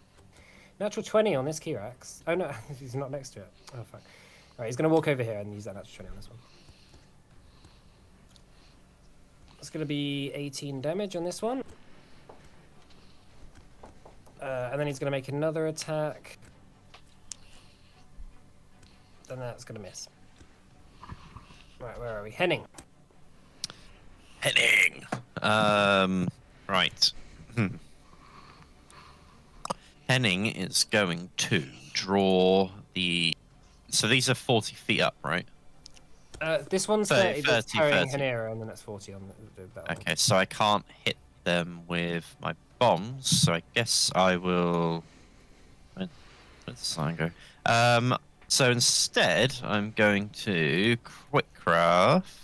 Natural 20 on this Kirax. Oh no, he's not next to it. Oh fuck. Alright, he's gonna walk over here and use that natural 20 on this one. It's gonna be 18 damage on this one. And then he's going to make another attack. Then that's going to miss. Right, where are we? Henning. Right. Henning is going to draw the... So these are 40 feet up, right? This one's 30, that's carrying Hanera, and then that's 40 on that one. Okay, so I can't hit them with my bombs, so I guess I will... Where'd the sign go? So instead, I'm going to quick craft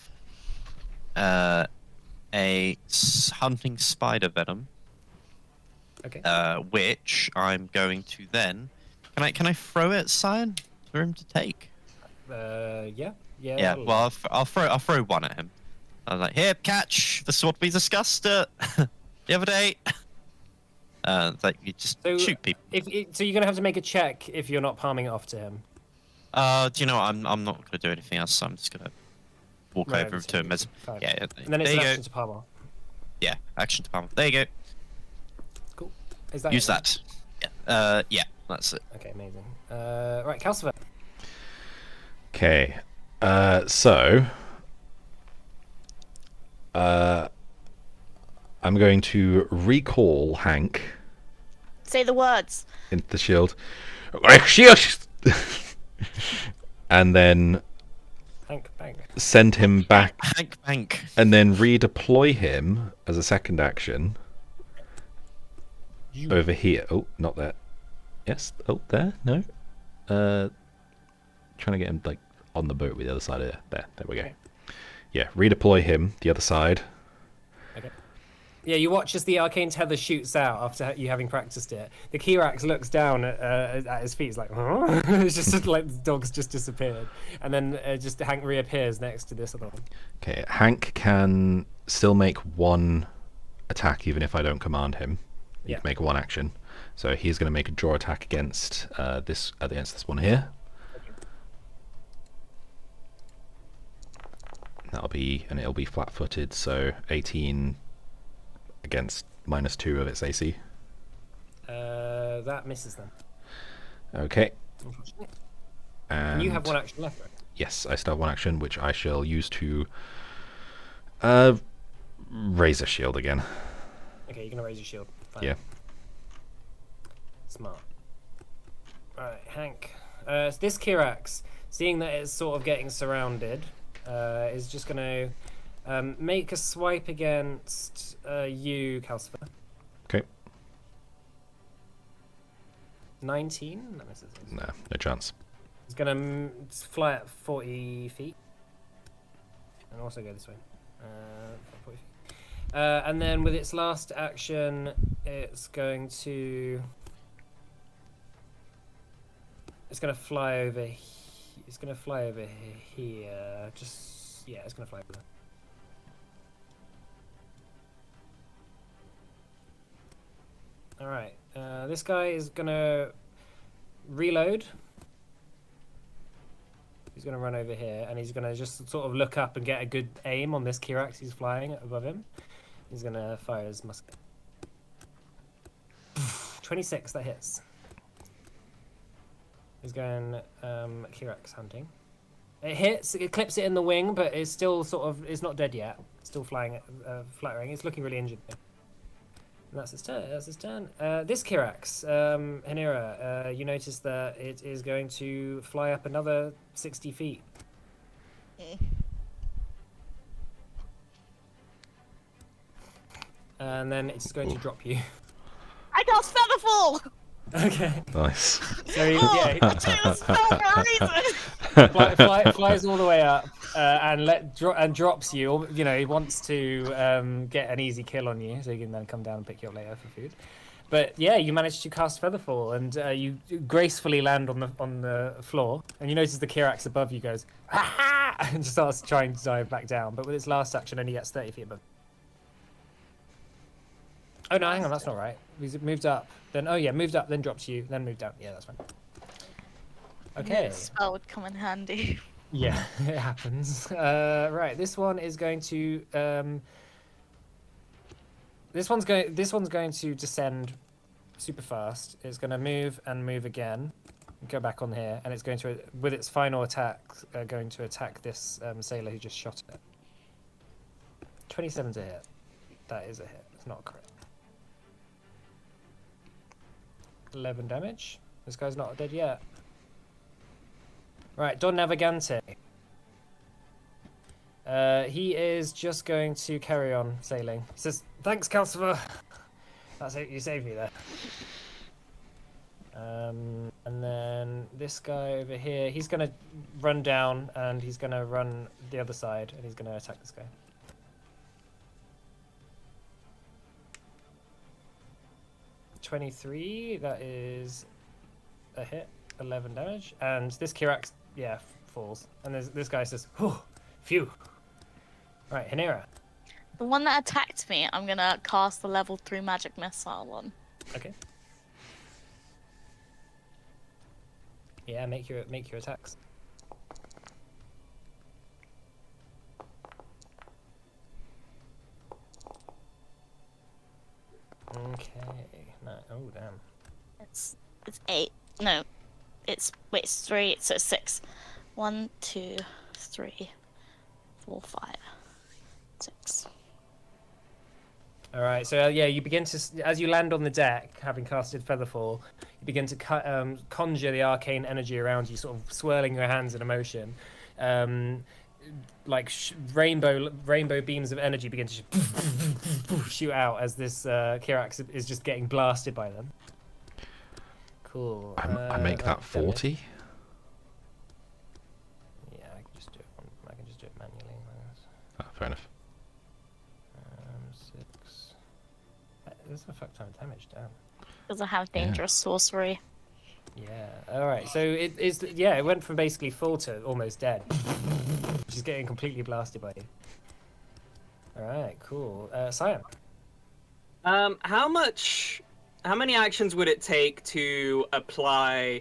a hunting spider venom. Okay. Which I'm going to then... Can I throw it at Cyan for him to take? Yeah. Yeah, well, I'll throw one at him. I was like, here, catch! This is what we discussed the other day. Like you just shoot people. So you're gonna have to make a check if you're not palming it off to him. Do you know what? I'm not gonna do anything else. So I'm just gonna walk over to him. Yeah. And then it's an action to palm off. Yeah, action to palm off. There you go. Cool. Is that Use that. Yeah. Yeah, that's it. Okay, amazing. Right, Calcifer. Okay. So I'm going to recall Hank Say the words. into the shield. And then Hank, bang. send him back, Hank Bank. and then redeploy him as a second action over here. Oh, not there. Yes. Oh, there. No. Trying to get him like on the boat with the other side of it. There. There we go. Okay. Yeah. Redeploy him the other side. Okay. Yeah, you watch as the arcane tether shoots out after you having practiced it. The Kirax looks down at his feet. He's like, huh? It's just like the dog's just disappeared, and then just Hank reappears next to this other one. Okay. Hank can still make one attack even if I don't command him. He Yeah. can make one action. So he's going to make a draw attack against this one here. It'll be flat-footed, so 18 against -2 of its AC. That misses them. Okay. Unfortunately. And And you have one action left, right? yes, I still have one action, which I shall use to raise a shield again. Okay, you're gonna raise your shield. Fine. Yeah. Smart. Alright, Hank. This Kirax, seeing that it's sort of getting surrounded, is just gonna make a swipe against you, Calcifer. Okay. 19? That misses. No chance. It's gonna fly at 40 feet. And also go this way. 40 feet. And then with its last action, it's going to fly over. It's gonna fly over here. Just yeah, it's gonna fly over there. All right. This guy is gonna reload. He's gonna run over here, and he's gonna just sort of look up and get a good aim on this Kirax he's flying above him. He's gonna fire his musket. 26, that hits. He's going Kirax hunting. It hits, it clips it in the wing, but it's still sort of, it's not dead yet. It's still flying, fluttering. It's looking really injured. And that's his turn. That's his turn. This Kirax, Hanira, you notice that it is going to fly up another 60 feet. And then it's going to drop you. I got Featherfall! Okay. Nice. So he, Oh, yeah, I took the spell for a reason! flies all the way up and drops you. Or, you know, he wants to get an easy kill on you, so he can then come down and pick you up later for food. But yeah, you manage to cast Featherfall, and you gracefully land on the floor. And you notice the Kirax above you goes, "Ah!" and just starts trying to dive back down. But with its last action, only gets 30 feet above. Oh no, hang on, that's not right. He's moved up, then moved up, then drops you, then moved down. Yeah, that's fine. Okay. This spell would come in handy. Yeah, it happens. Right, this one is going to this one's going to descend super fast. It's going to move and move again, go back on here, and it's going to, with its final attack, going to attack this sailor who just shot it. 27's a hit. That is a hit. It's not a crit. 11 damage. This guy's not dead yet. Right, Don Navigante. He is just going to carry on sailing. He says, "Thanks, Calcifer. That's it. You saved me there." And then this guy over here, he's going to run down, and he's going to run the other side, and he's going to attack this guy. (23). That is a hit. 11 damage. And this Kirax, yeah, falls. And this guy says, "Whew, phew." Right, Hanira. The one that attacked me, I'm gonna cast the level 3 magic missile on. Okay. Yeah, make your attacks. Okay. No. Oh damn. It's 8. No, it's 3, so it's 6. 1, 2, 3, 4, 5, 6. All right. So yeah, you begin to as you land on the deck, having casted Featherfall, you begin to conjure the arcane energy around you, sort of swirling your hands in motion. Like rainbow beams of energy begin to shoot out as this Kirax is just getting blasted by them. Cool. I make that 40. Yeah, I can just do it. I can just do it manually. Ah, fair enough. 6. There's a fuck ton of damage. Damn. Doesn't have dangerous sorcery. Yeah. All right. So it is. Yeah, it went from basically full to almost dead. She's getting completely blasted by you. All right. Cool. Cyan. How many actions would it take to apply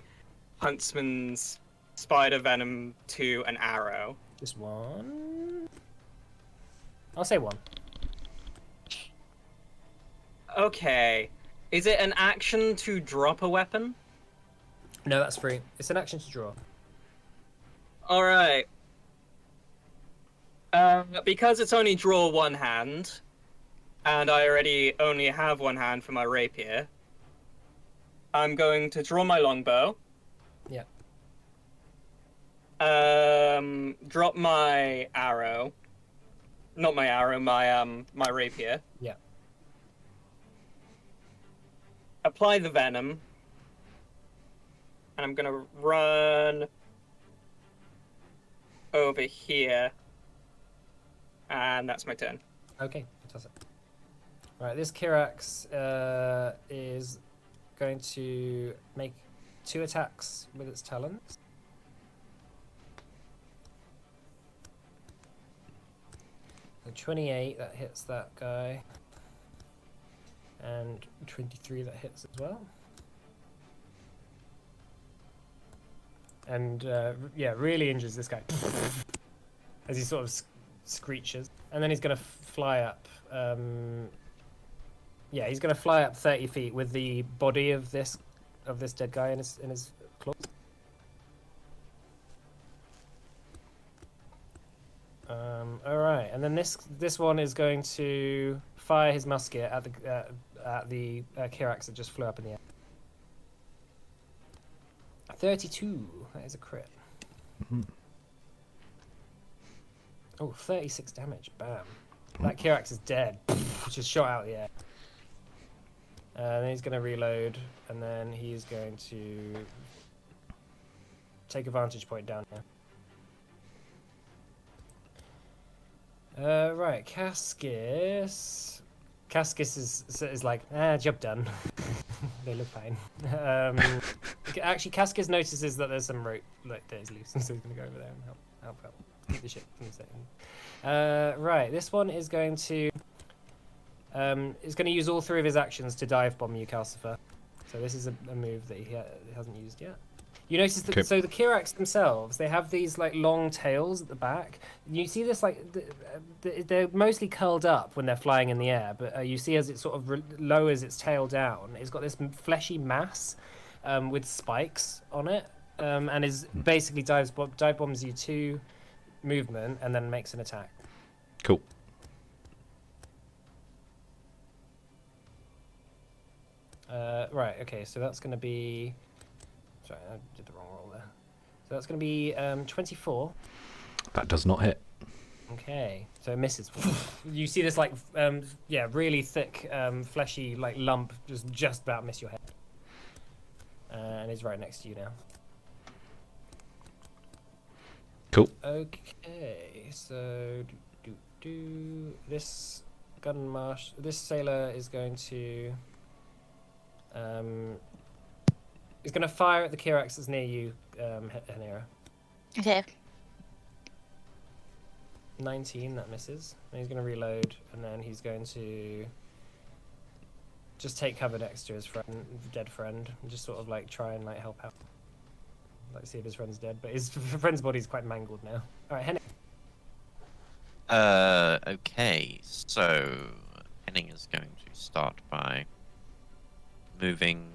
Huntsman's spider venom to an arrow? Just one. I'll say one. Okay. Is it an action to drop a weapon? No, that's free. It's an action to draw. All right. Because it's only draw one hand, and I already only have one hand for my rapier, I'm going to draw my longbow. Yeah. Drop my arrow. Not my arrow, my rapier. Yeah. Apply the venom. And I'm gonna run over here. And that's my turn. Okay. Fantastic. All right. This Kirax is going to make 2 attacks with its talons. So 28, that hits that guy. And 23, that hits as well. And yeah, really injures this guy. As he sort of screeches. And then he's going to fly up. Yeah, he's going to fly up 30 feet with the body of this dead guy in his claws. All right, and then this one is going to fire his musket at the Kirax that just flew up in the air. 32. That is a crit. Mm-hmm. Oh, 36 damage. Bam. That Kirax is dead. Just shot out the air. Then he's going to reload, and then he's going to take a vantage point down here. Right, Cascus. Cascus is like, job done. They look fine. Actually, Cascus notices that there's some rope that is loose, and so he's going to go over there and help keep the ship from setting. Right, this one is going to use all 3 of his actions to dive bomb you, Calcifer. So this is a move that he hasn't used yet. You notice that so the Kirax themselves, they have these like long tails at the back. You see this like they're mostly curled up when they're flying in the air, but you see as it sort of lowers its tail down, it's got this fleshy mass with spikes on it, and is basically dive bombs you 2 movement and then makes an attack. Cool. Right. Okay. So that's going to be. Sorry, I did the wrong roll there. So that's going to be 24. That does not hit. Okay, so it misses. You see this like, really thick, fleshy like lump just about miss your head, and he's right next to you now. Cool. Okay, so this this sailor is going to fire at the Kirax that's near you, Hanira. Okay. 19, that misses. And he's going to reload, and then he's going to just take cover next to his dead friend, and just sort of like try and like help out. Like see if his friend's dead, but his friend's body's quite mangled now. All right, Henning. Okay, so Henning is going to start by moving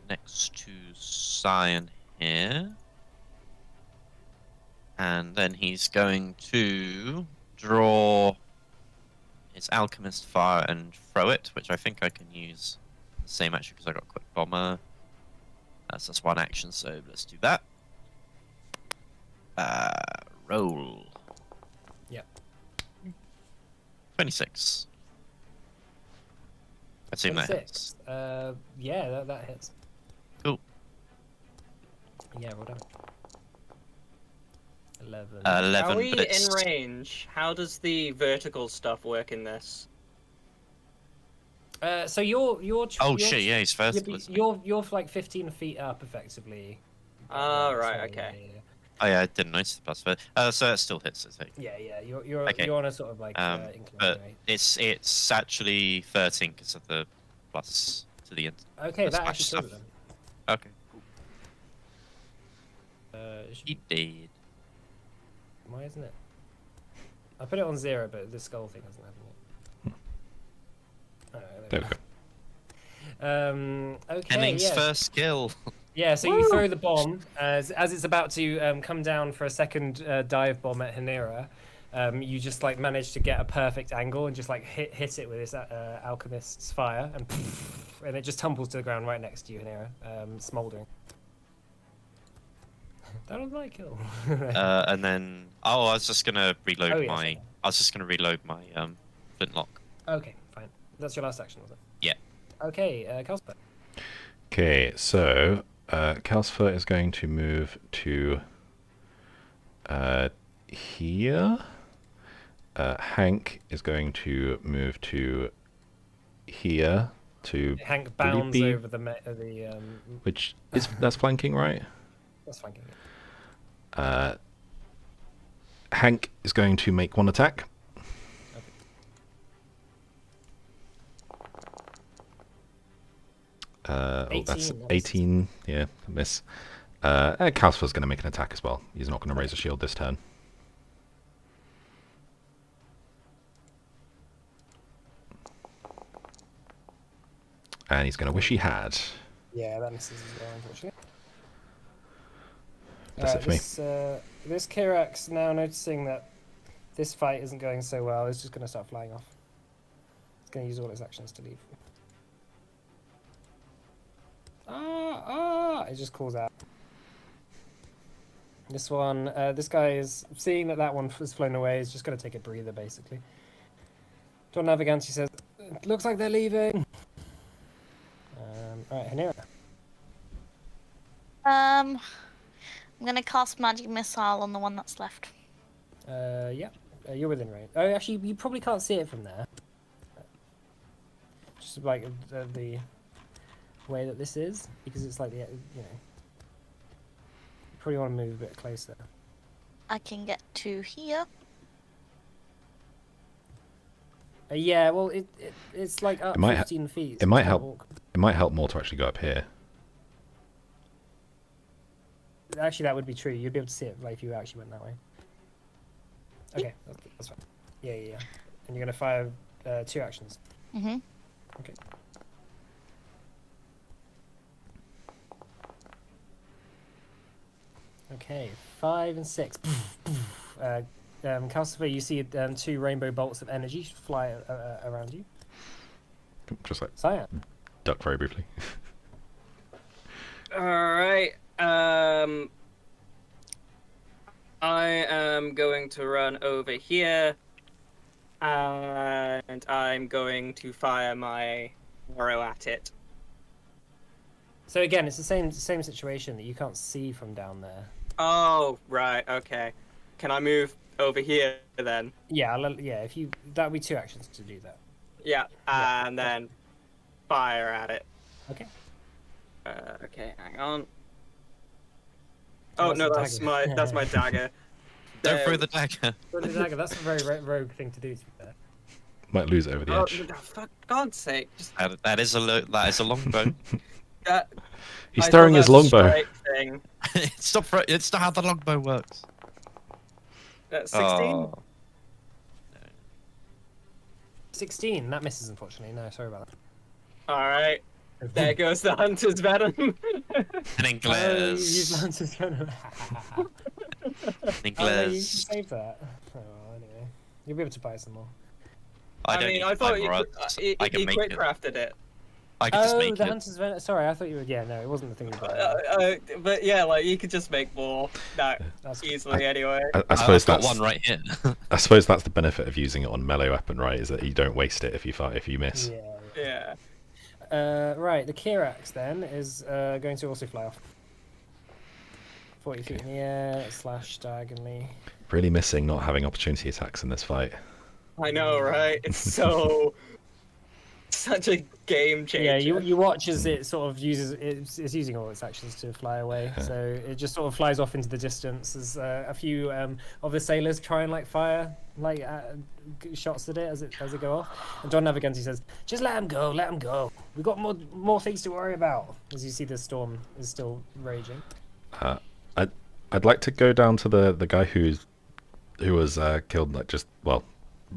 next to Cyan here. And then he's going to draw his Alchemist Fire and throw it, which I think I can use the same action because I got Quick Bomber. That's just one action, so let's do that. Roll. Yep. 26. I assume that hits. 26. Yeah, that hits. Cool. Yeah, well done. 11. 11, Are we but it's... in range? How does the vertical stuff work in this? So you're Oh shit, yeah, he's first. you're like 15 feet up effectively. Oh, right, So, okay. Yeah. Oh yeah, I didn't notice the plus 5. So it still hits, I think. Yeah, you're Okay. you're on a sort of like incline, But right? it's actually 13 because of the plus to the end. Okay, the that smash actually stuff. kills them. Okay. Should- He did. Why isn't it? I put it on 0, but the skull thing hasn't happened yet. Oh, There we go. Okay. Henning's Yeah. first skill. Yeah. So you throw the bomb as it's about to come down for a second dive bomb at Hanera. You just like manage to get a perfect angle and just like hit it with this alchemist's fire, and it just tumbles to the ground right next to you, Hanera, smoldering. That was my kill. And then I was just gonna reload Oh, yes, my. okay. I was just gonna reload my flintlock. Okay, fine. That's your last action, was it? Yeah. Okay, Calsper. Okay, so Calcifer is going to move to here. Hank is going to move to here to Hank bounds be- over the which is that's flanking, right? that's flanking. Hank is going to make one attack. That's 18, that 18. Yeah, miss. Calcifer's going to make an attack as well. He's not going to raise a shield this turn. And he's going to wish he had. Yeah, that misses as well, unfortunately. That's it for me. This Kirax, now noticing that this fight isn't going so well, is just going to start flying off. It's going to use all its actions to leave. It just calls out. This one, this guy is seeing that one has flown away. Is just going to take a breather, basically. John Naviganti says, "It looks like they're leaving." All right, Hanera. I'm gonna cast magic missile on the one that's left. Yeah, you're within range. Oh, actually, you probably can't see it from there. Just like the way that this is, because it's like the, you probably want to move a bit closer. I can get to here. Yeah, well, it's like up It might 15 feet. it might help. It might help more to actually go up here. Actually, that would be true. You'd be able to see it like if you actually went that way. Okay, that's fine. Yeah. And you're gonna fire 2 actions. Mm-hmm. Okay. Okay, 5 and 6. Calcifer, you see 2 rainbow bolts of energy fly around you. Just like Cyan. duck very briefly. Alright, I am going to run over here, and I'm going to fire my arrow at it. So again, it's the same situation that you can't see from down there. Oh, right, okay. Can I move over here then? Yeah, if you that'll be 2 actions to do that. Yeah, Yeah. and then fire at it. Okay. Okay, hang on. Oh, no, that's that's a my dagger. Don't throw the dagger. Throw the dagger. That's a very rogue thing to do. To be fair. Might lose it over the Oh, edge. for God's sake! Just, That is a longbow. He's I throwing thought his that was a longbow. straight Thing. It's not how the longbow works. 16. Oh. 16. That misses, unfortunately. No, sorry about that. All right. There goes the hunter's venom. And then Oh, glares. you've Lance's venom. Oh, no, you can English. save that. Oh, well, anyway. You'll be able to buy some more. I I don't mean, need I to buy thought more you odds. I can he make quick it. crafted it. I can just Oh, make the it. Hunter's Venom. Sorry, I thought you were. Yeah, no, it wasn't the thing you bought. But yeah, like you could just make more that That's easily anyway. I suppose I've got that's one right here. I suppose that's the benefit of using it on melee weapon, right? Is that you don't waste it if you miss. Yeah. Yeah. Right, the Kirax then is going to also fly off. 40 feet in the air, slash diagonally. Really missing not having opportunity attacks in this fight. I know, right? It's so such a game changer. Yeah, you watch as it sort of uses it's using all its actions to fly away. So it just sort of flies off into the distance as a few of the sailors try and like fire like shots at it as it go off. And John Naviganti says, "Just let him go, let him go. We've got more things to worry about." As you see, the storm is still raging. I'd like to go down to the guy who was killed, like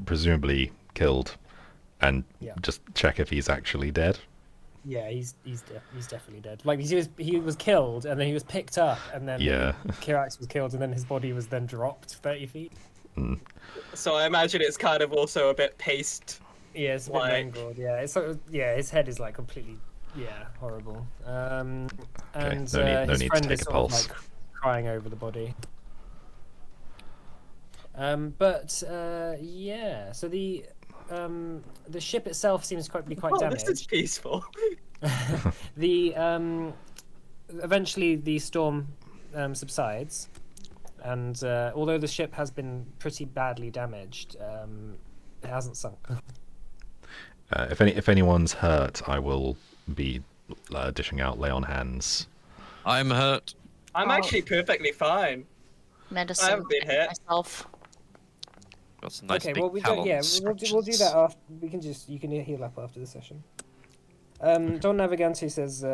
presumably killed, and just check if he's actually dead. Yeah, he's definitely dead. Like he was killed and then he was picked up and then Kirax was killed and then his body was then dropped 30 feet. So I imagine it's kind of also a bit paced. Yeah, it's a bit mangled. Yeah, it's sort of, his head is like completely horrible. And no need his to friend take is a sort of pulse. like crying over the body. So the ship itself seems to be quite damaged. This is peaceful. Eventually the storm subsides, and although the ship has been pretty badly damaged, it hasn't sunk. If anyone's hurt, I will be dishing out lay on hands. I'm hurt. I'm actually perfectly fine. Medicine. I haven't been hit. Myself. Got some nice Okay, big well we'll do that after. You can heal up after the session. Don Naviganti says,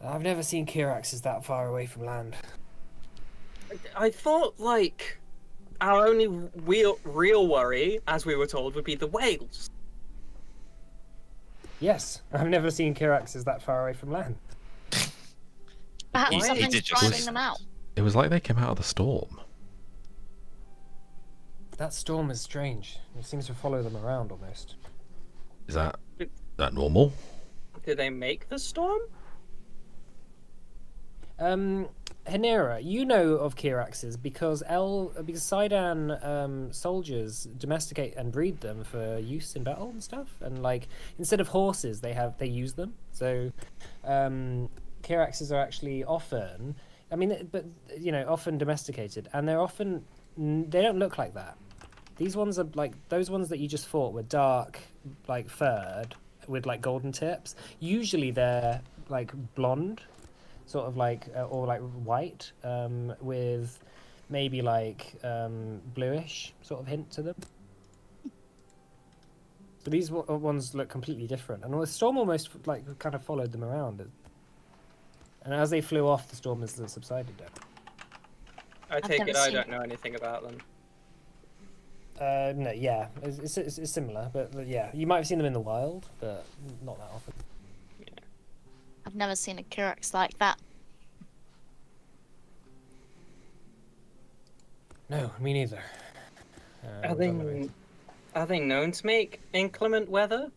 "I've never seen Kiraxes that far away from land." I thought like our only real worry, as we were told, would be the whales. Yes, I've never seen Kiraxes that far away from land. Perhaps He something's did just- driving them out. It was like they came out of the storm. That storm is strange. It seems to follow them around almost. Is that normal? Did they make the storm? Hanera, you know of Kiraxes because Sidon soldiers domesticate and breed them for use in battle and stuff. And like instead of horses, they use them. So Kiraxes are actually often, often domesticated, and they don't look like that. These ones are like those ones that you just fought were dark, like furred with like golden tips. Usually they're like blonde, sort of like or like white, with maybe like bluish sort of hint to them. But these ones look completely different, and the storm almost like kind of followed them around. And as they flew off, the storm has subsided. I take never it I seen- don't know anything about them. No, yeah, it's similar, but yeah, you might have seen them in the wild, but not that often. I've never seen a Kirax like that. No, me neither. Are they known to make inclement weather?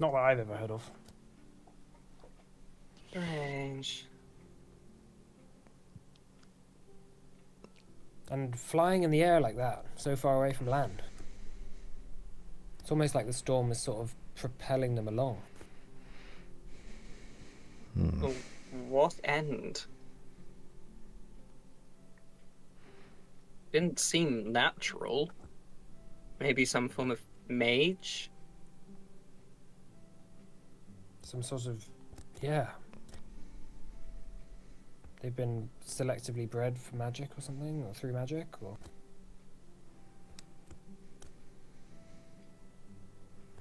Not that I've ever heard of. Strange. And flying in the air like that, so far away from land. It's almost like the storm is sort of propelling them along. Oh, what end? Didn't seem natural. Maybe some form of mage? Some sort of, yeah. They've been selectively bred for magic or something, or through magic, or...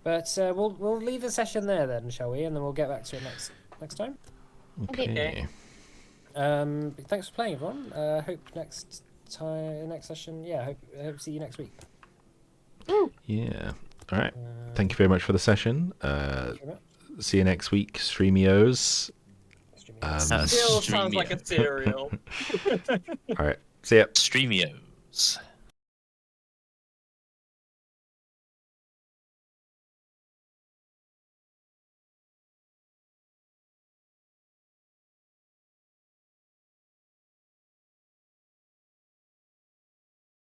But we'll leave the session there then, shall we? And then we'll get back to it next time. Okay. Thanks for playing, everyone. Hope next session. Yeah, hope to see you next week. Yeah. All right. Thank you very much for the session. Thank you very much. See you next week, Streamios. Still sounds like a cereal. All right. See ya. Streamios.